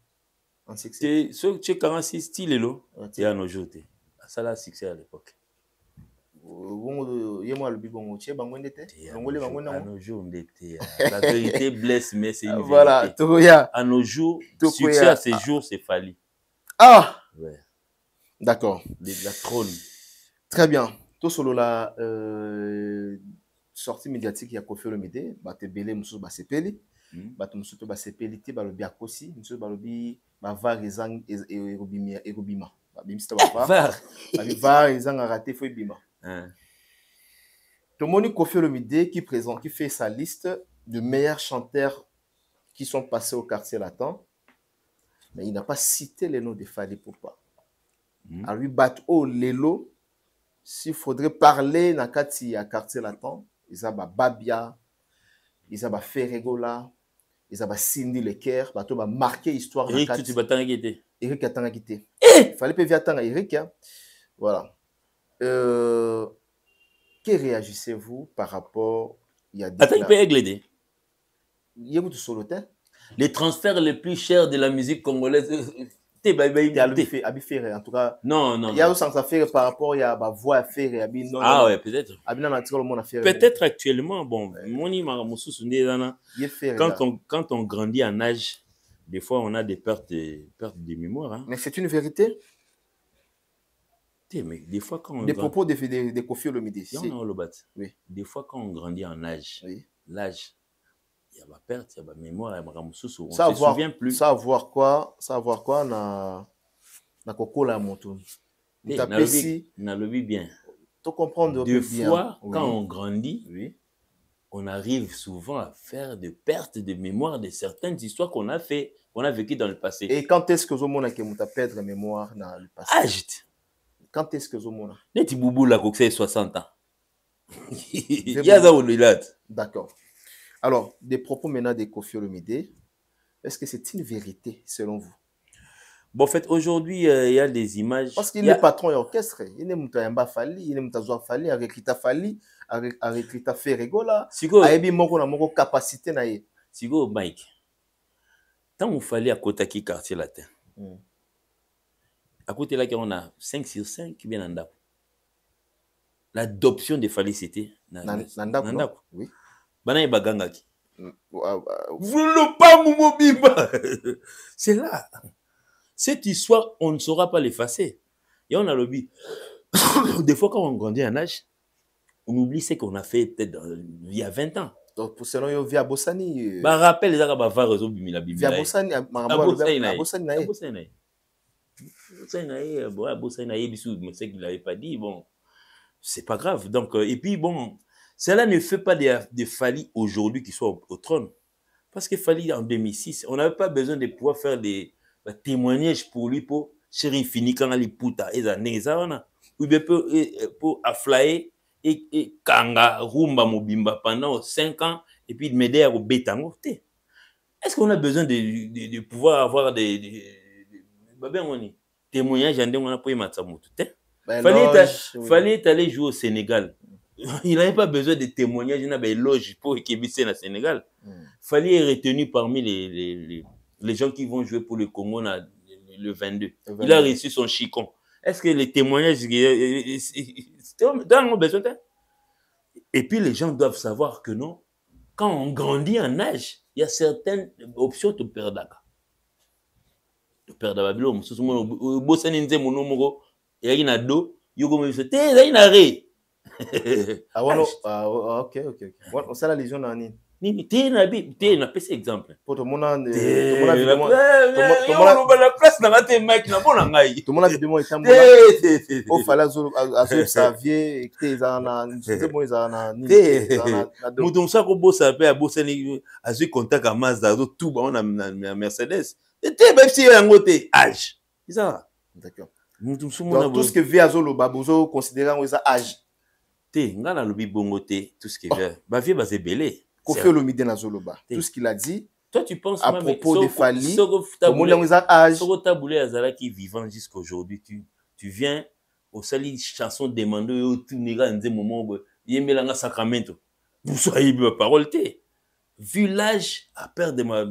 en succès. C'est 46 style, et à nos jours. Ça a succès à l'époque. À nos jours, on était. La vérité blesse, mais c'est une vérité. Voilà, Touya. À nos jours, succès à ces jours, c'est Fally. Ah! Ouais. D'accord. La trône. Très bien. Tout solo la sortie médiatique, il y a Kofi Olomide, Bate Belé, Moussou Basepeli, Bate Moussou Basepeli, Balobi Akosi, Moussou Balobi, Bavar Ezang et Robima. Bimista Bavar. Bavar Ezang a raté, faut Bima. Tout le monde Kofi Olomide qui fait sa liste de meilleurs chanteurs qui sont passés au quartier latin, mais il n'a pas cité les noms de Fally Ipupa. À lui battre au Lelo, s'il faudrait parler dans le quartier latin, ils ont Babia, ils ont Ferregola, ils ont Cindy Leker, ils ont marqué l'histoire. Eric, tu vas t'en guetter. Eric a t'en guetter. Il fallait pas attendre Eric. Voilà. Que réagissez-vous par rapport il y a attends, il peut aider. Il y a beaucoup de les transferts les plus chers de la musique congolaise. En tout cas, non. Il y a aussi un affaire par rapport à la voix à faire. Ah ouais, peut-être. Peut-être actuellement, bon, quand on grandit en âge, des fois on a des pertes de mémoire. Hein. Mais c'est une vérité. Mais des fois quand on des propos de Kofi Olomide. Oui. Des fois quand on grandit en âge, l'âge, il y a ma perte, il y a ma mémoire, il y a ma moussous, on ne se souvient plus. Ça voir quoi na kokola moto. Na lobi bien. Tu comprendre des fois quand on grandit, on arrive souvent à faire des pertes de mémoire de certaines histoires qu'on a vécues dans le passé. Et quand est-ce que vous avez perdu la mémoire dans le passé? Âge. Quand est-ce que vous avez Neti boubou la coque 60 ans. Il y a ça au delà. D'accord. Alors, des propos maintenant de Kofi Olomide, est-ce que c'est une vérité selon vous? Bon, en fait, aujourd'hui, il y a des images. Parce qu'il est patron et orchestre. Il est Moutayamba Fali, il est Moutazoa Fali, avec Rita Fali, avec Rita Ferregola. Ayebi moko na moko capacité na ye. Sigo, Mike. Tant qu'il fallait à Kotaki quartier latin. À côté là, on a 5 sur 5 qui viennent en Ndako. L'adoption des Fali, c'était Nandako. Oui. Banaye Bagangaki. Vous ne pas Momo Bimba. C'est là. Cette histoire, on ne saura pas l'effacer. Et on a le but. Des fois, quand on grandit en âge, on oublie ce qu'on a fait peut-être il y a 20 ans. Donc, pour cela, il y a Bossani. Bah, rappelle les Arabes, va résoudre la Bible. Via Bossani, mais c'est qu'il n'avait pas dit. Bon, c'est pas grave. Donc, et puis, bon, cela ne fait pas de Fali aujourd'hui qui soit au trône. Parce que Fali, en 2006, on n'avait pas besoin de pouvoir faire des témoignages pour lui, pour chéri fini quand il puta et années ou bien pour afflayer et kanga rumba mobimba pendant 5 ans et puis m'aider au bétango. Est-ce qu'on a besoin de pouvoir avoir des témoignages en on a pour Matsamutu? Fallait aller jouer au Sénégal. Il n'avait pas besoin de témoignages, il n'avait éloge pour Kébissé au Sénégal. Fallait être retenu parmi les gens qui vont jouer pour le Congo le 22. Il a reçu son chicon. Est-ce que les témoignages, dans besoin? Et puis les gens doivent savoir que non, quand on grandit en âge, il y a certaines options de perdre. De perdre Babylone, ce sont les Bossanins et Monomoro, et il y a un dos, il y a un arrêt. Ok. On sait la légion en Nini. Tu na pesi exemple. Pour tout le monde, la place na te mec na bona ngai. Tout le monde a vidéo itambola. Au fala zolo azo Xavier te ezana, c'est bon ezana ni. Mutum sa ko bossa pe abossa ni azu contact à Mazda zo tout ba on a Mercedes. Et te même si yango te âge. C'est ça. D'accord. Mutum Donc tout ce que vit azolo babozo considérant ça âge. Te ngala lobi bongo te tout ce que vient. Ba vie ba se belé. Kofi Olomide na Zoloba. Tout ce qu'il a dit. Toi, tu penses à propos de Fali, Taboulé Azala qui est vivant jusqu'à aujourd'hui. Tu viens au sali chanson demandée au tout néga dans moment où il y a un sacramento. Vous soyez bien parole té. Vu l'âge à perdre ma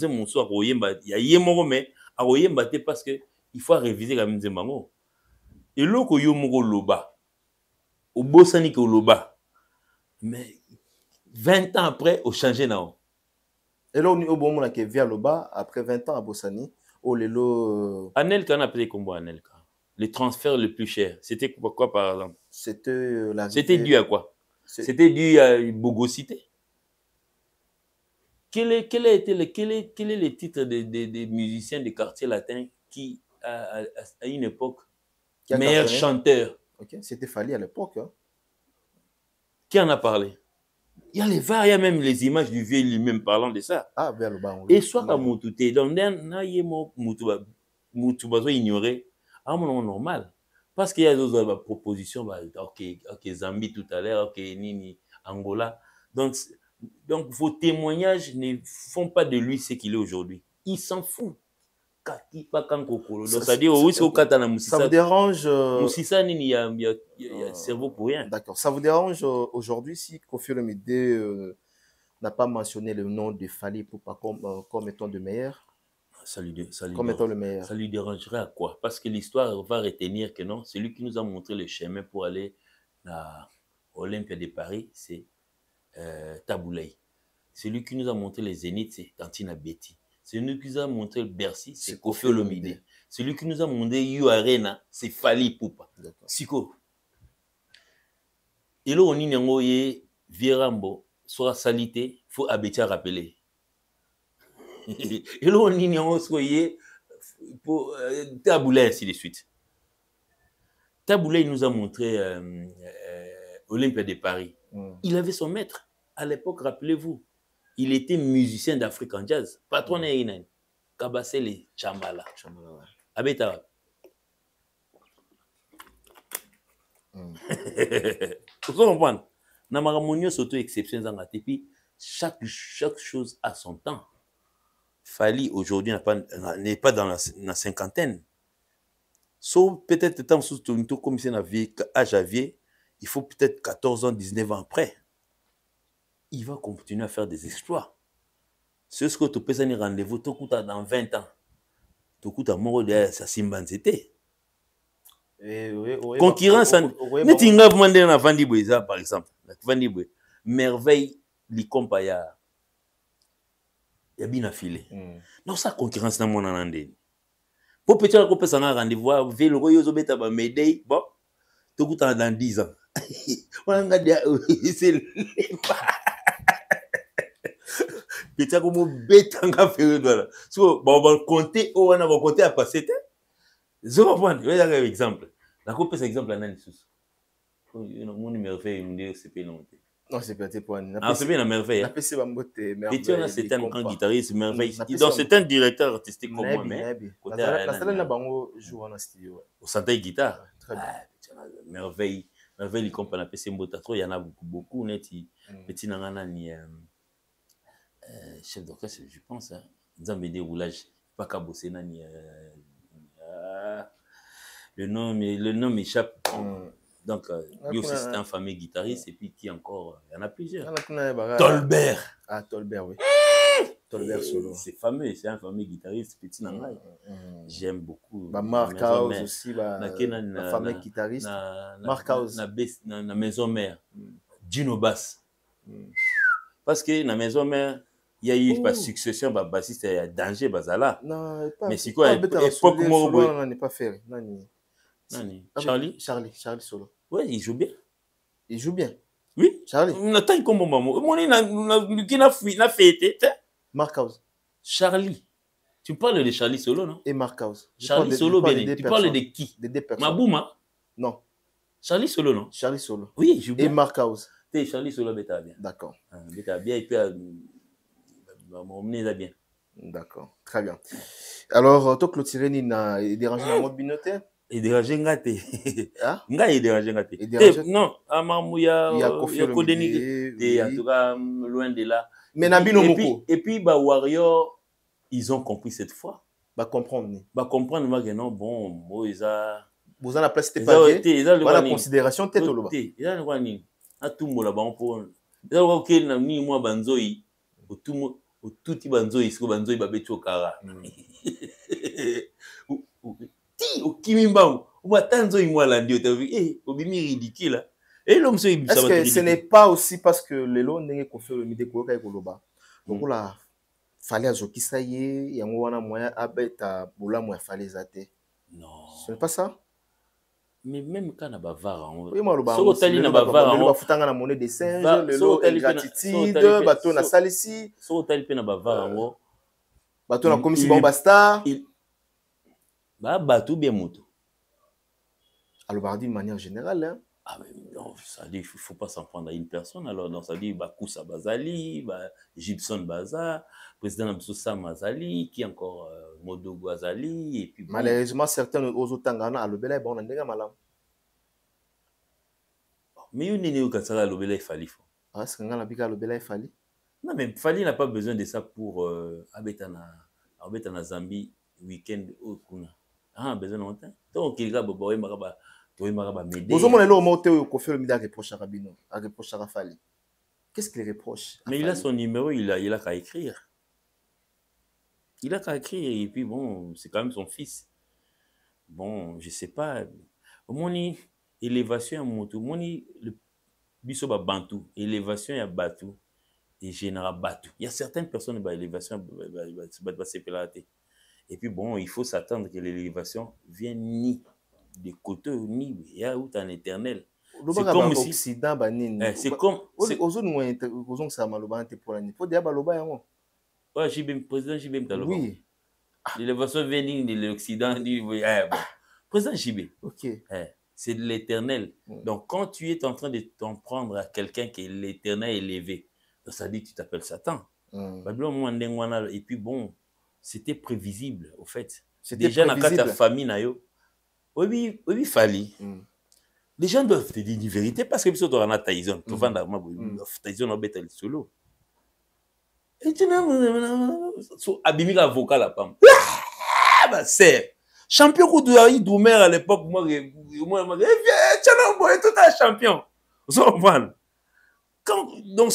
mon soir royemba, il y a yemoro mais à royemba té parce que il faut réviser la même mango. Et l'autre yomoro loba. Au bossani ko loba. Mais 20 ans après, au changé now. Et là, au bon moment que via Loba, après 20 ans à Bossani, au Lelo. Anelka, on a appelé comment Anelka? Le transfert le plus cher. C'était quoi par exemple? C'était dû à quoi? C'était dû à Bogosité. Quel est le titre des musiciens des quartiers latins qui, à une époque, meilleur chanteur? Ok, c'était Fali à l'époque. Hein. Qui en a parlé? Il y a les VAR, il y a même les images du vieux lui-même parlant de ça. Ah, vers le bas. Et soit à Moutouté, donc, Moutoubazo ignoré, à mon nom normal. Parce qu'il y a d'autres propositions, ok, Zambie tout à l'heure, ok, Nini, Angola. Donc, vos témoignages ne font pas de lui ce qu'il est aujourd'hui. Il s'en fout. Ça vous dérange Moussissa, il y a cerveau pour rien. D'accord. Ça vous dérange aujourd'hui si Kofi Olomide n'a pas mentionné le nom de Fali Poupa comme étant le meilleur? Ça lui dérangerait à quoi? Parce que l'histoire va retenir que non, celui qui nous a montré le chemin pour aller à Olympia de Paris, c'est Taboulay. Celui qui nous a montré les zéniths, c'est Tantina Betty. Celui qui nous a montré le Bercy, c'est Kofi Olomide. Celui qui nous a montré You Arena, c'est Fali Poupa. Siko. Et là, on y a Virambo, soit salité, il faut Abetia rappeler. Et là, on y a pour Taboulay, ainsi de suite. Taboulay nous a montré Olympia de Paris. Il avait son maître. À l'époque, rappelez-vous. Il était musicien d'Afrique en jazz. Patron Naïnen. Kabasele Chambala. Abeta. Vous comprenez? Namaramonio s'auto-exception dans la tépi. Chaque chose a son temps. Fali aujourd'hui n'est pas dans la cinquantaine. Sauf peut-être temps sous comme c'est un âge à vie, il faut peut-être 14 ans, 19 ans après. Il va continuer à faire des exploits. C'est ce que tu peux faire rendez-vous dans 20 ans. Tu peux mort de sa simbanzete. Concurrence, n'est-ce pas demander à Vandi Boueza par exemple. Vandi Boueza, merveille, l'icompa ya bien affilé. Non, ça concurrence dans mon année. Pour peut-être qu'on peut un rendez-vous, vélo royo beta ba médaille, bon, tu peux dans 10 ans. On a dit c'est peut-être comme bête en affaire voilà. So bon on va compter on va compter à passer. Je vais prendre un exemple. La coupe c'est exemple en sous. Mon numéro fait me c'est pas non. Non, c'est peut-être pas. Ah, c'est bien la merveille. La PC va me botter merveille. Et c'est un grand guitariste merveille. Donc c'est un directeur artistique comme moi mais la salle là bango joue en studio. Au santé guitare. Très bien. Merveille. Merveille il comprend la PC mbota trop, il y en a beaucoup neti petit nangana ni chef d'orchestre je pense hein. Nzambe déroulage pas qu'à bosser ni le nom m'échappe. Donc, lui aussi, c'est un fameux guitariste, et puis qui encore, il y en a plusieurs. Tolbert. Ah, Tolbert, oui. Tolbert solo. C'est fameux, c'est un fameux guitariste, petit nangai. J'aime beaucoup. Mark House aussi, la fameux guitariste. Mark House. La maison mère. Gino Bass. Parce que la maison mère, il y a eu pas succession, bassiste, il y a danger, bazala. Non, mais c'est quoi, époque où on n'est pas fait. Charlie solo. Oui, il joue bien. Il joue bien. Oui. Charlie. On attend comme maman. Mon n'a fait. Mark House. Charlie. Tu parles de Charlie Solo, non? Et Mark House. Charlie Solo, bien. Tu parles de qui? De deux personnes. Mabouma? Non. Charlie Solo, non? Charlie Solo. Oui, il joue bien. Et Mark House. Charlie Solo, bêta bien. D'accord. Bêta bien, et puis m'emmener bien. D'accord. Très bien. Alors, toi, Clotilde, il n'a dérangé la mode binoté? Il dérange ngate. Il dérange ngate. Non, Amamouya, il y a Kodeni, en tout cas, loin de là. Mais Nabino Moko. Et puis, Warrior, ils ont compris cette fois. Comprendre. Comprendre que non, bon, Moïsa. Vous en avez placé pas la considération, tête au loba. Il y a un tout le monde là-bas pour. Il y a un ni moi banzoi, au tout banzoi, ce que banzoi babecho kara. Au Kimimba, ou attends, moi là, obimi ridicule. Et l'homme se dit. Est-ce que ce n'est pas aussi parce que les lots n'ont pas fait le midi quoi avec Koloba? Donc là, fallait à Zoki ça y est, il y a un moyen à bête à Boula, moi fallait zater. Non. Ce n'est pas ça. Mais même quand on a bavard, oui, moi le bavard, on a bavard, on va foutre la monnaie des singes, le lot ingratitude, bateau na salici. So tali pe na bavard, bateau na comme si bon basta. Bah, bateau bien moto. Alors, d'une manière générale, hein. Ah, mais non, ça dit qu'il ne faut pas s'en prendre à une personne. Alors, non, ça dit, bah, Koussa Bazali, bah, Gibson Baza, président Amsoussa Mazali, qui encore Modo Guazali, et puis. Bon. Malheureusement, certains aux autres Tangana, à l'obéla, bon, on a déjà malin. Mais il y a une à l'obéla, il fallait. Ah, c'est qu'on a à l'obéla, il fallait. Non, mais Fali n'a pas besoin de ça pour Abetana Zambie, week-end au Kuna. Ah, besoin de longtemps. Donc, il y a Bobo et Maraba. Vous avez le mot où fait le midi à reprocher à Rabino, à reprocher à Fali. Qu'est-ce qu'il reproche? Mais il a son numéro, il a qu'à écrire. Il a qu'à écrire, et puis bon, c'est quand même son fils. Bon, je sais pas. Mon élévation à moto, mon le bisoba bantou, élévation à batou, et général batou. Il y a certaines personnes qui ont élévation, va s'épeler. Et puis bon, il faut s'attendre que l'élévation vienne ni des côtés ni il y a où en éternel. C'est comme si c'est comme aux autres ça maloba pour l'année. Faut dire baloba yango. Ouais, JB président JB taloba. Oui. L'élévation vient de l'Occident dit président JB. OK. C'est de l'éternel. Donc quand tu es en train de t'en prendre à quelqu'un qui est l'éternel élevé, ça dit que tu t'appelles Satan. Et puis bon, c'était prévisible au fait. Déjà dans ta famille nayo. Oui, Fali. Les gens doivent te dire une vérité parce que ils sont dans la Tyson. Tu vas dans Tyson, on bête solo. So abimi la vocal la pam. Ah bah c'est champion coup de Doumer à l'époque moi tiens boy tout un champion. So comprendre. Donc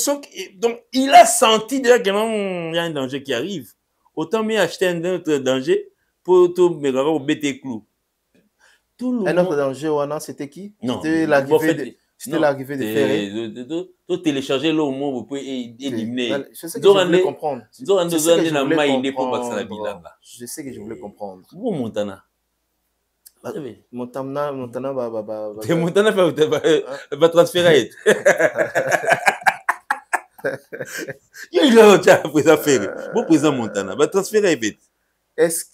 il a senti déjà que non il y a un danger qui arrive. Autant mieux acheter un autre danger pour tout me au BT clou. Un autre danger Wana c'était qui? Non, c'était l'arrivée de Ferré. De télécharger là au moins vous pouvez éliminer. Je sais que je voulais comprendre. Je sais que je voulais comprendre. Où Montana? Montana va transférer. Il a président Ferré. Bon président Montana va transférer vite. Est-ce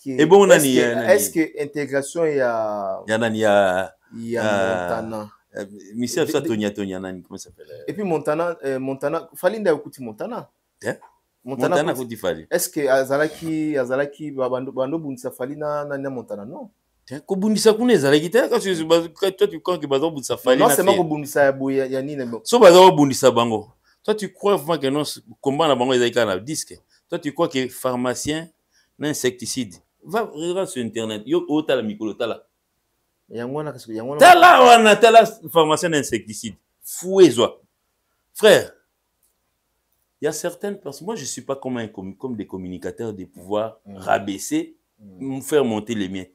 que intégration il y a Montana? Michel Tonya nani comment ça s'appelle? Et puis Montana Falinda okuti Montana. Montana kuti fali. Est-ce que azalaki bando bundisa Falina na Montana non? Ko bundisa kuna ezalaki te quand tu crois que bazo bundisa Falina. Non, c'est pas ko bundisa ya nini bon. So bazo bundisa bango. Toi tu crois vraiment que non combat na bango ezalaki na disque. Toi tu crois que pharmacien na insecticide. Va regarde sur internet. Yo otala mikolo tala. Tala pharmacien d'insecticide. Fouezoi. Frère, il y a certaines personnes, moi je ne suis pas comme des communicateurs de pouvoir rabaisser, me faire monter les miens.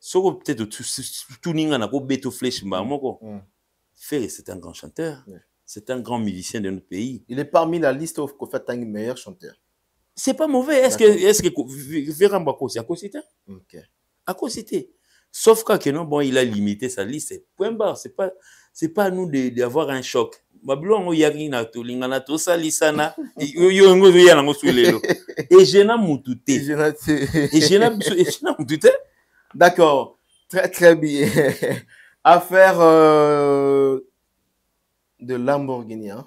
Sauf peut-être tout n'ingana ko beto flèche moko. Ferré, c'est un grand chanteur. C'est un grand musicien de notre pays. Il est parmi la liste of fait un meilleur chanteur. C'est pas mauvais. Est-ce que Ferré Mbako c'est à cause de OK. À cause de sauf que non, bon, il a limité sa liste. Point barre, c'est pas à nous d'avoir un choc. Babylon yaki na to lingana to salisana yo ngo ya nango sulelo. Et jena mutute. Et jena mutute. D'accord. Très très bien. Affaire de Lamborghini hein.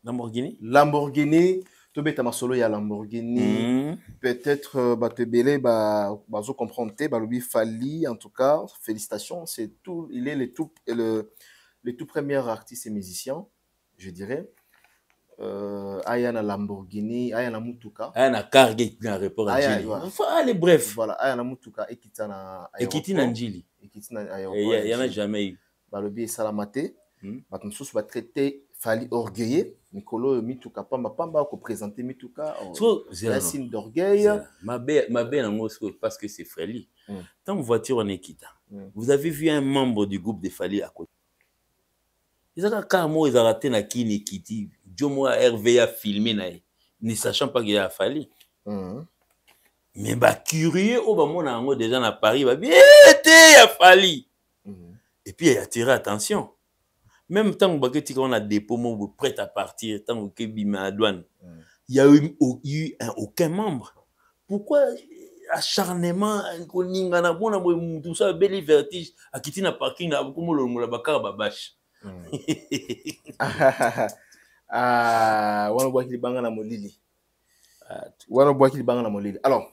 Lamborghini Tobeta Masolo ya Lamborghini. Peut-être Batebele bazo comprendre balobi Fali en tout cas félicitations c'est tout il est le tout premier artiste et musicien je dirais Ayana Lamborghini Ayana Mutuka Ayana cargué na rapport à Njili allez bref voilà Ayana Mutuka Ekitana Njili il y en a jamais eu balobi Salamate batumsusu ba traité Fali orgueilleux Nicolo Mituka pamba ko présenter Mituka un signe d'orgueil ma belle parce que c'est Fali dans une voiture on est quitte vous avez vu un membre du groupe de Fali à côté ils ont carrément ils ont raté na kini kiti Jomo RV a filmé ne sachant pas qu'il y a Fali mais bah curieux au moment où déjà à Paris va bien à Fali et puis il a attiré attention. Même tant que on a des pommes prêts à partir, tant que bima à douane, il n'y a eu aucun membre. Pourquoi acharnement, tout ça, bel vertige, à quitter la parking, à comme le bakar babache. Wana bois qui banga na molili. Wana bois qui banga na molili. Alors,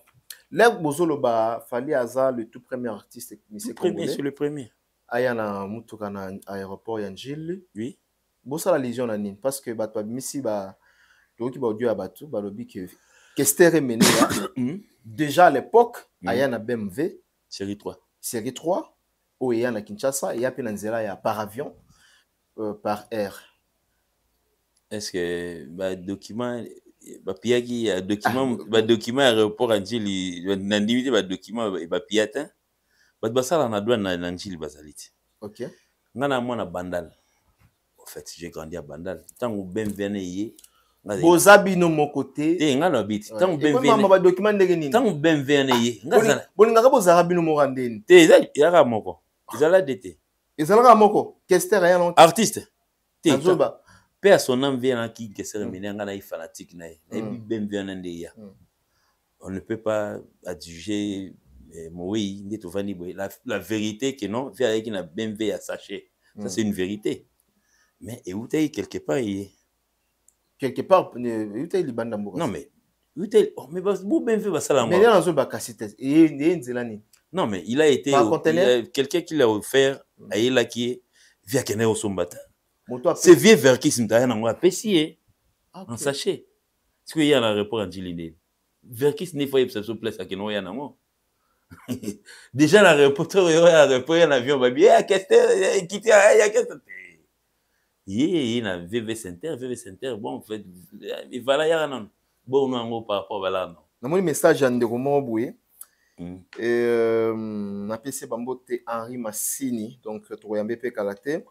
là bozolo ba Fali Aza le tout premier artiste c'est le premier. Ayana mutuka na aéroport ya Njili. Oui. Bosa la légion na nini parce que bato misi ba toki ba audio abatu ba lobi que Kester mené déjà à l'époque Ayana BMW série 3 au Ayana Kinshasa et après nzela ya par avion par air. Est-ce que ba document ba piaki document aéroport à Njili na ndimité ba document ba piata basala na douane na Njili bazaliti. OK. Ngana mwana Bandal. En fait, j'ai grandi à Bandal. Tant que ben vene yé. Bozabi no mon côté. Ngana bit. Tant que ben vene. Mama ba document ndenge nini? Tant que ben vene yé. Ngazala. Boninga bozabi no mo randeni. Te yaka moko. Ezala dete. Ezala moko. Kester ya non. Artiste. Te azoba. Père son nom vient qui Kester mené ngana yi fanatique na yi. Na ben vene ndeya. On ne peut pas adjuger oui, la vérité que non, avec une BMW à sachet. Ça, c'est une vérité. Mais et où t'es quelque part, quelque part, où t'es le bandambo. Non, mais où t'es, mais vous BMW va ça là. Mais il y a un zone cassette. Non, mais il a été quelqu'un qui l'a offert à il a qui via Kenya au Sombata. C'est vieux vers qui s'est mis en pessier en sachet. ce qu'il y a dans l'aéroport en Djilinde vers qui ce n'est pas une place à qui non y a non déjà l'aéroport il y a un avion bah bien qu'est-ce que quitter il y a qu'est-ce il y a VV Center bon en fait il va là il y a non bon non par rapport à là non namoni message ya ndeko moko boye na PC Bambo te Henri Massini donc toyambe pe kalate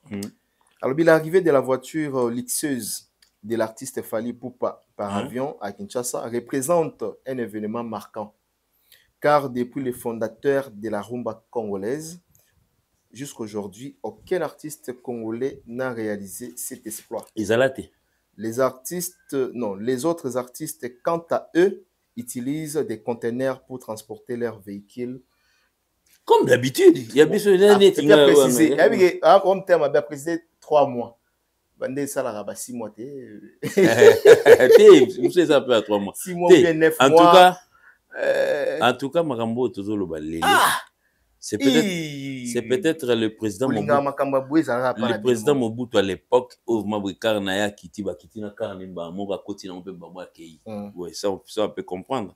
alors l'arrivée de la voiture luxueuse de l'artiste Fally Ipupa par avion à Kinshasa représente un événement marquant car depuis les fondateurs de la rumba congolaise jusqu'aujourd'hui aucun artiste congolais n'a réalisé cet exploit. Les autres artistes quant à eux utilisent des conteneurs pour transporter leurs véhicules. Comme d'habitude, il y a besoin d'un précisé. On m'a précisé 3 mois. Bandé ça la 6 mois. C'est ça peut à 3 mois. 6 mois ou bien 9 mois. En tout cas, Marambo Tozolo Balé. C'est peut-être le président Mobutu à l'époque où Mabouikar Naya Kitiba Kitina Karnimba Moga Kotina on peut bamwa kei. Ouais, ça on peut comprendre.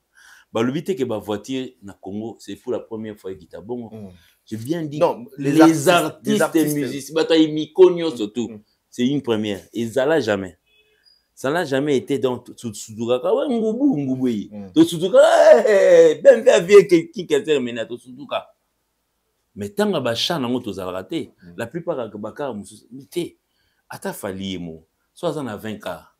Bah le but est que la voiture na Congo, c'est pour la première fois qu'il t'a bon. J'ai bien dit. Non, les artistes et musiciens, bataille Mikonyo surtout. C'est une première. Et ça l'a jamais. Ça n'a jamais été dans Tsutsuka. Ouais, Ngubu. Tsutsuka, ben bien vieux qui termine à Tsutsuka. Mais tant que Bachan n'a pas raté, la plupart de Bakar Moussouté, Ata Fally mo, soit on a 20 cas.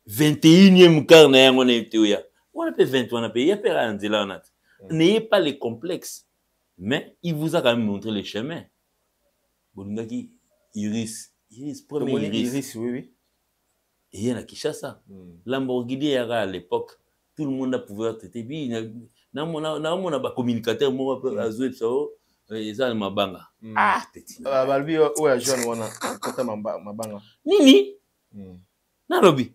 21e quart n'a on été où ya. On a fait 20, on a payé, il y a pas de n'ayez pas les complexes. Mais il vous a quand même montré le chemin. Bolungaki, Iris, premier Iris. Oui. Et il y a Kishasa. Lamborghini à l'époque, tout le monde a pouvoir traiter bien. On a communicateur, moi, à Zoué, ils ont ma banga. Petit. Balbi, ouais, jeune, on a côté ma banga. Nini? Nalobi.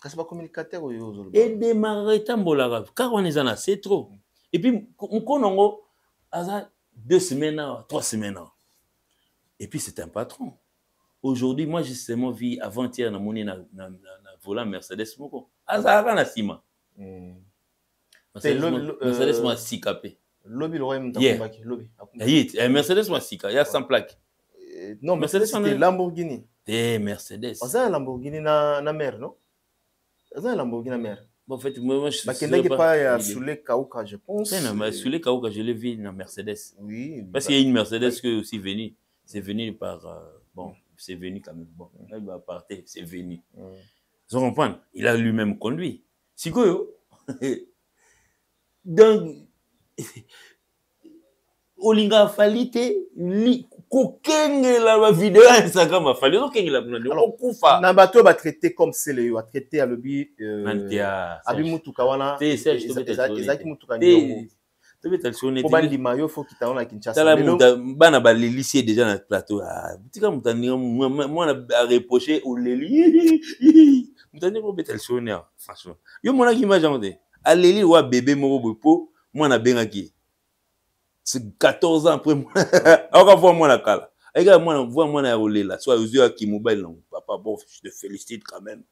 C'est pas communicateur ou yo? Et démarrer tambola, car on est en a, c'est trop. Et puis, on connaît, à 2 semaines, 3 semaines. Et puis, c'est un patron. Aujourd'hui, moi, j'ai seulement vu avant-hier, na volant Mercedes moko. Azara na sima. Mercedes m'a sikapé. Lobby le royaume d'Akombaki. Lobby. Mercedes m'a sika. Il y a 100 plaques. Non, Mercedes c'était Lamborghini. Mercedes. C'est un Lamborghini na mer, non? C'est un Lamborghini na mer. Bon, en fait, moi, je suis pas Soulé Kaouka, je pense. Non, mais Soulé Kaouka, je l'ai vu dans Mercedes. Oui. Parce qu'il y a une Mercedes qui est aussi venue. C'est venu par. Bon. C'est venu quand même. Bon, là, il va partir, c'est venu. Vous comprenez? Il a lui-même conduit. C'est quoi? Donc, Olinga Falite, coquin la vidéo, Instagram a fallu. Donc, il a alors, Nambato va traiter comme c'est le va traiter à l'obi. Abimutu Kawana. Ezaki Mutukani. Pour bandi mayo faut qu'il t'en a Kinshasa. Bana ba lycée déjà dans le plateau. Tika mutani moi na reprocher au leli. Mutani ko betel sonner franchement. Yo mona ki image en a leli wa bébé moko bopo moi na bengaki. C'est 14 ans après moi. Encore voir moi la kala. Regarde moi voir moi na rolé là. Soit aux yeux qui mobile non. Papa bon je te félicite quand même.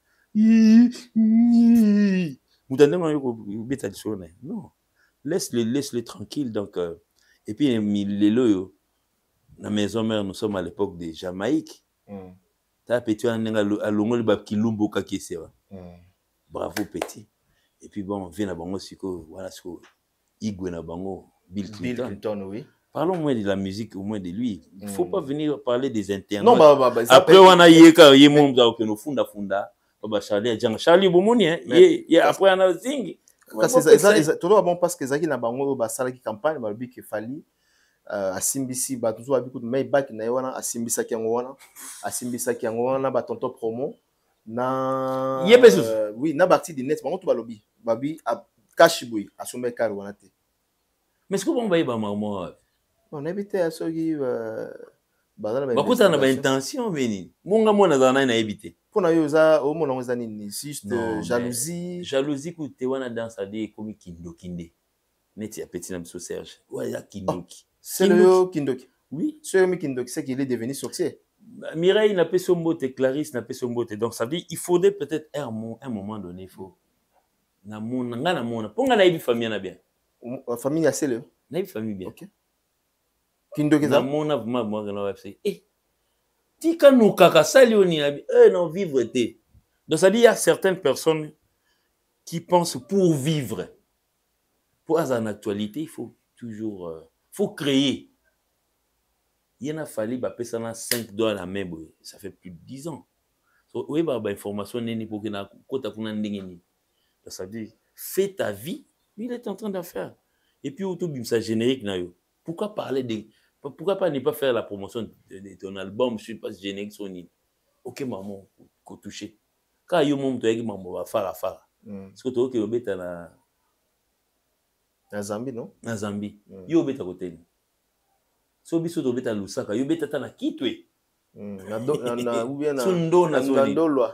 Mutani ko betel sonner. Non. Laisse-le tranquille. Donc, et puis, les loyaux, la maison mère, nous sommes à l'époque de Jamaïque. T'as petit à l'ongol bakilumbo kakesera. Bravo petit. Et puis bon, vient à bango siko, voilà ce que Igwe na bango, Bill Clinton, oui. Parlons moins de la musique, au moins de lui. Il ne faut pas venir parler des internautes. Non, après on a yeka yemom za que nous funda. Charlie Bomoni, après on a zing. C'est tout bon parce que Zaki na bango basala ki campagne ba bi ke Fally asimbisi ba toujours abi ku Maybach na wana asimbisa ki yango wana ba tonto promo na oui na partie de net bango to ba lobby babi cash boy asombe kar wana te mais ce que bon ba yeba marmo on habite à soki bazala ba kuta na ba intention meni munga mona za na éviter pour yoza au mon onza nini juste jalousie que te wana dans ça dit comme kindokinde neti a petit na biso Serge ouais ya kindoki c'est le kindoki oui c'est le kindoki c'est qu'il est devenu sorcier Mireille n'a pas son mot Clarisse n'a pas son mot donc ça dit il faudrait peut-être un moment donné il faut Na mona nga na mona. Ponga na ibi famille na bien. Famille ya sele. Na ibi famille bien. OK. Kindo ke na mona vraiment moi na website. Tika nous kaka sali oni na non vivre té. Donc ça dit il y a certaines personnes qui pensent pour vivre. Pour avoir une actualité, il faut toujours faut créer. Il y en a fallu bah ça na 5 dollars la même ça fait plus de 10 ans. So oui bah information neni pour que na kota kuna ndenge ni. Ça veut dire fais ta vie, il est en train de faire. Et puis autour de ça générique na yo. Pourquoi parler de pourquoi pas ne pas faire la promotion de ton album, je sais pas générique Sony. OK maman, ko toucher. Quand yo mom to yaki maman va faire affaire. Parce que to ke obeta na Zambie non? Na Zambie. Yo obeta côté. So biso to obeta Lusaka, yo obeta ta na Kitwe. Na ou bien na Ndolo.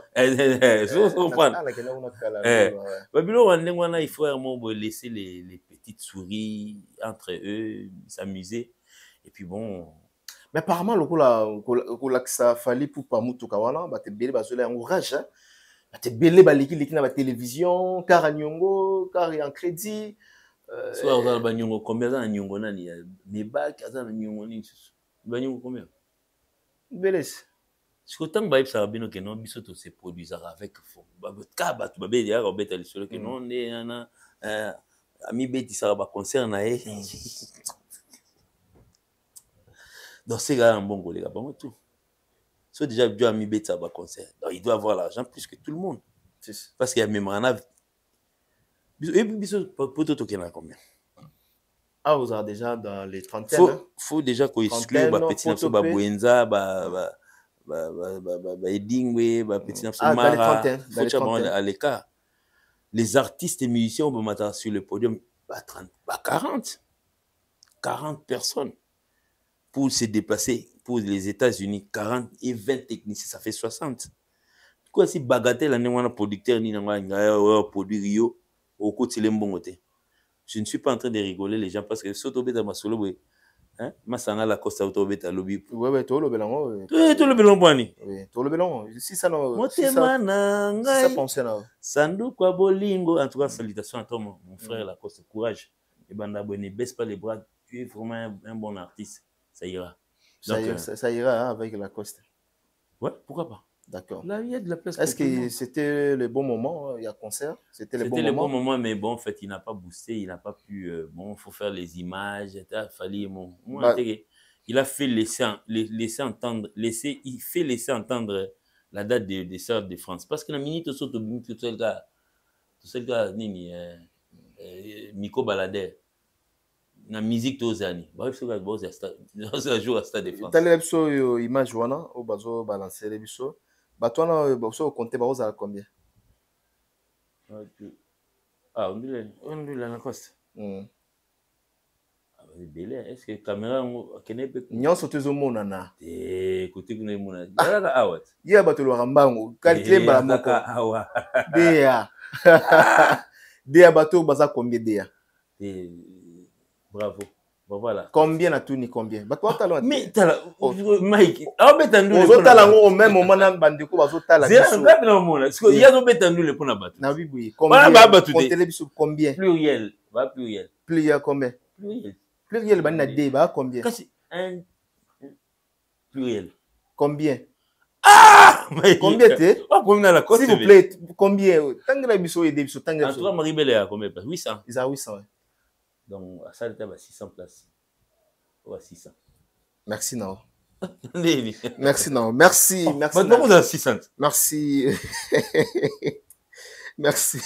So prendre. Babilo wana il faut vraiment laisser les petites souris entre eux s'amuser. Et puis bon, mais apparemment le ça fallait pour pas mutuka wana ba te belé ba zola encourage ba te belé ba liki na ba télévision car nyongo car en crédit soit on a ba nyongo combien ça nyongo nani mais ba kaza nyongo ni ba nyongo combien belé ce que tant ba ça bino que non biso to se produire avec fo ba ka ba tu ba be ya robeta le solo que non né na ami beti ça ba concert na e. Donc c'est un bon gars, les gars, bon tout. So déjà Dieu a mis bêta à concert. Donc il doit avoir l'argent plus que tout le monde. Parce qu'il y a même un avis. Et puis pour tout token là combien? Ah vous avez déjà dans les trentaines. Faut déjà qu'on exclue ba petit nafso ba Buenza ba Edingwe ba petit nafso Mara. Faut changer à l'écart. Les artistes et musiciens on peut mettre sur le podium ba 30 ba 40 personnes. Pour se déplacer pour les États-Unis, 40 et 20 techniciens, ça fait 60. Quoi si bagatelle on a producteur ni n'anga produit Rio au côté l'embongoté. Je ne suis pas en train de rigoler les gens parce que surtout beta masolo hein masanga la costa auto beta lobby. Ouais to lo belango. To lo belango bani. Oui, to lo belango. Si ça non. Motema na ngai. Ça pensait là. Sandu kwa bolingo en tout cas salutations à toi mon frère la costa courage. Et banda bonne baisse pas les bras, tu es vraiment un bon artiste. Ça ira. Donc, ça ira hein, avec la Coste. Ouais, pourquoi pas. D'accord. Là, il y a de la place. Est-ce que c'était le bon moment? Il y a concert? C'était le bon moment, mais bon, en fait, il n'a pas boosté, il n'a pas pu. Bon, il faut faire les images. Il fallait. Il a fait laisser entendre la date des Sœurs de France. Parce que la minute, tout seul gars, Miko Balader. Na musique tozani ba biso ka boza ça joue à Stade de France tale biso image wana o bazo balancer biso bato wana bazo compter baza combien on dit la coste belé est-ce que caméra kenepe nyonso tezomona na côté kuna mona ala awat ya bato lo rambango qualité ba moko awa dea bato baza combien dea bravo. Bon, voilà. Combien a tout ni combien? Mais Mike, ah betandu le pona. Au même moment nan bandeko bazo tala. C'est un peu moment. Est-ce que il y a no betandu le pona batu? Na oui oui. Combien? Combien? Pluriel. Va pluriel. Pluriel combien? Pluriel. Pluriel ba na de ba combien? Kasi un pluriel. Combien? Ah! Combien t'es? Ah, combien la coste? S'il vous plaît, combien? Tangela biso aider biso tangela. En tout cas, Marie-Belle a combien? 800. Ils a 800. Donc, à ça, il y a 600 places. Ouais, 600. Merci, Nao. Merci, Nao. Merci. Maintenant, on a 600. Merci. Merci.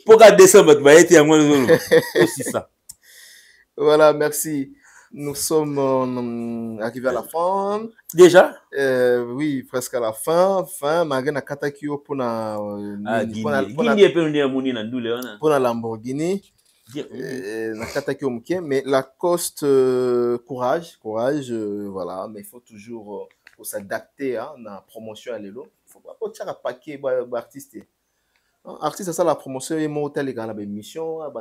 Pourquoi décembre, tu vas être à moi le 600. Voilà, merci. Nous sommes arrivés à la fin. Déjà? Oui, presque à la fin. Magana Katakio pour la Lamborghini. Mais la Coste, courage, voilà, mais il faut toujours s'adapter à la promotion à l'élo. Il faut pas faire un paquet d'artistes. Artiste, ça la promotion est mon hôtel et la mission, il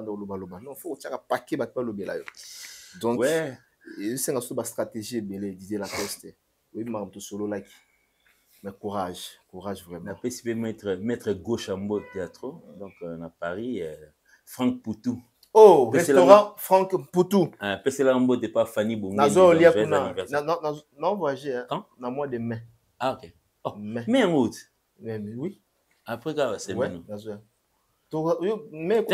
faut faire un paquet de donc, ouais. C'est une stratégie, disait la Coste. Oui, mais solo like. Mais courage vraiment. La PCP maître gauche en mode théâtre, donc à Paris, Franck Poutou. Oh, restaurant Franck Poutou. C'est là en mode pas Fanny Boumé. Nazo Liakuna. Non, voyagé, hein. Quand? Dans le mois de mai. Ah, ok. Oh, mai en août. Mais oui. Après, c'est ouais, maintenant. Mais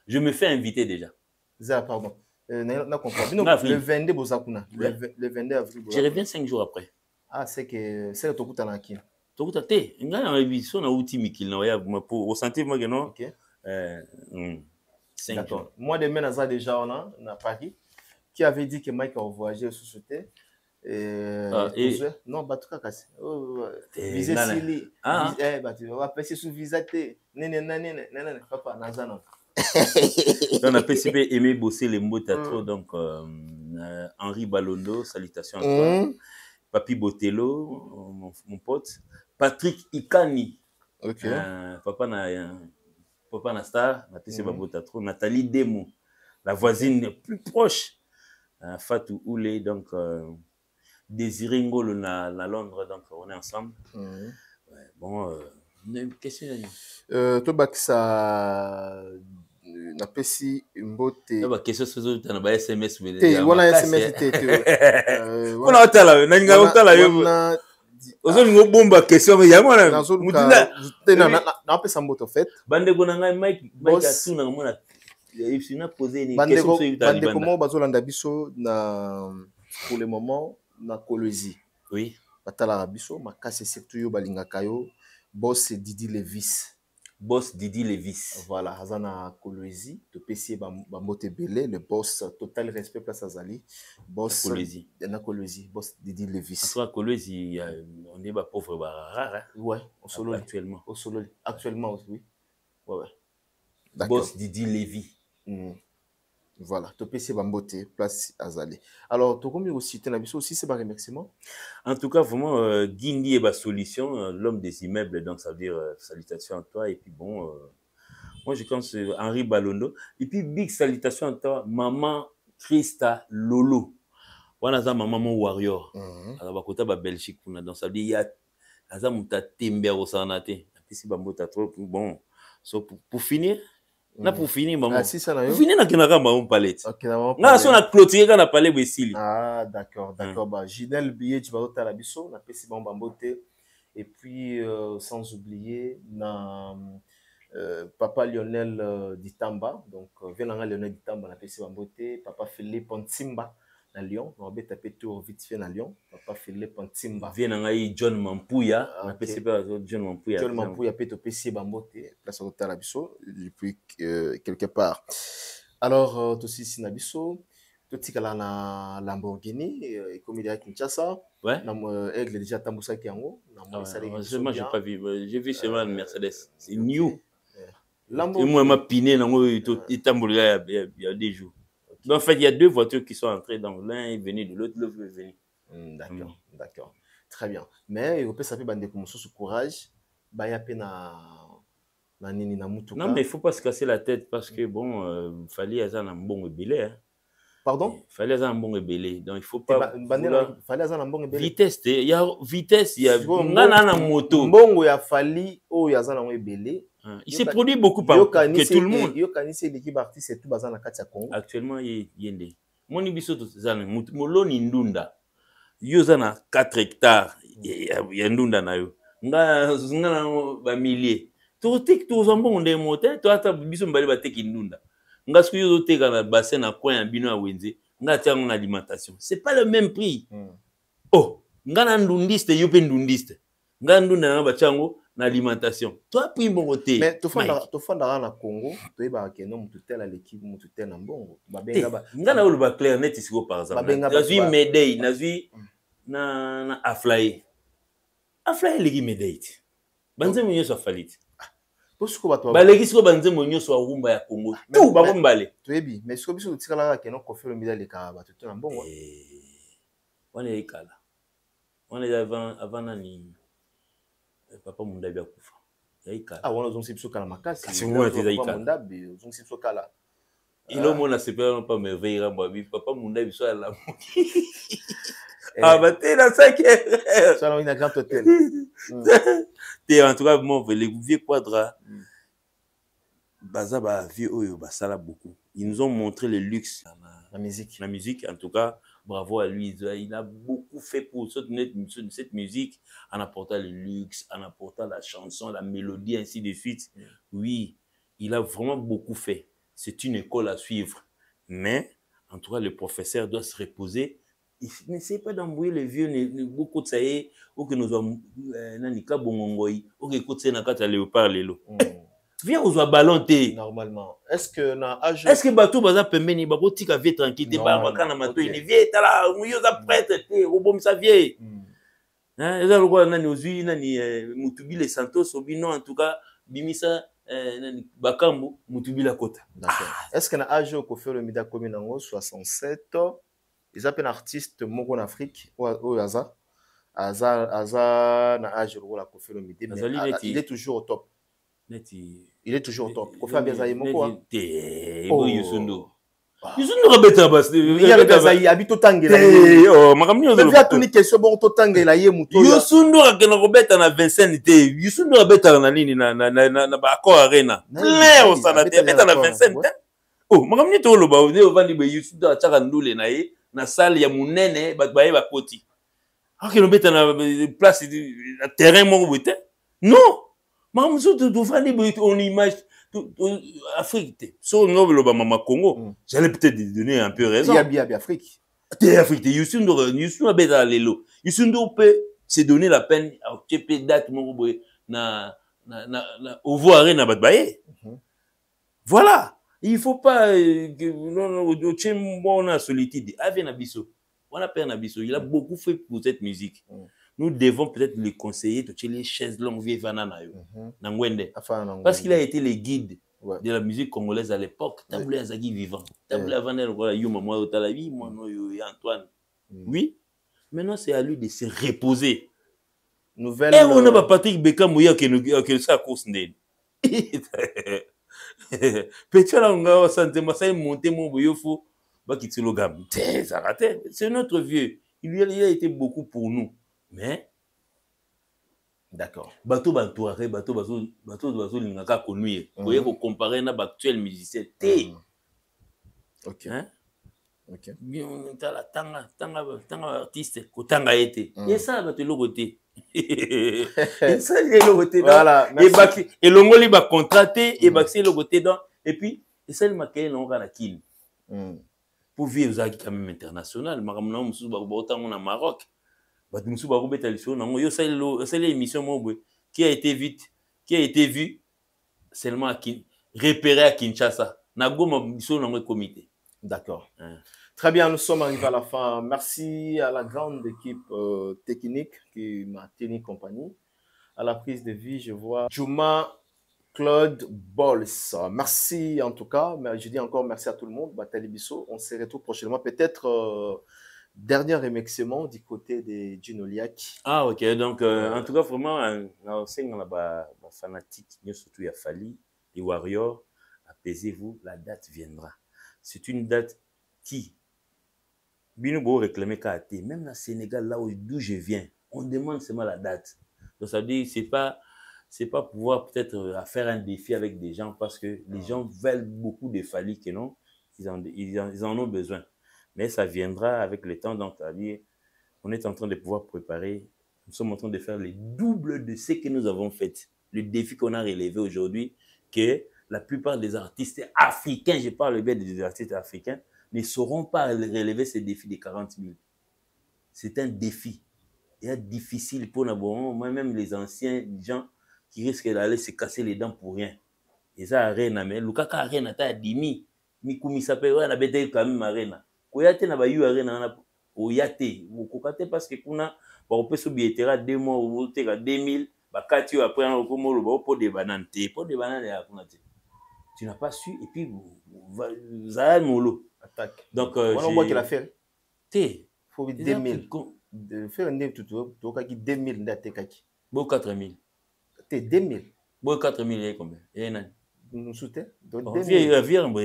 je me fais inviter déjà. Pardon. Le 22 Bozakuna. Le 22 avril. Je reviens 5 jours après. Ah, c'est que c'est le Tokutanaki. Tokutate. On a émission na outil Mikil na pour ressentir moi que non. OK. 5 jours. Moi de Menaza déjà on a Paris qui avait dit que Mike a voyagé sous société. Non, Batuka Kasi. Visa Sili. Tu vas passer sous visa T. Papa Nazana. On a PCP aimé bosser les mots trop, donc Henri Balondo, salutations à toi. Papi Botello, mon pote. Patrick Ikani. Ok. Papa na star, na PCP trop. Nathalie Demo, la voisine plus proche. Fatou Oulé, donc Désiré Ngolo na Londres, donc on est ensemble. Ouais, bon, une question. Toi, ça. Na pesi mbote ba question sozo na ba SMS mais voilà SMS on a tala na nga otala yo ozo ngo bomba question mais ya mona mutuna na pesa mbote en fait bande ko na ngai Mike atuna mona na poser une question sur bande comment bazolanda biso na pour le moment na Kolwezi oui batala biso makase surtout yo balingaka yo boss Didi Levis. Boss Didi Levis. Voilà, Hazana Kolwezi, to PC Bambote Belé, le boss total respect place Azali. Boss Kolwezi. Kolwezi, boss Didi Levis. En soit Kolwezi, on est pas pauvre rare. Hein? Ouais, au solo actuellement. Au solo actuellement oui. Ouais. Boss Didi Levi. Voilà, to PC Bambote place Azali. Alors, to combien aussi Tenabiso aussi c'est pas remerciement. En tout cas, vraiment Guindi est ma solution, l'homme des immeubles, donc ça veut dire salutations à toi et puis bon moi je pense Henri Balondo et puis big salutations à toi maman Christa Lolo. Voilà ça maman mon warrior. Alors côté ba Belgique donc ça veut dire il y a ça muta tembe au sanate. Puis si bambota trop bon. So pour finir na pour finir maman. Si ça pour finir na kinaka maman palette. OK na so na clôturer quand na parler Wesili. Ah d'accord. Bah Ginel billet tu vas au Talabiso na pesi bambote et puis sans oublier na papa Lionel Ditamba donc venanga Lionel Ditamba na pesi bambote papa Philippe Ntimba na Lyon on va taper tour vite fait na Lyon papa Philippe Ntimba venanga John Mampuya na pesi pas John Mampuya peut te pesi bambote place au Talabiso depuis quelque part. Alors aussi Sinabiso totikala na Lamborghini et comme il y a Kinshasa ouais na aigle déjà tambusa kiango na moi j'ai pas vu j'ai vu seulement une Mercedes c'est new Lamborghini moi ma piné nango itambula il y a des jours donc en fait il y a deux voitures qui sont entrées dans l'un est venu de l'autre est venu d'accord très bien mais il peut s'appeler bande comme sous courage ba ya pe na nini na mutuka non mais il faut pas se casser la tête parce que bon fallait azana mbongo belé hein. Pardon? Fallait avoir un bon rebellé. Donc il faut pas. Fallait avoir un bon rebellé. Vitesse, il y a vitesse, il y a une moto. Bon, il y a fallu, oh, il y a un rebellé. Il s'est produit beaucoup par que tout le monde. Il y a l'équipe artiste et tout bazar na kati ya Congo. Actuellement, il y a des. Mon ibiso to zana moloni ndunda. Yo zana 4 hectares. Il y a ndunda na yo. Nga na ba milliers. To tek to zambon de moteur, to ata biso mbali ba tek ndunda. Nga ce que yo te na bassin na coin bino a wenze nga tia en alimentation c'est pas le même prix oh nga na ndundiste yo pe ndundiste nga ndunda na bachango na alimentation toi prix mbongo te mais to fanda na Congo to yeba ke no mututel à l'équipe mututel na mbongo babenga ba nga na olo ba clair net isiko par exemple nazui medei nazui na aflaye legi medei banze munyo so falit baleki siko banzembo nyonso ya rumba ya Congo tout bakombale toyebi mais siko biso totikalaka keno Koffi Olomide aleka bato to na mbongo wana ekala wana avant nani papa Mundabi akufa yaikala wana ozongisi biso kala makasi kasi mwana te yaikala Mundabi ozongisi biso kala ilo mona sepela pas merveille rambo bi papa Mundabi biso ala Ah, bah, t'es dans 5 heures. Ça, on a un grand hôtel. T'es en tout cas, mon les vieux quadras. Baza, bah, vieux, bah, ça l'a beaucoup. Ils nous ont montré le luxe. La musique. La musique, en tout cas, bravo à lui. Il a beaucoup fait pour cette musique, en apportant le luxe, en apportant la chanson, la mélodie, ainsi de suite. Oui, il a vraiment beaucoup fait. C'est une école à suivre. Mais, en tout cas, le professeur doit se reposer. Il n'essaie pas d'embrouiller les vieux, beaucoup de ça y est, ou que nous avons, nanika bongongoy, ou que écoute, c'est nakata léopard lélo. Viens aux ballon té. Normalement. Est-ce que na âge. Est-ce que bateau baza pembeni babo tika vie tranquille té ba kana mato ini vie tala muyo za prêtre té obom sa vie. Hein, eza lokwa nani ozui nani Mutubi les Santos obino en tout cas bimisa nani bakambu Mutubi la kota. D'accord. Est-ce que na âge ko faire le mida commune en 67 ils appellent artiste moko en Afrique ou aza na âge la ko faire le mida il est toujours au top. Il est toujours au top. Kofi Abiazaï moko. Yusundo. Yusundo rabeta bas. Il y a Abiazaï habite au Tangela. Oh, makamni on devait tuni question bon au Tangela yé muto. Yusundo akena robeta na 25 té. Yusundo rabeta na nini na ba accord arena. Plein au sana té beta na 25 té. Oh, makamni to loba o vandi be Yusundo achaka ndule na ye na salle ya munene ba baye ba koti. Akena beta na place na terrain moko boté. Non. On image Afrique. Si on a Mama Congo, j'allais peut-être donner un peu raison. Il y a Afrique. T'es Afrique. Yusundo beta lelo. Yusundo peut se donner la peine à TP date na au voir na batbaye. Voilà. Il faut pas que on a solitude. Avec Nabiso. On a peur Nabiso. Il a beaucoup fait pour cette musique. Nous devons peut-être les conseiller de les chaises longues vieilles vananayo nangwende parce qu'il a été le guide de la musique congolaise à l'époque Taboulé Azagi vivant Taboulé Vanel voilà Yuma moi Otalavi moi Antoine oui maintenant c'est à lui de se reposer nouvelle et on a pas Patrick Bekamoya que ça course ndé petit là on a santé masai monter mon boyofo ba kitilo gam ça raté c'est notre vieux il a été beaucoup pour nous. Mais, d'accord. Bateau Bantouare, bateau l'ingaka connu. Vous voyez, vous comparez avec l'actuel musicien. Ok. Hein? Ok. Bien, on a la tanga artiste, kotanga été. Et ça, va te le côté. Et ça, il est le côté. Voilà. Et l'ongoli va contrater, et baxer le côté dans. Et puis, et ça, il m'a créé l'onga la kin. Pour vivre, vous avez quand même international. Maramna, Moussou, Barouta, mon Maroc. C'est l'émission qui a été vue seulement repérée à Kinshasa. D'accord. Très bien, nous sommes arrivés à la fin. Merci à la grande équipe technique qui m'a tenu compagnie. À la prise de vie, je vois Juma Claude Bols. Merci en tout cas. Mais je dis encore merci à tout le monde. Batali Bisso. On se retrouve prochainement. Peut-être dernier remerciement du côté de Ginoliak. Ah, ok. Donc, en tout cas, vraiment, c'est un fanatique, surtout il y a Fali, les Warriors. Apaisez-vous, la date viendra. C'est une date qui, Binobo réclamait KAT, même dans le Sénégal, là d'où je viens, on demande seulement la date. Donc, ça veut dire c'est pas pouvoir peut-être faire un défi avec des gens parce que les gens veulent beaucoup de Fali que non, ils en ont besoin. Mais ça viendra avec le temps, donc c'est-à-dire, on est en train de pouvoir préparer, nous sommes en train de faire le double de ce que nous avons fait. Le défi qu'on a relevé aujourd'hui, que la plupart des artistes africains, je parle bien des artistes africains, ne sauront pas relever ce défi de 40 000. C'est un défi. Il est difficile pour nous, moi-même les anciens gens qui risquent d'aller se casser les dents pour rien. Et ça, Arena, mais Lukaka Arena, t'as 10 000. Mikumi s'appelle, on a bêté quand même Arena. Koyate na ba yu Arena, Oyate, Kokate parce que kuna, on peut se bietera 2 mois ou 2000, bah 4 jours après, on a pour des bananes, pour des bananes, tu n'as pas su, et puis, Zahal Molo. Attaque. Donc, on voit qu'il a fait. Il faut 2000. De faire un nez tout, tu as 2000 d'attaque. Bon 4000. T'es 2000. Bon 4000, il y a combien? Il y a un nous soutient. Viens,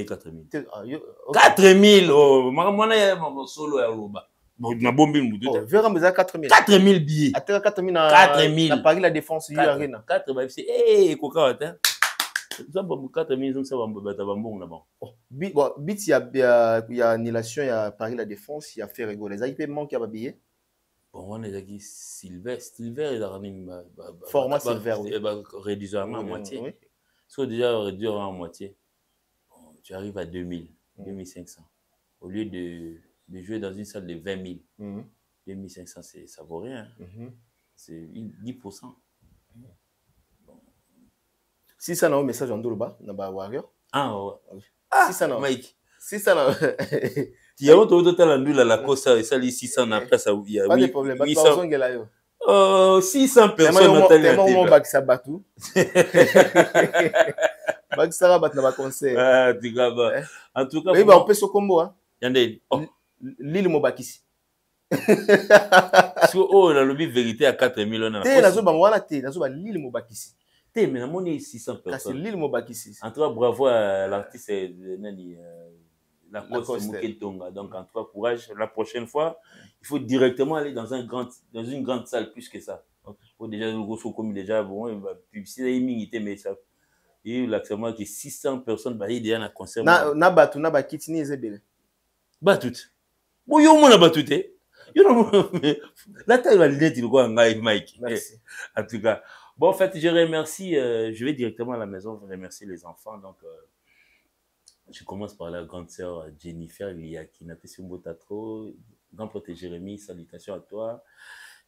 4000. 4000, oh, moi, solo à Roba. bon na bombi mutu oh vera meza 4000 4000 billets ateka 4000 na 4000 na Paris la Défense Arena 4 ba fisi eh koka wata ça ba 4000 donc ça va bata bambong na bon bon bit ya annulation ya Paris la Défense il y a fait rigoler ça il peut manquer à billet bon on est qui Silver il a ramené format Silver réduire à moitié soit déjà réduire à moitié bon, tu arrives à 2000 2500 au lieu de jouer dans une salle de 20 000 2500 ça vaut rien c'est 10%. Si ça n'a un message en Doloba, n'a pas Warrior. Ah ouais. Si ça n'a Mike. Si ça n'a. Il y a autre la Costa et ça les 600 après ça il y a pas de problème. 800. 600 personnes tellement mon bac ça batou. Bac ça bat na ba conseil. Ah tu gaba. En tout cas oui bah on peut se combo hein. Yandé. Lille Mobakisi. Si oh la lobby vérité à 4000 on a. Té nazo ba wana té nazo ba Lille Mobakisi. Té mais na moni 600 personnes. C'est Lille Mobakisi. En tout cas bravo à l'artiste Nani la Costa Muketonga. Donc en tout cas courage la prochaine fois, il faut directement aller dans une grande salle plus que ça. Faut déjà le comme déjà bon publicité immunité mais ça et l'actuellement qui 600 personnes bah il y a un concert. Na batu na ba kitini ezebele. Batut. Bon yo mona batute. Yo non la taille va l'idée tu quoi Mike. Merci. En tout cas, bon en fait je remercie je vais directement à la maison remercier les enfants donc je commence par la grande sœur Jennifer qui n'a pas si trop grand pote Jérémy, salutations à toi.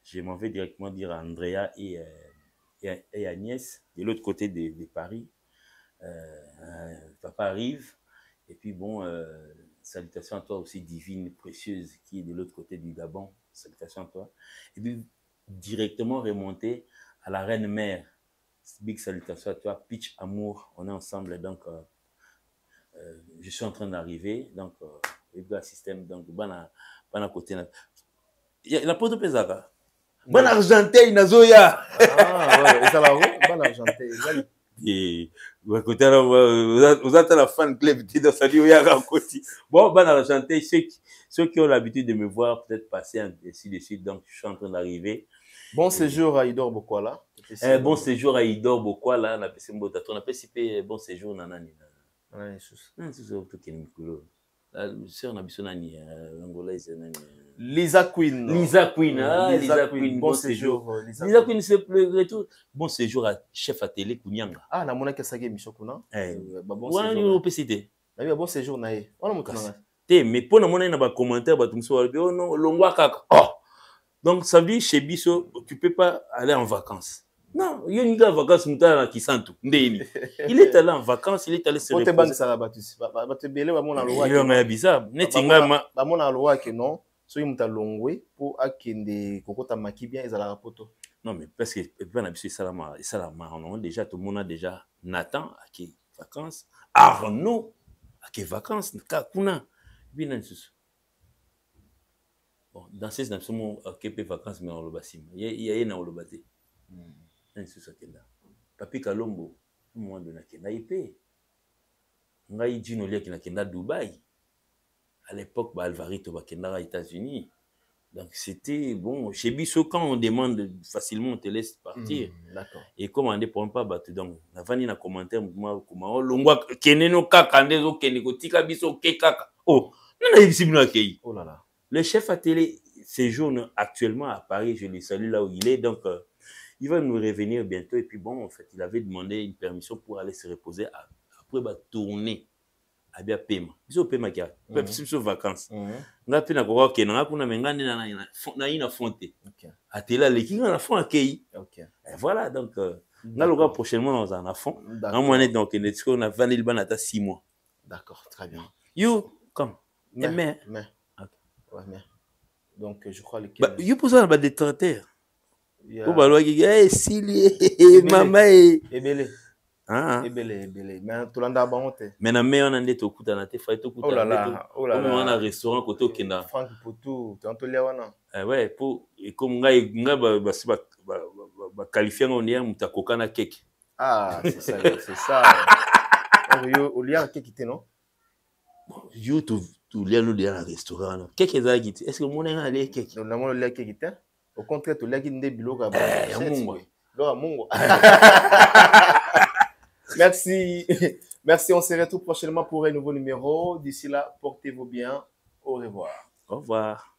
Je m'en vais directement dire à Andrea et Agnès de l'autre côté de Paris. Papa arrive et puis bon salutations à toi aussi divine précieuse qui est de l'autre côté du Gabon, salutations à toi et puis directement remonter à la reine mère, big salutations à toi Pitch Amour, on est ensemble donc je suis en train d'arriver donc le système donc bana côté la poto pesaka bon argenté nazoya ouais ça va bon argenté et côté vous êtes la fan club de salut ya côté bon bon argenté ceux qui ont l'habitude de me voir peut-être passer ainsi de suite donc je suis en train d'arriver. Bon séjour à Idor Bokwala. Bon séjour à Idor Bokwala na pesi mbota to na pesi pe bon séjour na nani na Jesus na Jesus to ken mikulo sœur na biso nani angolaise nani Lisa Queen bon séjour Lisa Queen c'est le retour bon séjour à chef à télé Kunyanga na mona ke sage mission kuna bon séjour opcité na bon séjour na ye wana mutuna te mais pour na mona na ba commentaire ba tumso oh non longwa kaka oh donc ça veut dire chez Bisso tu peux pas aller en vacances. Non, il y a une vacances mutala qui santu ndeni. Il est allé en vacances, il est allé se reposer. Ote bang sala batus. Ba te bele ba mona loa. Il y a bizarre. Netinga ba mona loa que non. So y muta longwe pour akende kokota maki bien ezala rapoto. Non mais parce que ben abisi salama on déjà tout le monde a déjà Nathan à qui vacances, Arnaud à qui vacances kakuna bien nsusu. Bon dans ces nations à qui vacances mais on le basim. Il y a na on le baté. Papi Kalombo, moi de nakenda ipé. Ngai Dino Lia qui nakenda Dubaï. À l'époque, Alvarito bakenda aux États-Unis. Donc c'était bon. Chez Bisso, quand on demande facilement, on te laisse partir. D'accord. Et comme on ne prend pas battu, donc la vanille na commentaire moi comment longwa keneno kaka ndezo keneko tika Bisso ke kaka. Oh, non na kei. Oh là là. Le chef à télé séjourne actuellement à Paris. Je le salue là où il est. Donc il va nous revenir bientôt et puis bon en fait il avait demandé une permission pour aller se reposer après tourner à bien Pema. Biso Pema qui a sur vacances. On a pu na ko ke na kuna mengane na ina fonte. OK. Atela leki na fond akei. OK. Et voilà donc na loga prochainement dans un fond. En moyen donc on a vanille banata 6 mois. D'accord, très bien. You comme mais OK. Ouais mais. Donc je crois lequel you pour ça na ba détracteur. Yeah. Mama ebele mais tolanda bangote mais na me on ande to kuta na te fa to kuta oh là là on a restaurant côté okenda Franck Potou tantolia wana ouais pour et comme ngai ba qualifier on est mutakoka na cake c'est ça au lieu cake non YouTube, tu l'as nous dans le restaurant. Qu'est-ce que ça dit? Est-ce que mon est allé quelque? Non, non, le qui était. Au contraire, tu l'as qui n'est bilo ka. Merci. Merci, on se retrouve prochainement pour un nouveau numéro. D'ici là, portez-vous bien. Au revoir. Au revoir.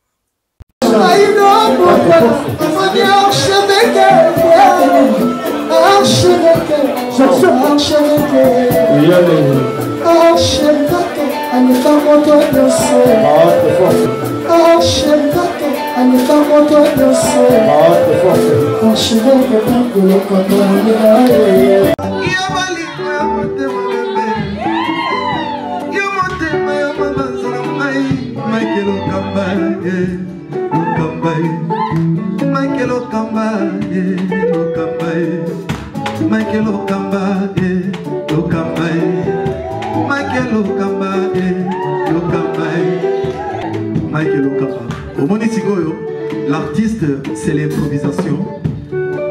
L'artiste, c'est l'improvisation.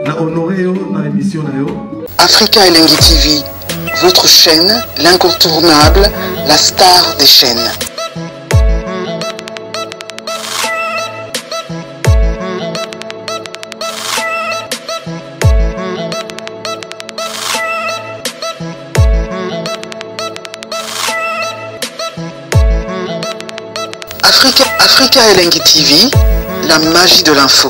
Na honoré dans l'émission. Africa Elengi TV, votre chaîne, l'incontournable, la star des chaînes. Africa Elengi TV, la magie de l'info.